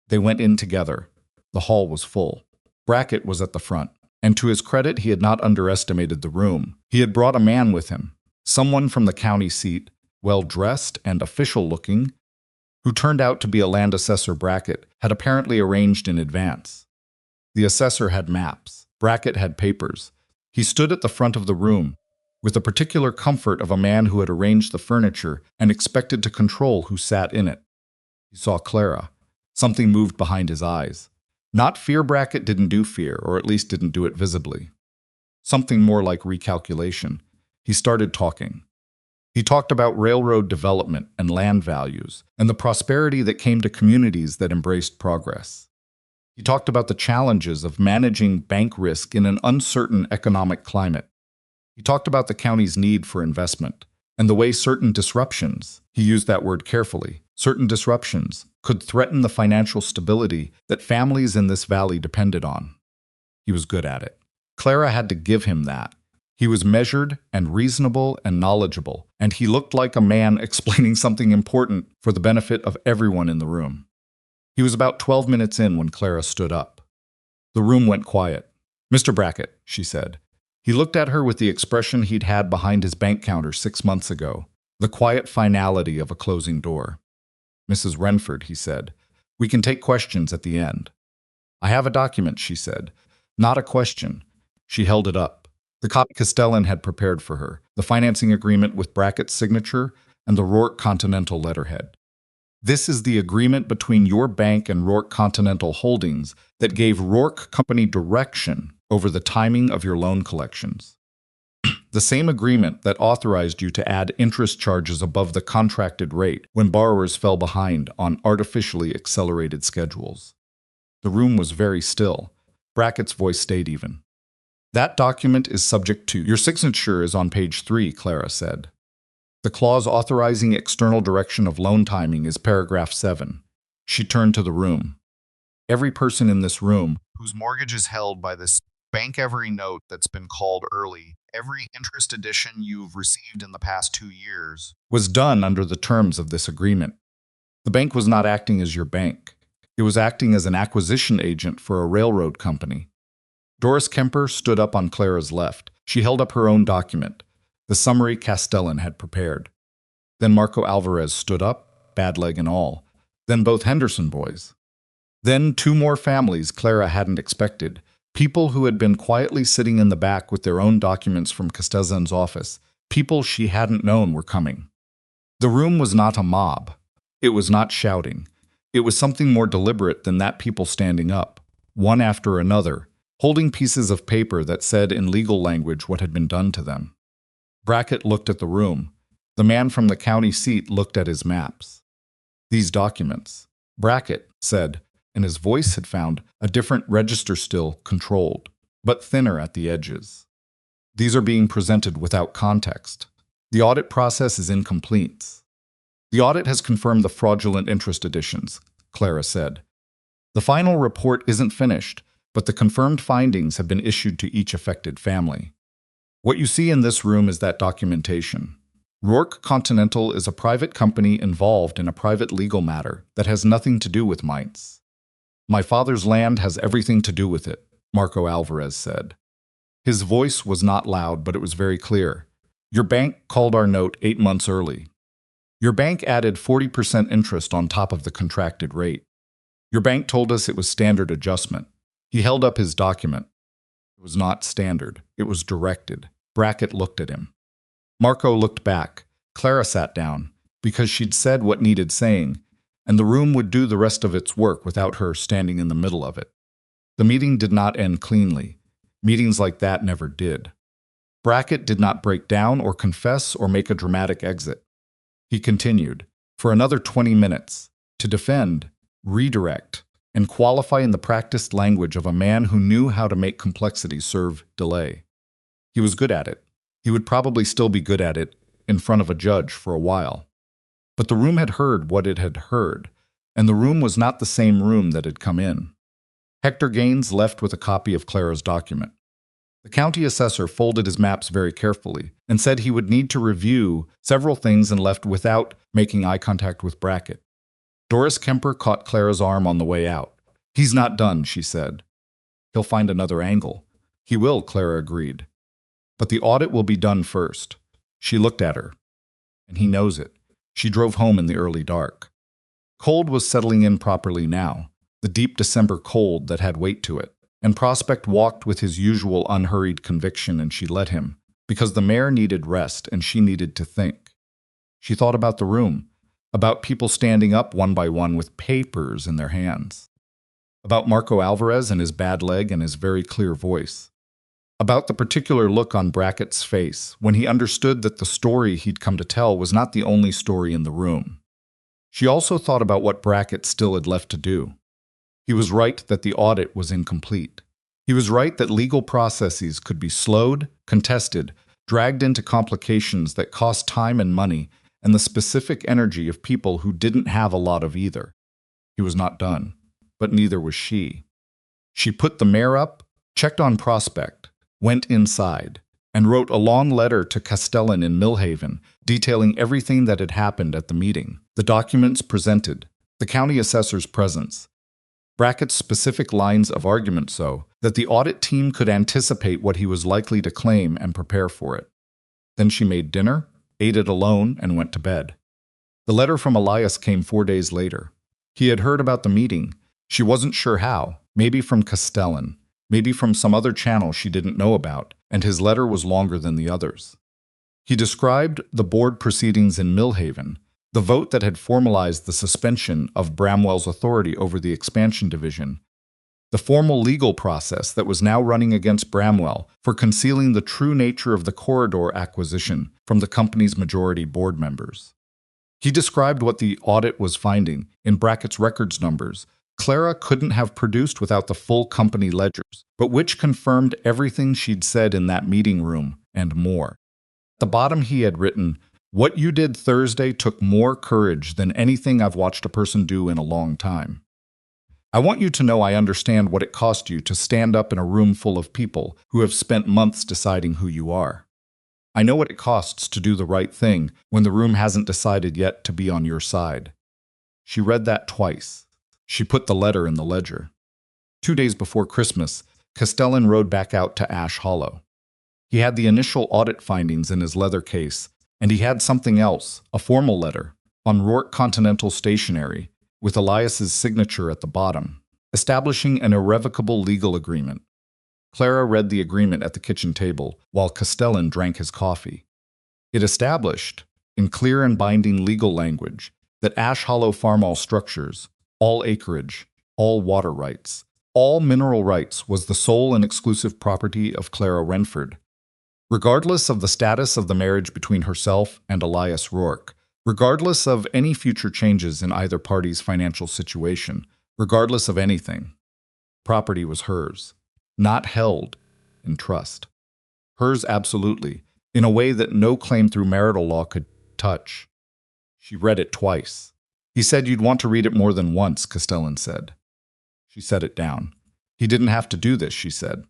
They went in together. The hall was full. Brackett was at the front, and to his credit, he had not underestimated the room. He had brought a man with him, someone from the county seat, well-dressed and official-looking, who turned out to be a land assessor Brackett had apparently arranged in advance. The assessor had maps. Brackett had papers. He stood at the front of the room, with the particular comfort of a man who had arranged the furniture and expected to control who sat in it. He saw Clara. Something moved behind his eyes. Not fear. Brackett didn't do fear, or at least didn't do it visibly. Something more like recalculation. He started talking. He talked about railroad development and land values, and the prosperity that came to communities that embraced progress. He talked about the challenges of managing bank risk in an uncertain economic climate. He talked about the county's need for investment, and the way certain disruptions, he used that word carefully, certain disruptions could threaten the financial stability that families in this valley depended on. He was good at it. Clara had to give him that. He was measured and reasonable and knowledgeable, and he looked like a man explaining something important for the benefit of everyone in the room. He was about 12 minutes in when Clara stood up. The room went quiet. "Mr. Brackett," she said. He looked at her with the expression he'd had behind his bank counter 6 months ago, the quiet finality of a closing door. "Mrs. Wrenford," he said, "we can take questions at the end." I have a document, she said. Not a question. She held it up. The copy Castellan had prepared for her, the financing agreement with Brackett's signature, and the Rourke Continental letterhead. This is the agreement between your bank and Rourke Continental Holdings that gave Rourke Company direction over the timing of your loan collections. The same agreement that authorized you to add interest charges above the contracted rate when borrowers fell behind on artificially accelerated schedules. The room was very still. Brackett's voice stayed even. That document is subject to your signature is on page 3, Clara said. The clause authorizing external direction of loan timing is paragraph 7. She turned to the room. Every person in this room whose mortgage is held by this bank, every note that's been called early, every interest addition you've received in the past 2 years, was done under the terms of this agreement. The bank was not acting as your bank. It was acting as an acquisition agent for a railroad company. Doris Kemper stood up on Clara's left. She held up her own document, the summary Castellan had prepared. Then Marco Alvarez stood up, bad leg and all. Then both Henderson boys. Then 2 more families Clara hadn't expected, people who had been quietly sitting in the back with their own documents from Castellan's office, people she hadn't known were coming. The room was not a mob. It was not shouting. It was something more deliberate than that, people standing up, one after another, holding pieces of paper that said in legal language what had been done to them. Brackett looked at the room. The man from the county seat looked at his maps. These documents, Brackett said, and his voice had found a different register, still controlled, but thinner at the edges. These are being presented without context. The audit process is incomplete. The audit has confirmed the fraudulent interest additions, Clara said. The final report isn't finished, but the confirmed findings have been issued to each affected family. What you see in this room is that documentation. Rourke Continental is a private company involved in a private legal matter that has nothing to do with mines. My father's land has everything to do with it, Marco Alvarez said. His voice was not loud, but it was very clear. Your bank called our note 8 months early. Your bank added 40% interest on top of the contracted rate. Your bank told us it was standard adjustment. He held up his document. It was not standard. It was directed. Brackett looked at him. Marco looked back. Clara sat down, because she'd said what needed saying, and the room would do the rest of its work without her standing in the middle of it. The meeting did not end cleanly. Meetings like that never did. Brackett did not break down or confess or make a dramatic exit. He continued, for another 20 minutes, to defend, redirect, and qualify in the practiced language of a man who knew how to make complexity serve delay. He was good at it. He would probably still be good at it in front of a judge for a while. But the room had heard what it had heard, and the room was not the same room that had come in. Hector Gaines left with a copy of Clara's document. The county assessor folded his maps very carefully and said he would need to review several things and left without making eye contact with Brackett. Doris Kemper caught Clara's arm on the way out. He's not done, she said. He'll find another angle. He will, Clara agreed. But the audit will be done first. She looked at her. And he knows it. She drove home in the early dark. Cold was settling in properly now, the deep December cold that had weight to it, and Prospect walked with his usual unhurried conviction, and she let him, because the mayor needed rest and she needed to think. She thought about the room, about people standing up one by one with papers in their hands, about Marco Alvarez and his bad leg and his very clear voice, about the particular look on Brackett's face when he understood that the story he'd come to tell was not the only story in the room. She also thought about what Brackett still had left to do. He was right that the audit was incomplete. He was right that legal processes could be slowed, contested, dragged into complications that cost time and money and the specific energy of people who didn't have a lot of either. He was not done, but neither was she. She put the mayor up, checked on Prospect, went inside, and wrote a long letter to Castellan in Millhaven, detailing everything that had happened at the meeting, the documents presented, the county assessor's presence, Brackett's specific lines of argument so that the audit team could anticipate what he was likely to claim and prepare for it. Then she made dinner, ate it alone, and went to bed. The letter from Elias came 4 days later. He had heard about the meeting, She wasn't sure how, maybe from Castellan, maybe from some other channel she didn't know about, and his letter was longer than the others. He described the board proceedings in Millhaven, the vote that had formalized the suspension of Bramwell's authority over the expansion division, the formal legal process that was now running against Bramwell for concealing the true nature of the corridor acquisition from the company's majority board members. He described what the audit was finding, in brackets records numbers, Clara couldn't have produced without the full company ledgers, but which confirmed everything she'd said in that meeting room and more. At the bottom he had written, "What you did Thursday took more courage than anything I've watched a person do in a long time. I want you to know I understand what it cost you to stand up in a room full of people who have spent months deciding who you are. I know what it costs to do the right thing when the room hasn't decided yet to be on your side." She read that twice. She put the letter in the ledger. 2 days before Christmas, Castellan rode back out to Ash Hollow. He had the initial audit findings in his leather case, and he had something else, a formal letter, on Rourke Continental Stationery, with Elias's signature at the bottom, establishing an irrevocable legal agreement. Clara read the agreement at the kitchen table, while Castellan drank his coffee. It established, in clear and binding legal language, that Ash Hollow Farmall structures, all acreage, all water rights, all mineral rights was the sole and exclusive property of Clara Wrenford. Regardless of the status of the marriage between herself and Elias Rourke, regardless of any future changes in either party's financial situation, regardless of anything, property was hers, not held in trust. Hers absolutely, in a way that no claim through marital law could touch. She read it twice. "He said you'd want to read it more than once," Castellan said. She set it down. "He didn't have to do this," she said.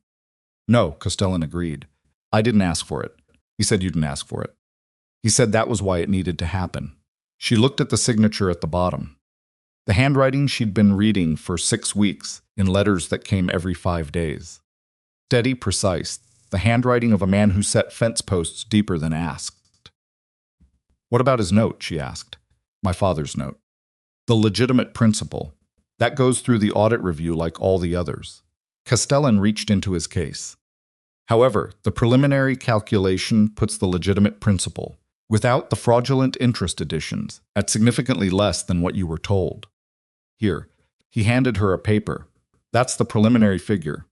"No," Castellan agreed. "I didn't ask for it. He said you didn't ask for it. He said that was why it needed to happen." She looked at the signature at the bottom. The handwriting she'd been reading for 6 weeks in letters that came every 5 days. Steady, precise, the handwriting of a man who set fence posts deeper than asked. "What about his note?" she asked. "My father's note." "The legitimate principle. That goes through the audit review like all the others." Castellan reached into his case. "However, the preliminary calculation puts the legitimate principle, without the fraudulent interest additions, at significantly less than what you were told. Here." He handed her a paper. "That's the preliminary figure."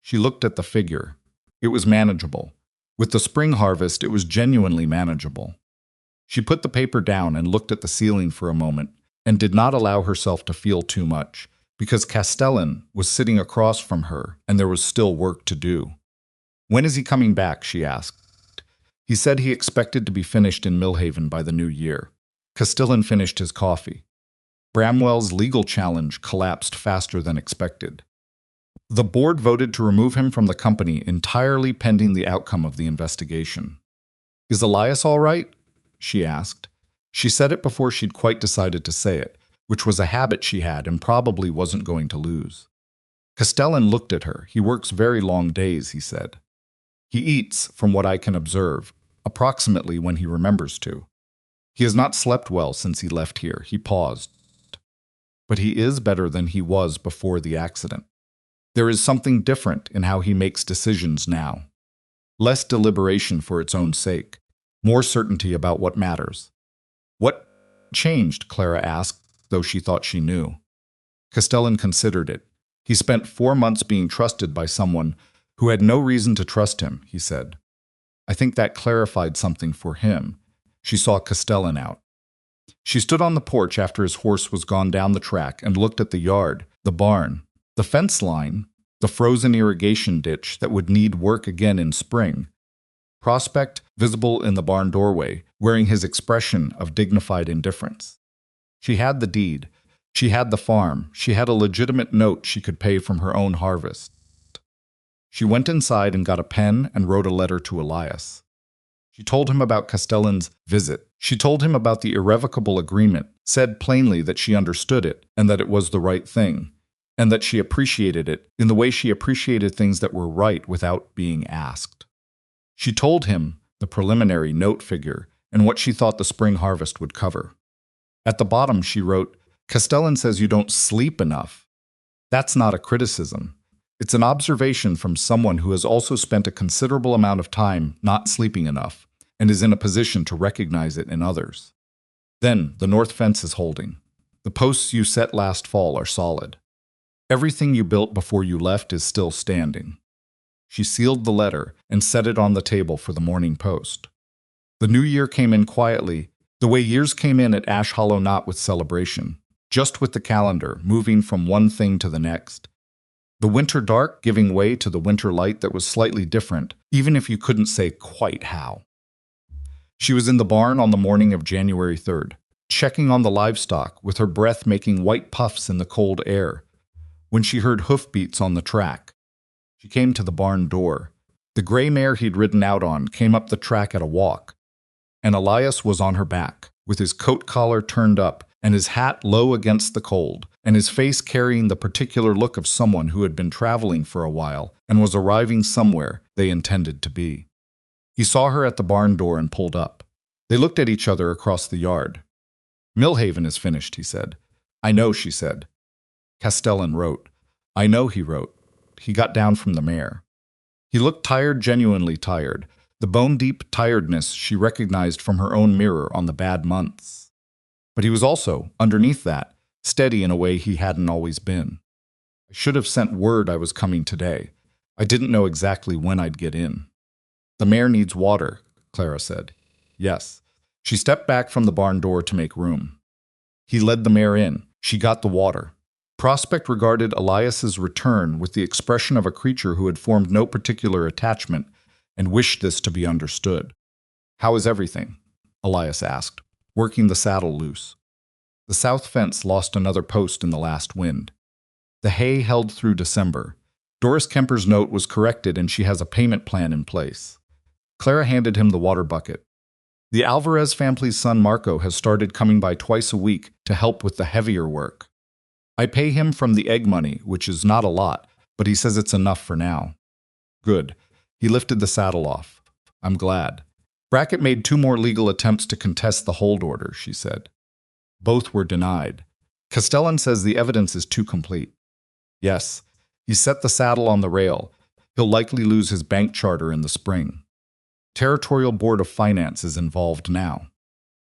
She looked at the figure. It was manageable. With the spring harvest, it was genuinely manageable. She put the paper down and looked at the ceiling for a moment, and did not allow herself to feel too much, because Castellan was sitting across from her and there was still work to do. "When is he coming back?" she asked. "He said he expected to be finished in Millhaven by the new year." Castellan finished his coffee. Bramwell's legal challenge collapsed faster than expected. The board voted to remove him from the company entirely pending the outcome of the investigation. "Is Elias all right?" she asked. She said it before she'd quite decided to say it, which was a habit she had and probably wasn't going to lose. Castellan looked at her. "He works very long days," he said. "He eats, from what I can observe, approximately when he remembers to. He has not slept well since he left here." He paused. "But he is better than he was before the accident. There is something different in how he makes decisions now. Less deliberation for its own sake. More certainty about what matters." "What changed?" Clara asked, though she thought she knew. Castellan considered it. "He spent 4 months being trusted by someone who had no reason to trust him," he said. I think that clarified something for him. She saw Castellan out. She stood on the porch after his horse was gone down the track and looked at the yard, the barn, the fence line, the frozen irrigation ditch that would need work again in spring. Prospect visible in the barn doorway, wearing his expression of dignified indifference. She had the deed. She had the farm. She had a legitimate note she could pay from her own harvest. She went inside and got a pen and wrote a letter to Elias. She told him about Castellan's visit. She told him about the irrevocable agreement, said plainly that she understood it and that it was the right thing, and that she appreciated it in the way she appreciated things that were right without being asked. She told him the preliminary note figure and what she thought the spring harvest would cover. At the bottom she wrote, "Castellan says you don't sleep enough. That's not a criticism. It's an observation from someone who has also spent a considerable amount of time not sleeping enough and is in a position to recognize it in others. Then, the north fence is holding. The posts you set last fall are solid. Everything you built before you left is still standing. She sealed the letter and set it on the table for the morning post. The new year came in quietly, the way years came in at Ash Hollow, not with celebration, just with the calendar moving from one thing to the next. The winter dark giving way to the winter light that was slightly different, even if you couldn't say quite how. She was in the barn on the morning of January 3rd, checking on the livestock, with her breath making white puffs in the cold air, when she heard hoofbeats on the track. She came to the barn door. The gray mare he'd ridden out on came up the track at a walk, and Elias was on her back, with his coat collar turned up and his hat low against the cold, and his face carrying the particular look of someone who had been traveling for a while and was arriving somewhere they intended to be. He saw her at the barn door and pulled up. They looked at each other across the yard. "Millhaven is finished," he said. "I know," she said. Castellan wrote. "I know," he wrote. He got down from the mare. He looked tired, genuinely tired, the bone-deep tiredness she recognized from her own mirror on the bad months. But he was also, underneath that, steady in a way he hadn't always been. "I should have sent word I was coming today. I didn't know exactly when I'd get in." "The mare needs water," Clara said. "Yes." She stepped back from the barn door to make room. He led the mare in. She got the water. Prospect regarded Elias's return with the expression of a creature who had formed no particular attachment and wished this to be understood. "How is everything?" Elias asked, working the saddle loose. The south fence lost another post in the last wind. The hay held through December. Doris Kemper's note was corrected and she has a payment plan in place. Clara handed him the water bucket. "The Alvarez family's son Marco has started coming by twice a week to help with the heavier work. I pay him from the egg money, which is not a lot, but he says it's enough for now." "Good." He lifted the saddle off. "I'm glad." Brackett made 2 more legal attempts to contest the hold order, she said. Both were denied. Castellan says the evidence is too complete. "Yes. He set the saddle on the rail. He'll likely lose his bank charter in the spring. Territorial Board of Finance is involved now."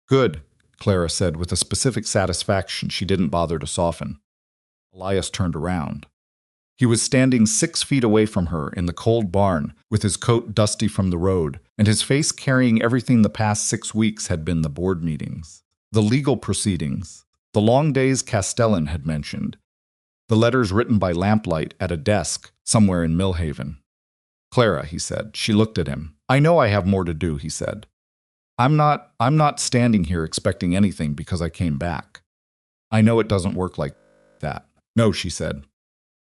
"Good," Clara said with a specific satisfaction she didn't bother to soften. Elias turned around. He was standing 6 feet away from her in the cold barn, with his coat dusty from the road, and his face carrying everything the past 6 weeks had been: the board meetings, the legal proceedings, the long days Castellan had mentioned, the letters written by lamplight at a desk somewhere in Millhaven. "Clara," he said. She looked at him. "I know I have more to do," he said. I'm not standing here expecting anything because I came back. I know it doesn't work like that." "No," she said.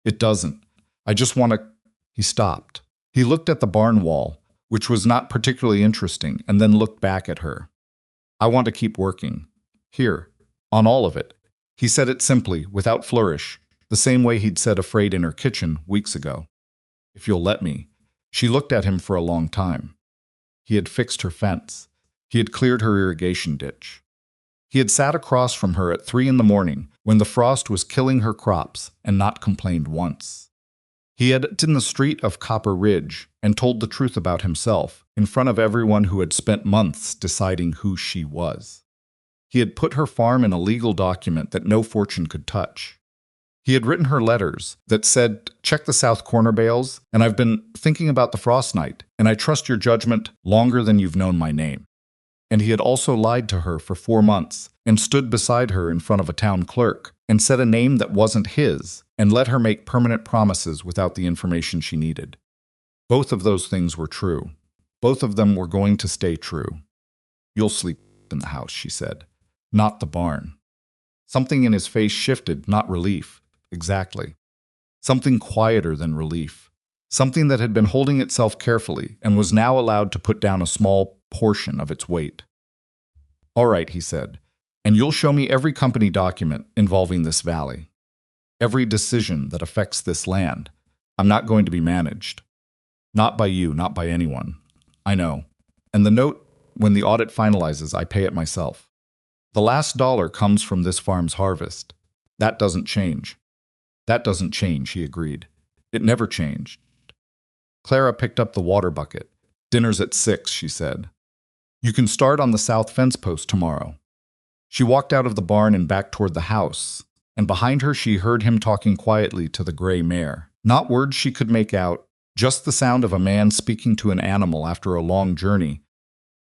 "It doesn't. I just want to—" He stopped. He looked at the barn wall, which was not particularly interesting, and then looked back at her. "I want to keep working. Here. On all of it." He said it simply, without flourish, the same way he'd said "afraid" in her kitchen weeks ago. "If you'll let me." She looked at him for a long time. He had fixed her fence. He had cleared her irrigation ditch. He had sat across from her at 3 in the morning when the frost was killing her crops and not complained once. He had in the street of Copper Ridge and told the truth about himself in front of everyone who had spent months deciding who she was. He had put her farm in a legal document that no fortune could touch. He had written her letters that said, "Check the south corner bales, and I've been thinking about the frost night, and I trust your judgment longer than you've known my name." And he had also lied to her for 4 months and stood beside her in front of a town clerk and said a name that wasn't his and let her make permanent promises without the information she needed. Both of those things were true. Both of them were going to stay true. "You'll sleep in the house," she said, "not the barn." Something in his face shifted, not relief. Exactly. Something quieter than relief. Something that had been holding itself carefully and was now allowed to put down a small portion of its weight. "All right," he said, "and you'll show me every company document involving this valley. Every decision that affects this land. I'm not going to be managed. Not by you, not by anyone. I know. And the note, when the audit finalizes, I pay it myself. The last dollar comes from this farm's harvest. That doesn't change. That doesn't change, he agreed. It never changed. Clara picked up the water bucket. Dinner's at 6, she said. You can start on the south fence post tomorrow. She walked out of the barn and back toward the house, and behind her she heard him talking quietly to the gray mare. Not words she could make out, just the sound of a man speaking to an animal after a long journey,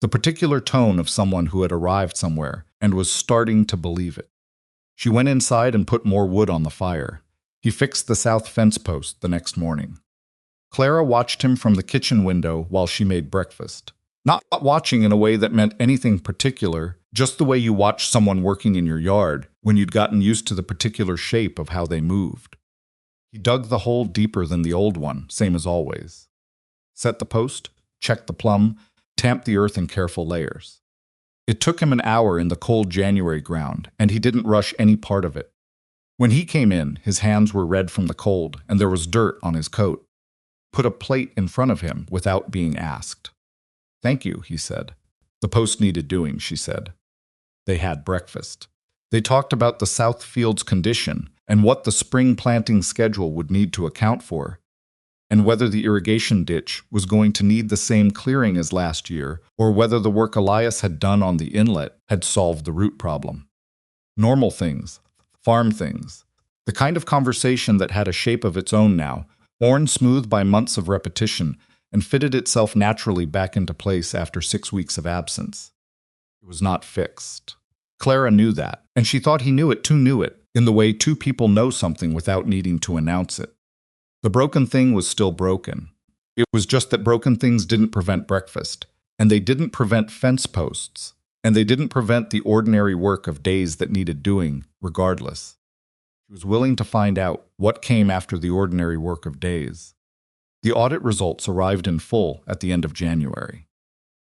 the particular tone of someone who had arrived somewhere and was starting to believe it. She went inside and put more wood on the fire. He fixed the south fence post the next morning. Clara watched him from the kitchen window while she made breakfast. Not watching in a way that meant anything particular, just the way you watch someone working in your yard when you'd gotten used to the particular shape of how they moved. He dug the hole deeper than the old one, same as always. Set the post, checked the plumb, tamped the earth in careful layers. It took him an hour in the cold January ground, and he didn't rush any part of it. When he came in, his hands were red from the cold, and there was dirt on his coat. Put a plate in front of him without being asked. Thank you, he said. The post needed doing, she said. They had breakfast. They talked about the South Field's condition and what the spring planting schedule would need to account for, and whether the irrigation ditch was going to need the same clearing as last year, or whether the work Elias had done on the inlet had solved the root problem. Normal things, farm things, the kind of conversation that had a shape of its own now, worn smooth by months of repetition, and fitted itself naturally back into place after 6 weeks of absence. It was not fixed. Clara knew that, and she thought he knew it, in the way two people know something without needing to announce it. The broken thing was still broken. It was just that broken things didn't prevent breakfast, and they didn't prevent fence posts, and they didn't prevent the ordinary work of days that needed doing, regardless. She was willing to find out what came after the ordinary work of days. The audit results arrived in full at the end of January.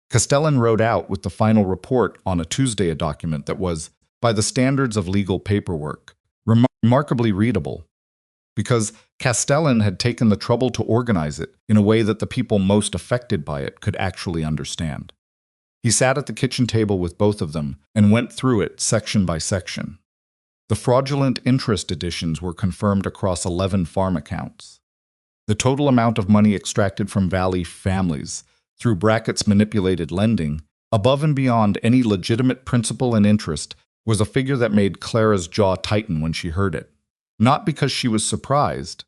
Castellan wrote out with the final report on a Tuesday a document that was, by the standards of legal paperwork, remarkably readable, because Castellan had taken the trouble to organize it in a way that the people most affected by it could actually understand. He sat at the kitchen table with both of them and went through it section by section. The fraudulent interest additions were confirmed across 11 farm accounts. The total amount of money extracted from Valley families through brackets manipulated lending, above and beyond any legitimate principal and interest, was a figure that made Clara's jaw tighten when she heard it. Not because she was surprised,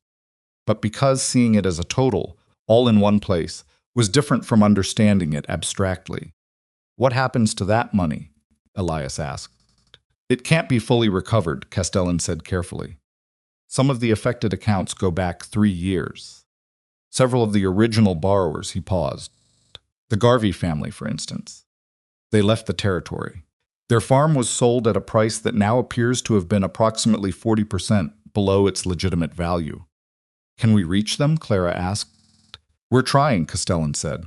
but because seeing it as a total, all in one place, was different from understanding it abstractly. What happens to that money? Elias asked. It can't be fully recovered, Castellan said carefully. Some of the affected accounts go back 3 years. Several of the original borrowers, he paused. The Garvey family, for instance. They left the territory. Their farm was sold at a price that now appears to have been approximately 40% below its legitimate value. Can we reach them? Clara asked. We're trying, Castellan said.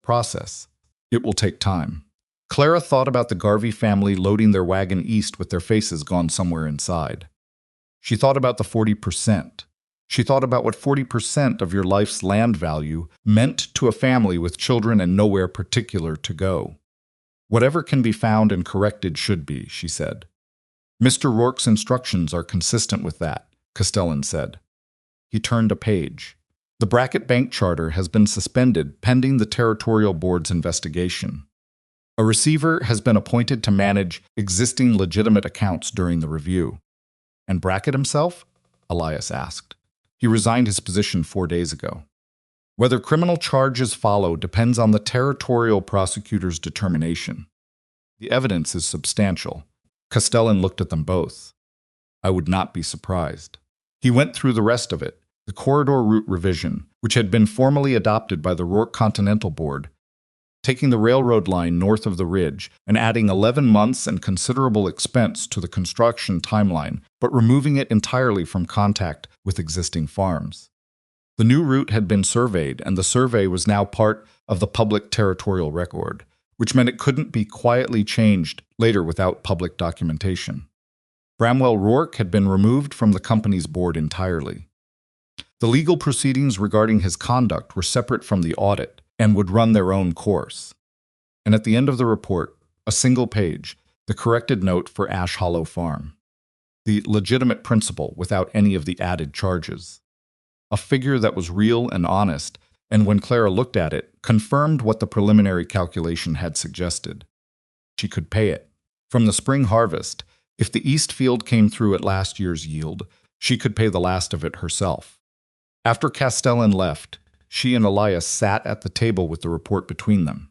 Process. It will take time. Clara thought about the Garvey family loading their wagon east with their faces gone somewhere inside. She thought about the 40%. She thought about what 40% of your life's land value meant to a family with children and nowhere particular to go. Whatever can be found and corrected should be, she said. Mr. Rourke's instructions are consistent with that, Castellan said. He turned a page. The Brackett Bank Charter has been suspended pending the Territorial Board's investigation. A receiver has been appointed to manage existing legitimate accounts during the review. And Brackett himself? Elias asked. He resigned his position 4 days ago. Whether criminal charges follow depends on the territorial prosecutor's determination. The evidence is substantial. Castellan looked at them both. I would not be surprised. He went through the rest of it, the corridor route revision, which had been formally adopted by the Rourke Continental Board, taking the railroad line north of the ridge and adding 11 months and considerable expense to the construction timeline, but removing it entirely from contact with existing farms. The new route had been surveyed, and the survey was now part of the public territorial record, which meant it couldn't be quietly changed later without public documentation. Bramwell Rourke had been removed from the company's board entirely. The legal proceedings regarding his conduct were separate from the audit and would run their own course. And at the end of the report, a single page, the corrected note for Ash Hollow Farm. the legitimate principal without any of the added charges. A figure that was real and honest, and when Clara looked at it, confirmed what the preliminary calculation had suggested. She could pay it. From the spring harvest, if the east field came through at last year's yield, she could pay the last of it herself. After Castellan left, she and Elias sat at the table with the report between them.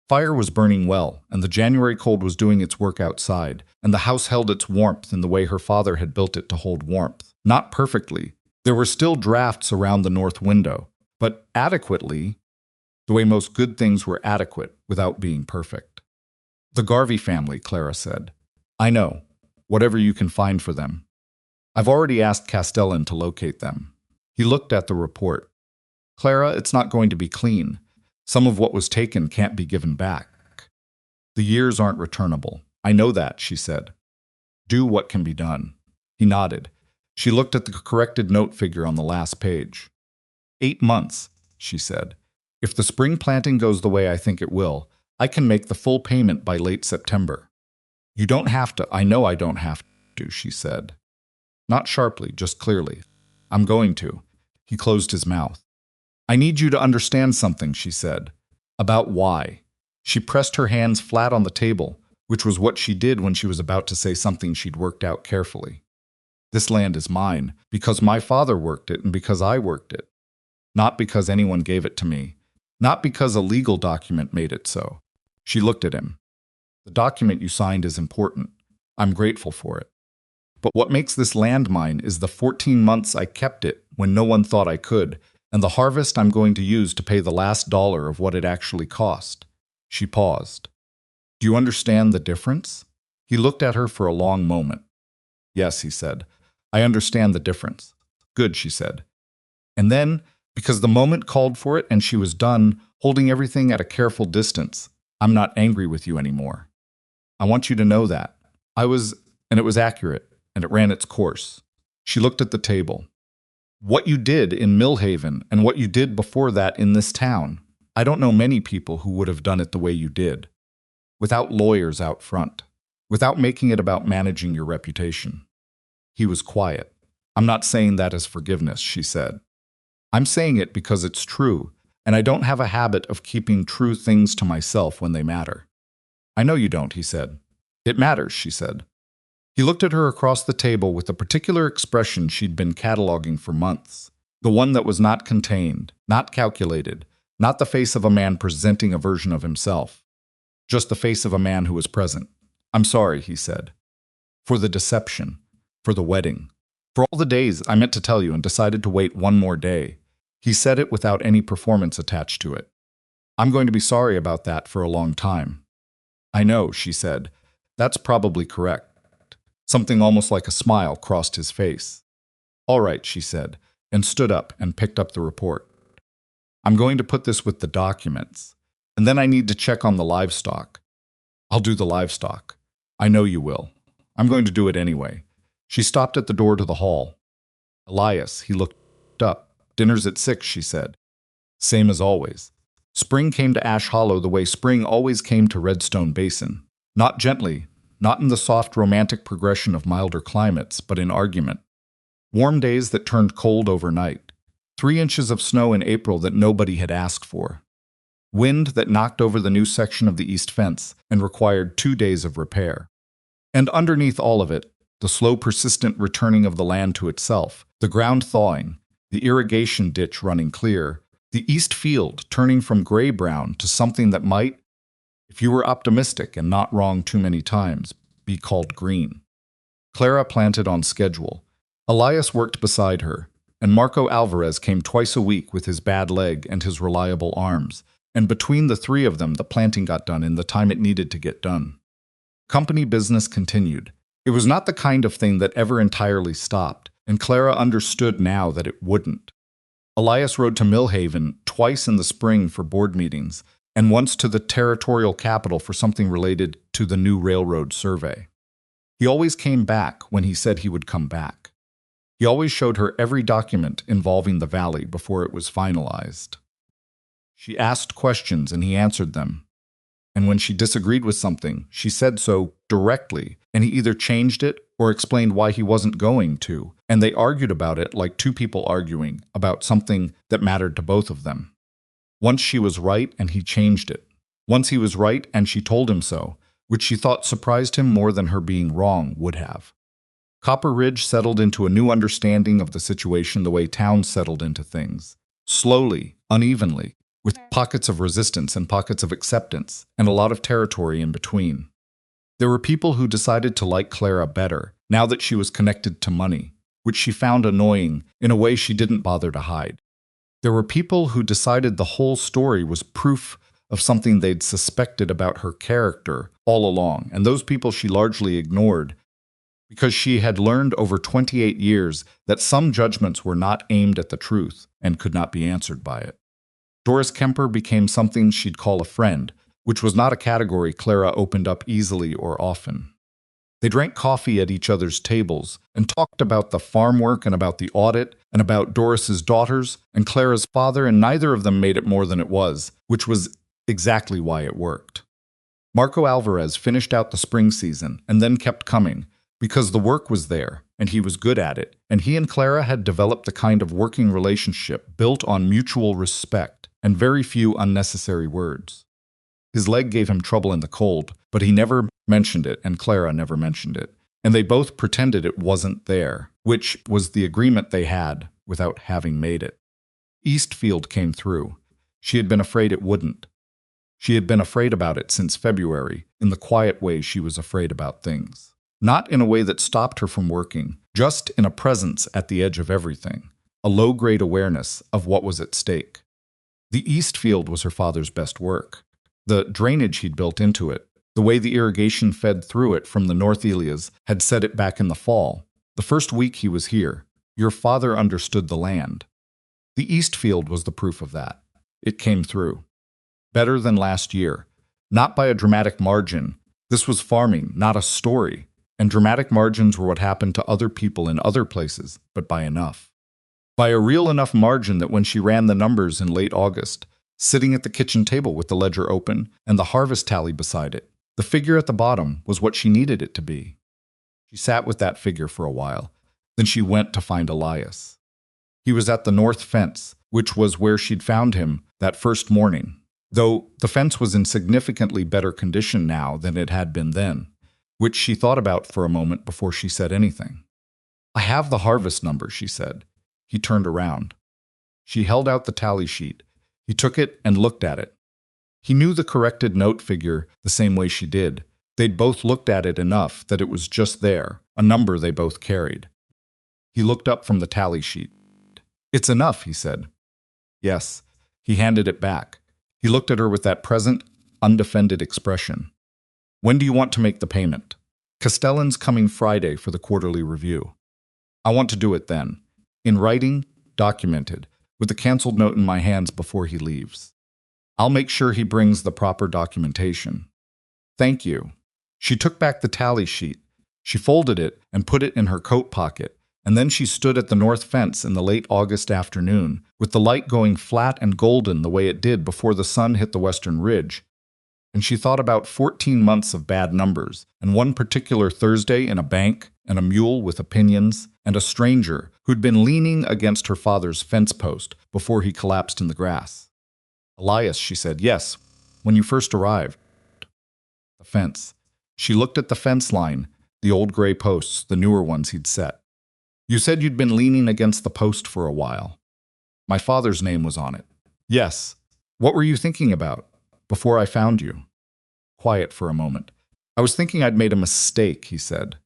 Fire was burning well, and the January cold was doing its work outside, and the house held its warmth in the way her father had built it to hold warmth. Not perfectly. There were still drafts around the north window, but adequately, the way most good things were adequate without being perfect. The Garvey family, Clara said. I know. Whatever you can find for them. I've already asked Castellan to locate them. He looked at the report. Clara, it's not going to be clean. Some of what was taken can't be given back. The years aren't returnable. I know that, she said. Do what can be done. He nodded. She looked at the corrected note figure on the last page. 8 months, she said. If the spring planting goes the way I think it will, I can make the full payment by late September. You don't have to. I know I don't have to, she said. Not sharply, just clearly. I'm going to. He closed his mouth. I need you to understand something, she said. About why. She pressed her hands flat on the table, which was what she did when she was about to say something she'd worked out carefully. This land is mine, because my father worked it and because I worked it. Not because anyone gave it to me. Not because a legal document made it so. She looked at him. The document you signed is important. I'm grateful for it. But what makes this land mine is the 14 months I kept it when no one thought I could, and the harvest I'm going to use to pay the last dollar of what it actually cost. She paused. Do you understand the difference? He looked at her for a long moment. Yes, he said. I understand the difference. Good, she said. And then, because the moment called for it and she was done, holding everything at a careful distance, I'm not angry with you anymore. I want you to know that. And it was accurate, and it ran its course. She looked at the table. What you did in Millhaven and what you did before that in this town, I don't know many people who would have done it the way you did. Without lawyers out front. Without making it about managing your reputation. He was quiet. I'm not saying that as forgiveness, she said. I'm saying it because it's true, and I don't have a habit of keeping true things to myself when they matter. I know you don't, he said. It matters, she said. He looked at her across the table with a particular expression she'd been cataloging for months. The one that was not contained, not calculated, not the face of a man presenting a version of himself. Just the face of a man who was present. I'm sorry, he said. For the deception. For the wedding. For all the days I meant to tell you and decided to wait one more day. He said it without any performance attached to it. I'm going to be sorry about that for a long time. I know, she said. That's probably correct. Something almost like a smile crossed his face. All right, she said, and stood up and picked up the report. I'm going to put this with the documents, and then I need to check on the livestock. I'll do the livestock. I know you will. I'm going to do it anyway. She stopped at the door to the hall. Elias, he looked up. Dinner's at 6, she said. Same as always. Spring came to Ash Hollow the way spring always came to Redstone Basin. Not gently, not in the soft romantic progression of milder climates, but in argument. Warm days that turned cold overnight. 3 inches of snow in April that nobody had asked for. Wind that knocked over the new section of the east fence and required 2 days of repair. And underneath all of it, the slow persistent returning of the land to itself, the ground thawing, the irrigation ditch running clear, the east field turning from gray-brown to something that might, if you were optimistic and not wrong too many times, be called green. Clara planted on schedule. Elias worked beside her, and Marco Alvarez came twice a week with his bad leg and his reliable arms, and between the 3 of them the planting got done in the time it needed to get done. Company business continued. It was not the kind of thing that ever entirely stopped, and Clara understood now that it wouldn't. Elias rode to Millhaven twice in the spring for board meetings, and once to the territorial capital for something related to the new railroad survey. He always came back when he said he would come back. He always showed her every document involving the valley before it was finalized. She asked questions and he answered them. and when she disagreed with something, she said so directly, and he either changed it or explained why he wasn't going to, and they argued about it like two people arguing about something that mattered to both of them. Once she was right and he changed it. Once he was right and she told him so, which she thought surprised him more than her being wrong would have. Copper Ridge settled into a new understanding of the situation the way towns settled into things. Slowly, unevenly, with pockets of resistance and pockets of acceptance, and a lot of territory in between. There were people who decided to like Clara better, now that she was connected to money, which she found annoying in a way she didn't bother to hide. There were people who decided the whole story was proof of something they'd suspected about her character all along, and those people she largely ignored, because she had learned over 28 years that some judgments were not aimed at the truth and could not be answered by it. Doris Kemper became something she'd call a friend, which was not a category Clara opened up easily or often. They drank coffee at each other's tables and talked about the farm work and about the audit and about Doris's daughters and Clara's father, and neither of them made it more than it was, which was exactly why it worked. Marco Alvarez finished out the spring season and then kept coming, because the work was there, and he was good at it, and he and Clara had developed the kind of working relationship built on mutual respect and very few unnecessary words. His leg gave him trouble in the cold, but he never mentioned it, and Clara never mentioned it, and they both pretended it wasn't there, which was the agreement they had without having made it. Eastfield came through. She had been afraid it wouldn't. She had been afraid about it since February, in the quiet way she was afraid about things. Not in a way that stopped her from working, just in a presence at the edge of everything, a low-grade awareness of what was at stake. The East Field was her father's best work. The drainage he'd built into it, the way the irrigation fed through it from the North Elias, had set it back in the fall. The first week he was here, your father understood the land. The East Field was the proof of that. It came through. Better than last year. Not by a dramatic margin. This was farming, not a story. And dramatic margins were what happened to other people in other places, but by enough. By a real enough margin that when she ran the numbers in late August, sitting at the kitchen table with the ledger open and the harvest tally beside it, the figure at the bottom was what she needed it to be. She sat with that figure for a while. Then she went to find Elias. He was at the north fence, which was where she'd found him that first morning, though the fence was in significantly better condition now than it had been then, which she thought about for a moment before she said anything. "I have the harvest number," she said. He turned around. She held out the tally sheet. He took it and looked at it. He knew the corrected note figure the same way she did. They'd both looked at it enough that it was just there, a number they both carried. He looked up from the tally sheet. "It's enough," he said. "Yes." He handed it back. He looked at her with that present, undefended expression. "When do you want to make the payment?" "Castellan's coming Friday for the quarterly review." "I want to do it then. In writing, documented, with the canceled note in my hands before he leaves. I'll make sure he brings the proper documentation." "Thank you." She took back the tally sheet. She folded it and put it in her coat pocket, and then she stood at the north fence in the late August afternoon, with the light going flat and golden the way it did before the sun hit the western ridge, and she thought about 14 months of bad numbers, and one particular Thursday in a bank, and a mule with opinions, and a stranger who'd been leaning against her father's fence post before he collapsed in the grass. "Elias," she said. "Yes, when you first arrived." The fence. She looked at the fence line, the old gray posts, the newer ones he'd set. "You said you'd been leaning against the post for a while." "My father's name was on it." "Yes. What were you thinking about before I found you?" Quiet for a moment. "I was thinking I'd made a mistake," he said.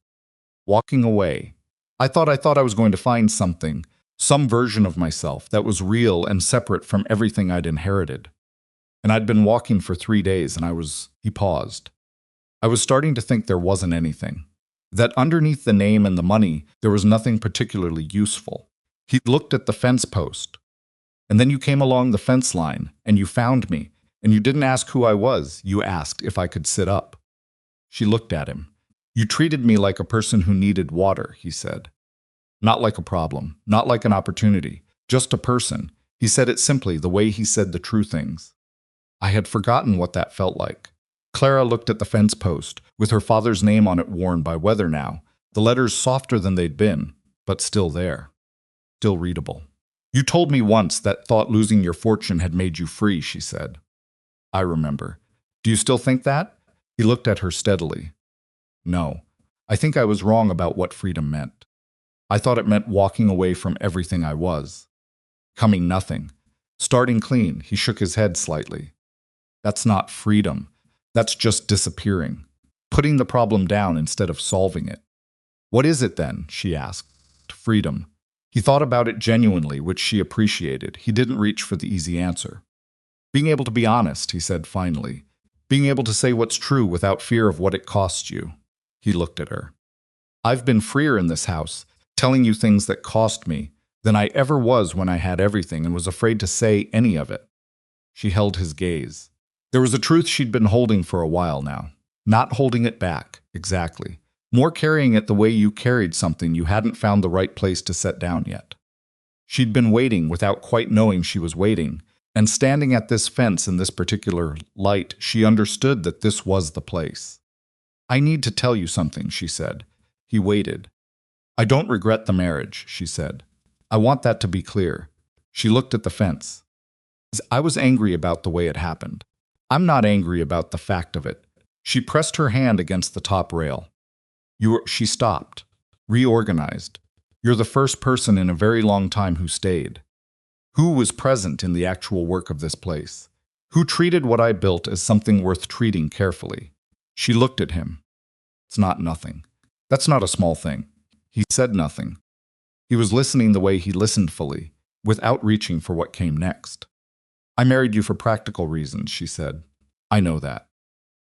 "Walking away. I thought I was going to find something, some version of myself that was real and separate from everything I'd inherited. And I'd been walking for 3 days, and he paused. I was starting to think there wasn't anything. That underneath the name and the money, there was nothing particularly useful. He looked at the fence post. And then you came along the fence line, and you found me, and you didn't ask who I was, you asked if I could sit up." She looked at him. "You treated me like a person who needed water," he said. "Not like a problem, not like an opportunity, just a person." He said it simply, the way he said the true things. I had forgotten what that felt like. Clara looked at the fence post, with her father's name on it worn by weather now, the letters softer than they'd been, but still there. Still readable. You told me once that thought losing your fortune had made you free, she said. I remember. Do you still think that? He looked at her steadily. No. I think I was wrong about what freedom meant. I thought it meant walking away from everything I was. Coming nothing. Starting clean, he shook his head slightly. That's not freedom. That's just disappearing. Putting the problem down instead of solving it. What is it then? She asked. Freedom. He thought about it genuinely, which she appreciated. He didn't reach for the easy answer. Being able to be honest, he said finally. Being able to say what's true without fear of what it costs you. He looked at her. I've been freer in this house, telling you things that cost me, than I ever was when I had everything and was afraid to say any of it. She held his gaze. There was a truth she'd been holding for a while now. Not holding it back, exactly. More carrying it the way you carried something you hadn't found the right place to set down yet. She'd been waiting without quite knowing she was waiting, and standing at this fence in this particular light, she understood that this was the place. I need to tell you something, she said. He waited. I don't regret the marriage, she said. I want that to be clear. She looked at the fence. I was angry about the way it happened. I'm not angry about the fact of it. She pressed her hand against the top rail. She stopped, reorganized. You're the first person in a very long time who stayed. Who was present in the actual work of this place? Who treated what I built as something worth treating carefully? She looked at him. It's not nothing. That's not a small thing. He said nothing. He was listening the way he listened fully, without reaching for what came next. I married you for practical reasons, she said. I know that.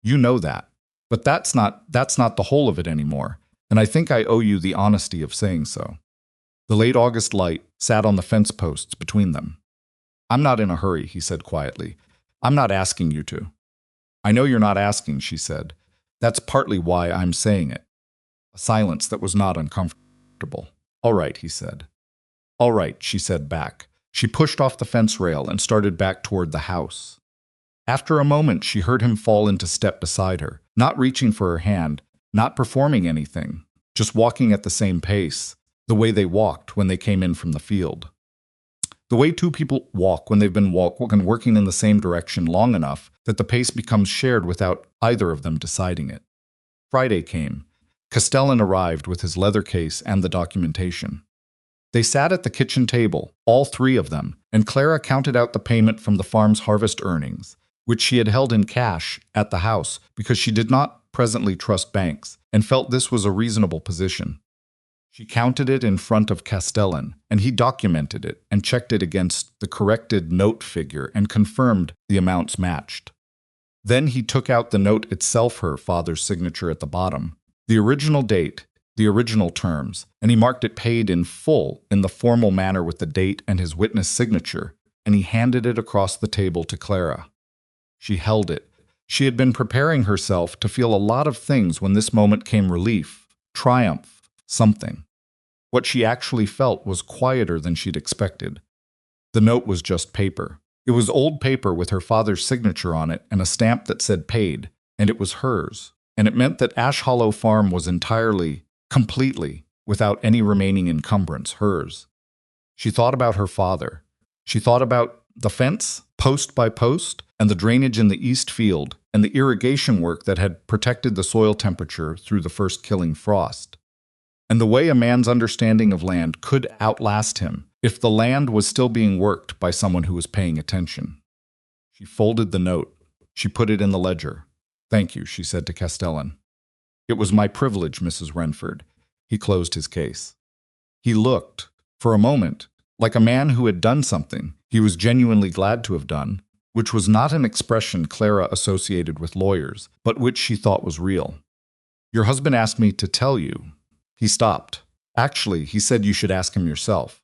You know that. But that's not the whole of it anymore, and I think I owe you the honesty of saying so. The late August light sat on the fence posts between them. I'm not in a hurry, he said quietly. I'm not asking you to. I know you're not asking, she said. That's partly why I'm saying it. A silence that was not uncomfortable. All right, he said. All right, she said back. She pushed off the fence rail and started back toward the house. After a moment, she heard him fall into step beside her, not reaching for her hand, not performing anything, just walking at the same pace, the way they walked when they came in from the field. The way two people walk when they've been working in the same direction long enough that the pace becomes shared without either of them deciding it. Friday came. Castellan arrived with his leather case and the documentation. They sat at the kitchen table, all three of them, and Clara counted out the payment from the farm's harvest earnings, which she had held in cash at the house because she did not presently trust banks and felt this was a reasonable position. She counted it in front of Castellan, and he documented it and checked it against the corrected note figure and confirmed the amounts matched. Then he took out the note itself, her father's signature at the bottom, the original date, the original terms, and he marked it paid in full in the formal manner with the date and his witness signature, and he handed it across the table to Clara. She held it. She had been preparing herself to feel a lot of things when this moment came: relief, triumph, something. What she actually felt was quieter than she'd expected. The note was just paper. It was old paper with her father's signature on it and a stamp that said paid, and it was hers. And it meant that Ash Hollow Farm was entirely, completely, without any remaining encumbrance, hers. She thought about her father. She thought about the fence, post by post, and the drainage in the east field, and the irrigation work that had protected the soil temperature through the first killing frost. And the way a man's understanding of land could outlast him if the land was still being worked by someone who was paying attention. She folded the note. She put it in the ledger. Thank you, she said to Castellan. It was my privilege, Mrs. Wrenford. He closed his case. He looked, for a moment, like a man who had done something he was genuinely glad to have done, which was not an expression Clara associated with lawyers, but which she thought was real. Your husband asked me to tell you. He stopped. Actually, he said you should ask him yourself.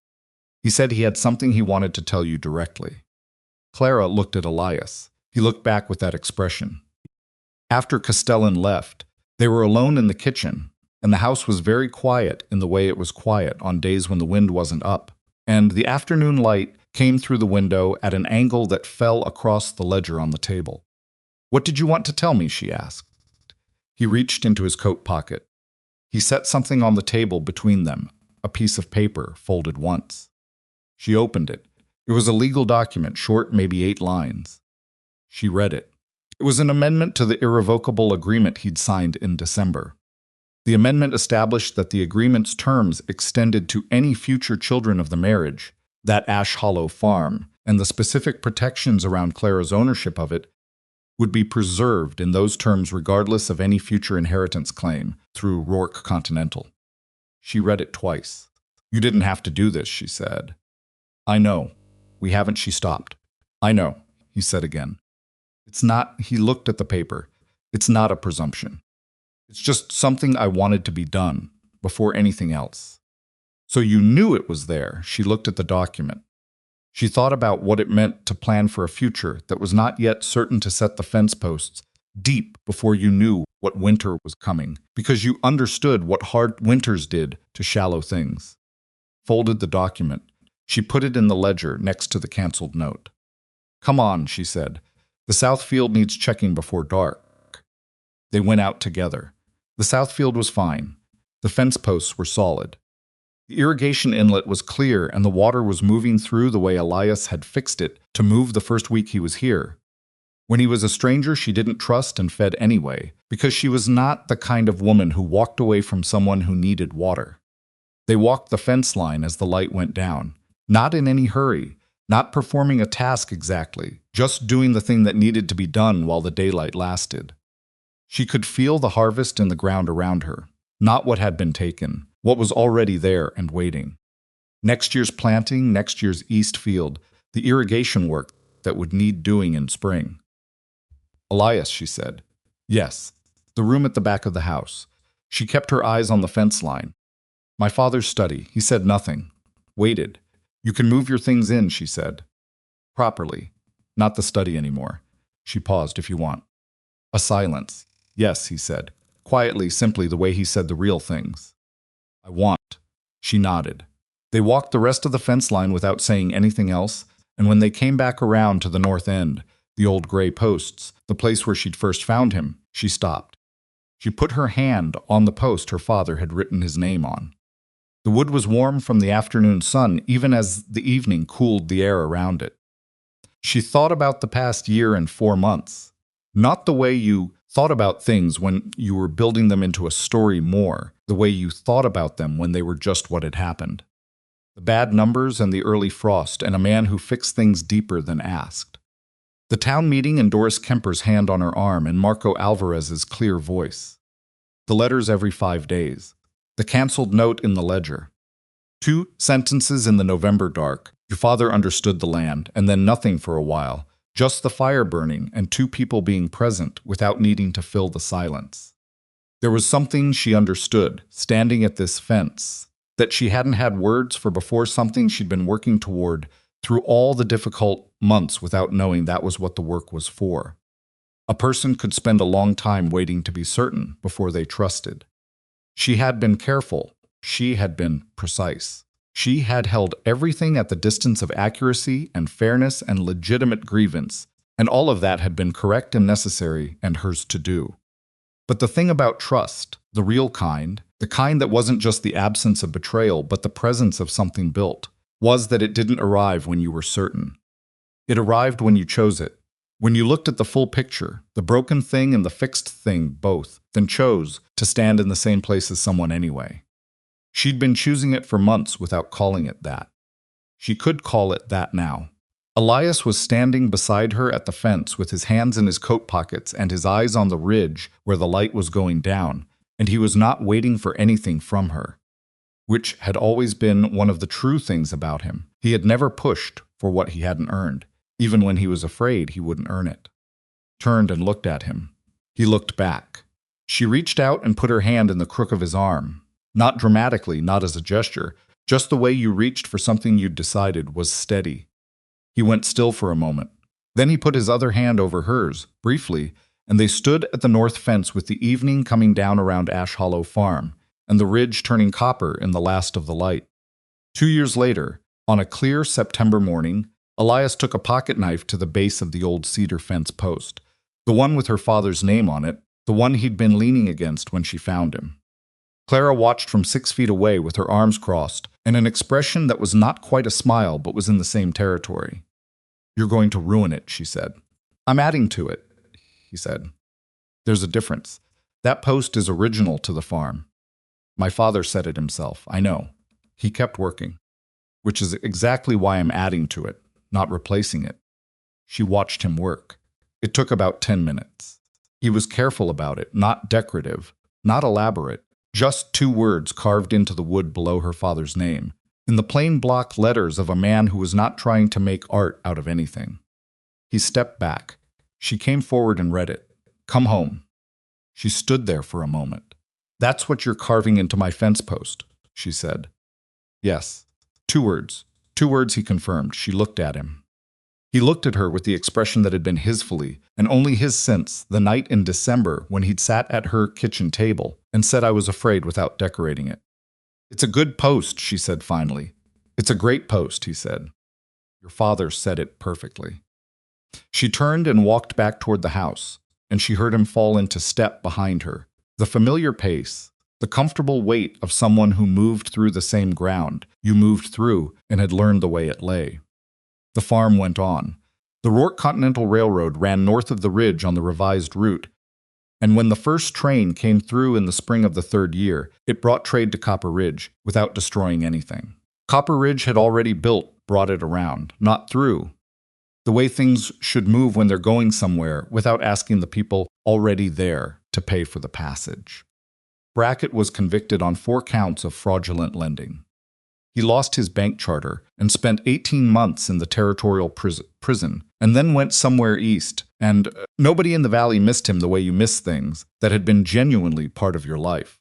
He said he had something he wanted to tell you directly. Clara looked at Elias. He looked back with that expression. After Castellan left, they were alone in the kitchen, and the house was very quiet in the way it was quiet on days when the wind wasn't up, and the afternoon light came through the window at an angle that fell across the ledger on the table. What did you want to tell me? She asked. He reached into his coat pocket. He set something on the table between them, a piece of paper folded once. She opened it. It was a legal document, short, maybe 8 lines. She read it. It was an amendment to the irrevocable agreement he'd signed in December. The amendment established that the agreement's terms extended to any future children of the marriage, that Ash Hollow farm, and the specific protections around Clara's ownership of it would be preserved in those terms regardless of any future inheritance claim through Rourke Continental. She read it twice. You didn't have to do this, she said. I know. We haven't, she stopped. I know, he said again. It's not, he looked at the paper. It's not a presumption. It's just something I wanted to be done, before anything else. So you knew it was there. She looked at the document. She thought about what it meant to plan for a future that was not yet certain to set the fence posts deep before you knew what winter was coming, because you understood what hard winters did to shallow things. Folded the document. She put it in the ledger next to the canceled note. Come on, she said. The south field needs checking before dark. They went out together. The south field was fine. The fence posts were solid. The irrigation inlet was clear and the water was moving through the way Elias had fixed it to move the first week he was here. When he was a stranger, she didn't trust and fed anyway, because she was not the kind of woman who walked away from someone who needed water. They walked the fence line as the light went down, not in any hurry, not performing a task exactly, just doing the thing that needed to be done while the daylight lasted. She could feel the harvest in the ground around her, not what had been taken, what was already there and waiting. Next year's planting, next year's east field, the irrigation work that would need doing in spring. Elias, she said. Yes, the room at the back of the house. She kept her eyes on the fence line. My father's study. He said nothing. Waited. You can move your things in, she said. Properly. Not the study anymore. She paused, if you want. A silence. Yes, he said. Quietly, simply the way he said the real things. I want. She nodded. They walked the rest of the fence line without saying anything else, and when they came back around to the north end, the old gray posts, the place where she'd first found him, she stopped. She put her hand on the post her father had written his name on. The wood was warm from the afternoon sun, even as the evening cooled the air around it. She thought about the past year and 4 months. Not the way you thought about things when you were building them into a story more, the way you thought about them when they were just what had happened. The bad numbers and the early frost, and a man who fixed things deeper than asked. The town meeting and Doris Kemper's hand on her arm and Marco Alvarez's clear voice. The letters every 5 days. The canceled note in the ledger. 2 sentences in the November dark. Your father understood the land, and then nothing for a while. Just the fire burning and 2 people being present without needing to fill the silence. There was something she understood, standing at this fence, that she hadn't had words for before, something she'd been working toward through all the difficult months without knowing that was what the work was for. A person could spend a long time waiting to be certain before they trusted. She had been careful. She had been precise. She had held everything at the distance of accuracy and fairness and legitimate grievance, and all of that had been correct and necessary and hers to do. But the thing about trust, the real kind, the kind that wasn't just the absence of betrayal but the presence of something built, was that it didn't arrive when you were certain. It arrived when you chose it, when you looked at the full picture, the broken thing and the fixed thing both, then chose to stand in the same place as someone anyway. She'd been choosing it for months without calling it that. She could call it that now. Elias was standing beside her at the fence with his hands in his coat pockets and his eyes on the ridge where the light was going down, and he was not waiting for anything from her, which had always been one of the true things about him. He had never pushed for what he hadn't earned, even when he was afraid he wouldn't earn it. Turned and looked at him. He looked back. She reached out and put her hand in the crook of his arm. Not dramatically, not as a gesture, just the way you reached for something you'd decided was steady. He went still for a moment. Then he put his other hand over hers, briefly, and they stood at the north fence with the evening coming down around Ash Hollow Farm, and the ridge turning copper in the last of the light. 2 years later, on a clear September morning, Elias took a pocket knife to the base of the old cedar fence post. The one with her father's name on it, the one he'd been leaning against when she found him. Clara watched from 6 feet away with her arms crossed and an expression that was not quite a smile but was in the same territory. "You're going to ruin it," she said. "I'm adding to it," he said. "There's a difference. That post is original to the farm. My father said it himself, I know. He kept working. Which is exactly why I'm adding to it, not replacing it." She watched him work. It took about 10 minutes. He was careful about it, not decorative, not elaborate, just 2 words carved into the wood below her father's name, in the plain block letters of a man who was not trying to make art out of anything. He stepped back. She came forward and read it. "Come home." She stood there for a moment. "That's what you're carving into my fence post," she said. "Yes." 2 words. 2 words, he confirmed. She looked at him. He looked at her with the expression that had been his fully, and only his since, the night in December when he'd sat at her kitchen table and said I was afraid without decorating it. "It's a good post," she said finally. "It's a great post," he said. "Your father said it perfectly." She turned and walked back toward the house, and she heard him fall into step behind her. The familiar pace, the comfortable weight of someone who moved through the same ground you moved through and had learned the way it lay. The farm went on. The Rourke Continental Railroad ran north of the ridge on the revised route, and when the first train came through in the spring of the 3rd year, it brought trade to Copper Ridge without destroying anything. Copper Ridge had already brought it around, not through. The way things should move when they're going somewhere without asking the people already there to pay for the passage. Brackett was convicted on 4 counts of fraudulent lending. He lost his bank charter and spent 18 months in the territorial prison, and then went somewhere east, and nobody in the valley missed him the way you miss things that had been genuinely part of your life.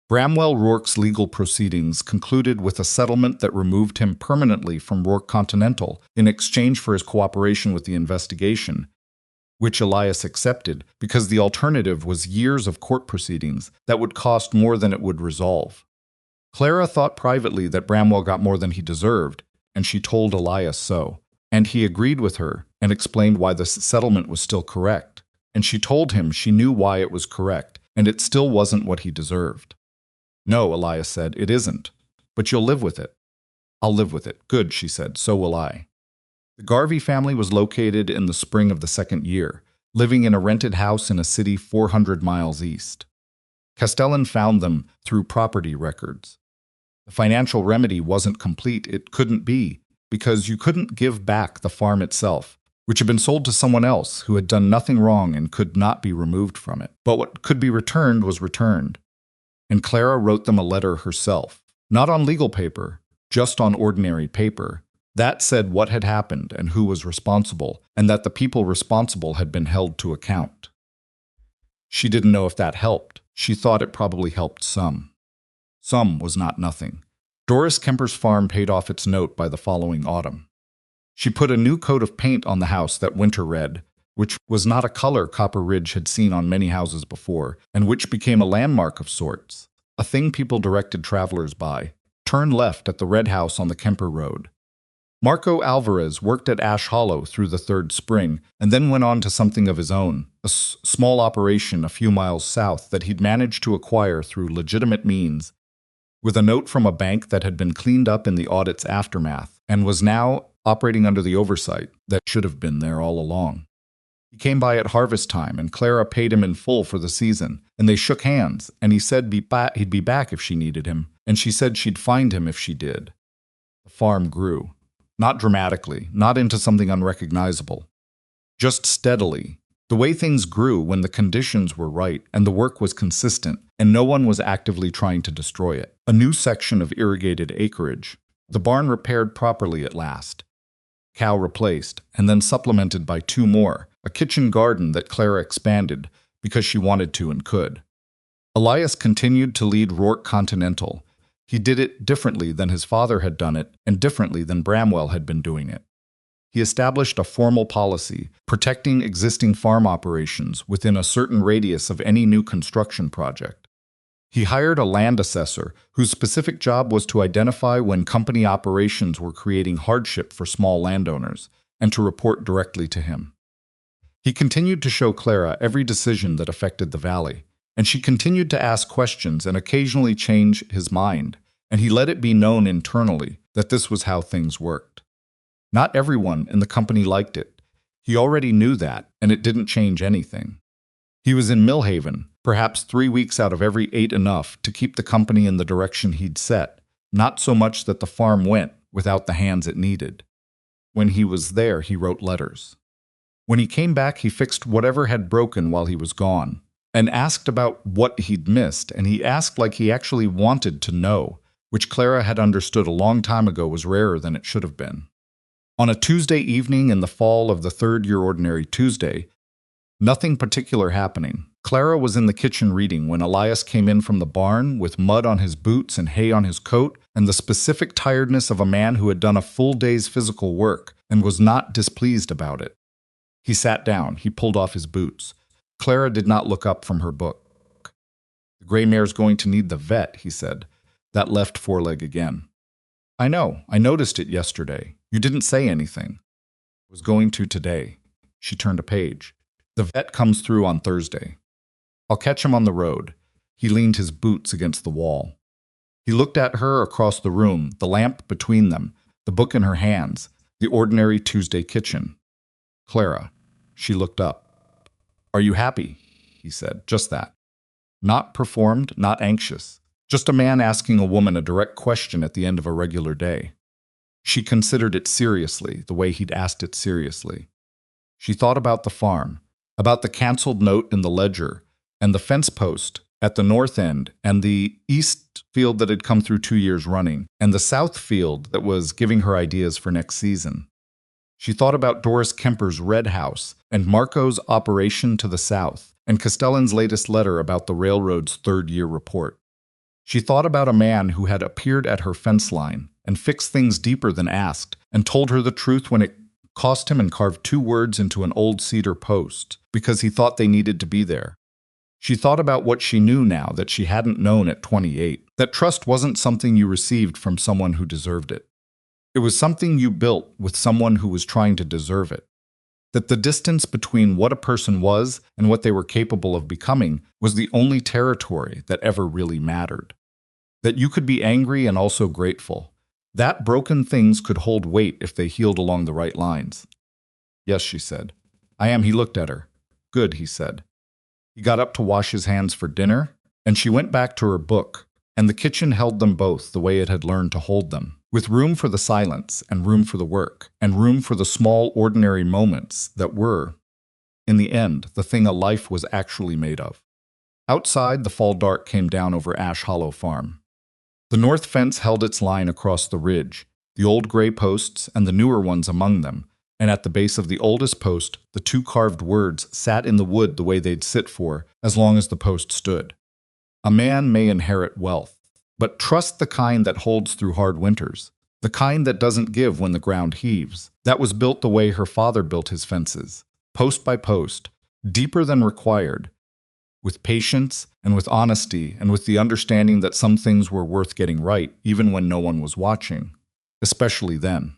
Bramwell Rourke's legal proceedings concluded with a settlement that removed him permanently from Rourke Continental in exchange for his cooperation with the investigation, which Elias accepted because the alternative was years of court proceedings that would cost more than it would resolve. Clara thought privately that Bramwell got more than he deserved, and she told Elias so, and he agreed with her and explained why the settlement was still correct, and she told him she knew why it was correct, and it still wasn't what he deserved. "No," Elias said, "it isn't, but you'll live with it." "I'll live with it." "Good," she said, "so will I." The Garvey family was located in the spring of the 2nd year, living in a rented house in a city 400 miles east. Castellan found them through property records. The financial remedy wasn't complete. It couldn't be, because you couldn't give back the farm itself, which had been sold to someone else who had done nothing wrong and could not be removed from it. But what could be returned was returned. And Clara wrote them a letter herself, not on legal paper, just on ordinary paper, that said what had happened and who was responsible, and that the people responsible had been held to account. She didn't know if that helped. She thought it probably helped some. Some was not nothing. Doris Kemper's farm paid off its note by the following autumn. She put a new coat of paint on the house that winter red, which was not a color Copper Ridge had seen on many houses before, and which became a landmark of sorts, a thing people directed travelers by. Turn left at the red house on the Kemper Road. Marco Alvarez worked at Ash Hollow through the 3rd spring, and then went on to something of his own, a small operation a few miles south that he'd managed to acquire through legitimate means, with a note from a bank that had been cleaned up in the audit's aftermath, and was now operating under the oversight that should have been there all along. He came by at harvest time, and Clara paid him in full for the season, and they shook hands, and he said he'd be back if she needed him, and she said she'd find him if she did. The farm grew. Not dramatically, not into something unrecognizable. Just steadily. The way things grew when the conditions were right and the work was consistent, and no one was actively trying to destroy it. A new section of irrigated acreage. The barn repaired properly at last. Cow replaced, and then supplemented by 2 more. A kitchen garden that Clara expanded because she wanted to and could. Elias continued to lead Rourke Continental. He did it differently than his father had done it, and differently than Bramwell had been doing it. He established a formal policy, protecting existing farm operations within a certain radius of any new construction project. He hired a land assessor whose specific job was to identify when company operations were creating hardship for small landowners, and to report directly to him. He continued to show Clara every decision that affected the valley, and she continued to ask questions and occasionally change his mind, and he let it be known internally that this was how things worked. Not everyone in the company liked it. He already knew that, and it didn't change anything. He was in Millhaven, perhaps 3 weeks out of every 8 enough to keep the company in the direction he'd set, not so much that the farm went without the hands it needed. When he was there, he wrote letters. When he came back, he fixed whatever had broken while he was gone, and asked about what he'd missed, and he asked like he actually wanted to know, which Clara had understood a long time ago was rarer than it should have been. On a Tuesday evening in the fall of the 3rd year ordinary Tuesday, nothing particular happening, Clara was in the kitchen reading when Elias came in from the barn with mud on his boots and hay on his coat and the specific tiredness of a man who had done a full day's physical work and was not displeased about it. He sat down. He pulled off his boots. Clara did not look up from her book. "The gray mare's going to need the vet," he said. That left foreleg again. "I know. I noticed it yesterday. You didn't say anything." "Was going to today." She turned a page. "The vet comes through on Thursday. I'll catch him on the road." He leaned his boots against the wall. He looked at her across the room, the lamp between them, the book in her hands, the ordinary Tuesday kitchen. "Clara." She looked up. "Are you happy?" he said. Just that. Not performed, not anxious. Just a man asking a woman a direct question at the end of a regular day. She considered it seriously, the way he'd asked it seriously. She thought about the farm, about the canceled note in the ledger, and the fence post at the north end, and the east field that had come through 2 years running, and the south field that was giving her ideas for next season. She thought about Doris Kemper's red house, and Marco's operation to the south, and Castellan's latest letter about the railroad's 3rd year report. She thought about a man who had appeared at her fence line and fixed things deeper than asked, and told her the truth when it cost him and carved 2 words into an old cedar post, because he thought they needed to be there. She thought about what she knew now that she hadn't known at 28, that trust wasn't something you received from someone who deserved it. It was something you built with someone who was trying to deserve it. That the distance between what a person was and what they were capable of becoming was the only territory that ever really mattered. That you could be angry and also grateful. That broken things could hold weight if they healed along the right lines. "Yes," she said. "I am." He looked at her. "Good," he said. He got up to wash his hands for dinner, and she went back to her book, and the kitchen held them both the way it had learned to hold them, with room for the silence and room for the work, and room for the small, ordinary moments that were, in the end, the thing a life was actually made of. Outside, the fall dark came down over Ash Hollow Farm. The north fence held its line across the ridge, the old gray posts and the newer ones among them, and at the base of the oldest post, the 2 carved words sat in the wood the way they'd sit for as long as the post stood. "A man may inherit wealth, but trust the kind that holds through hard winters, the kind that doesn't give when the ground heaves." That was built the way her father built his fences, post by post, deeper than required, with patience and with honesty and with the understanding that some things were worth getting right even when no one was watching, especially then.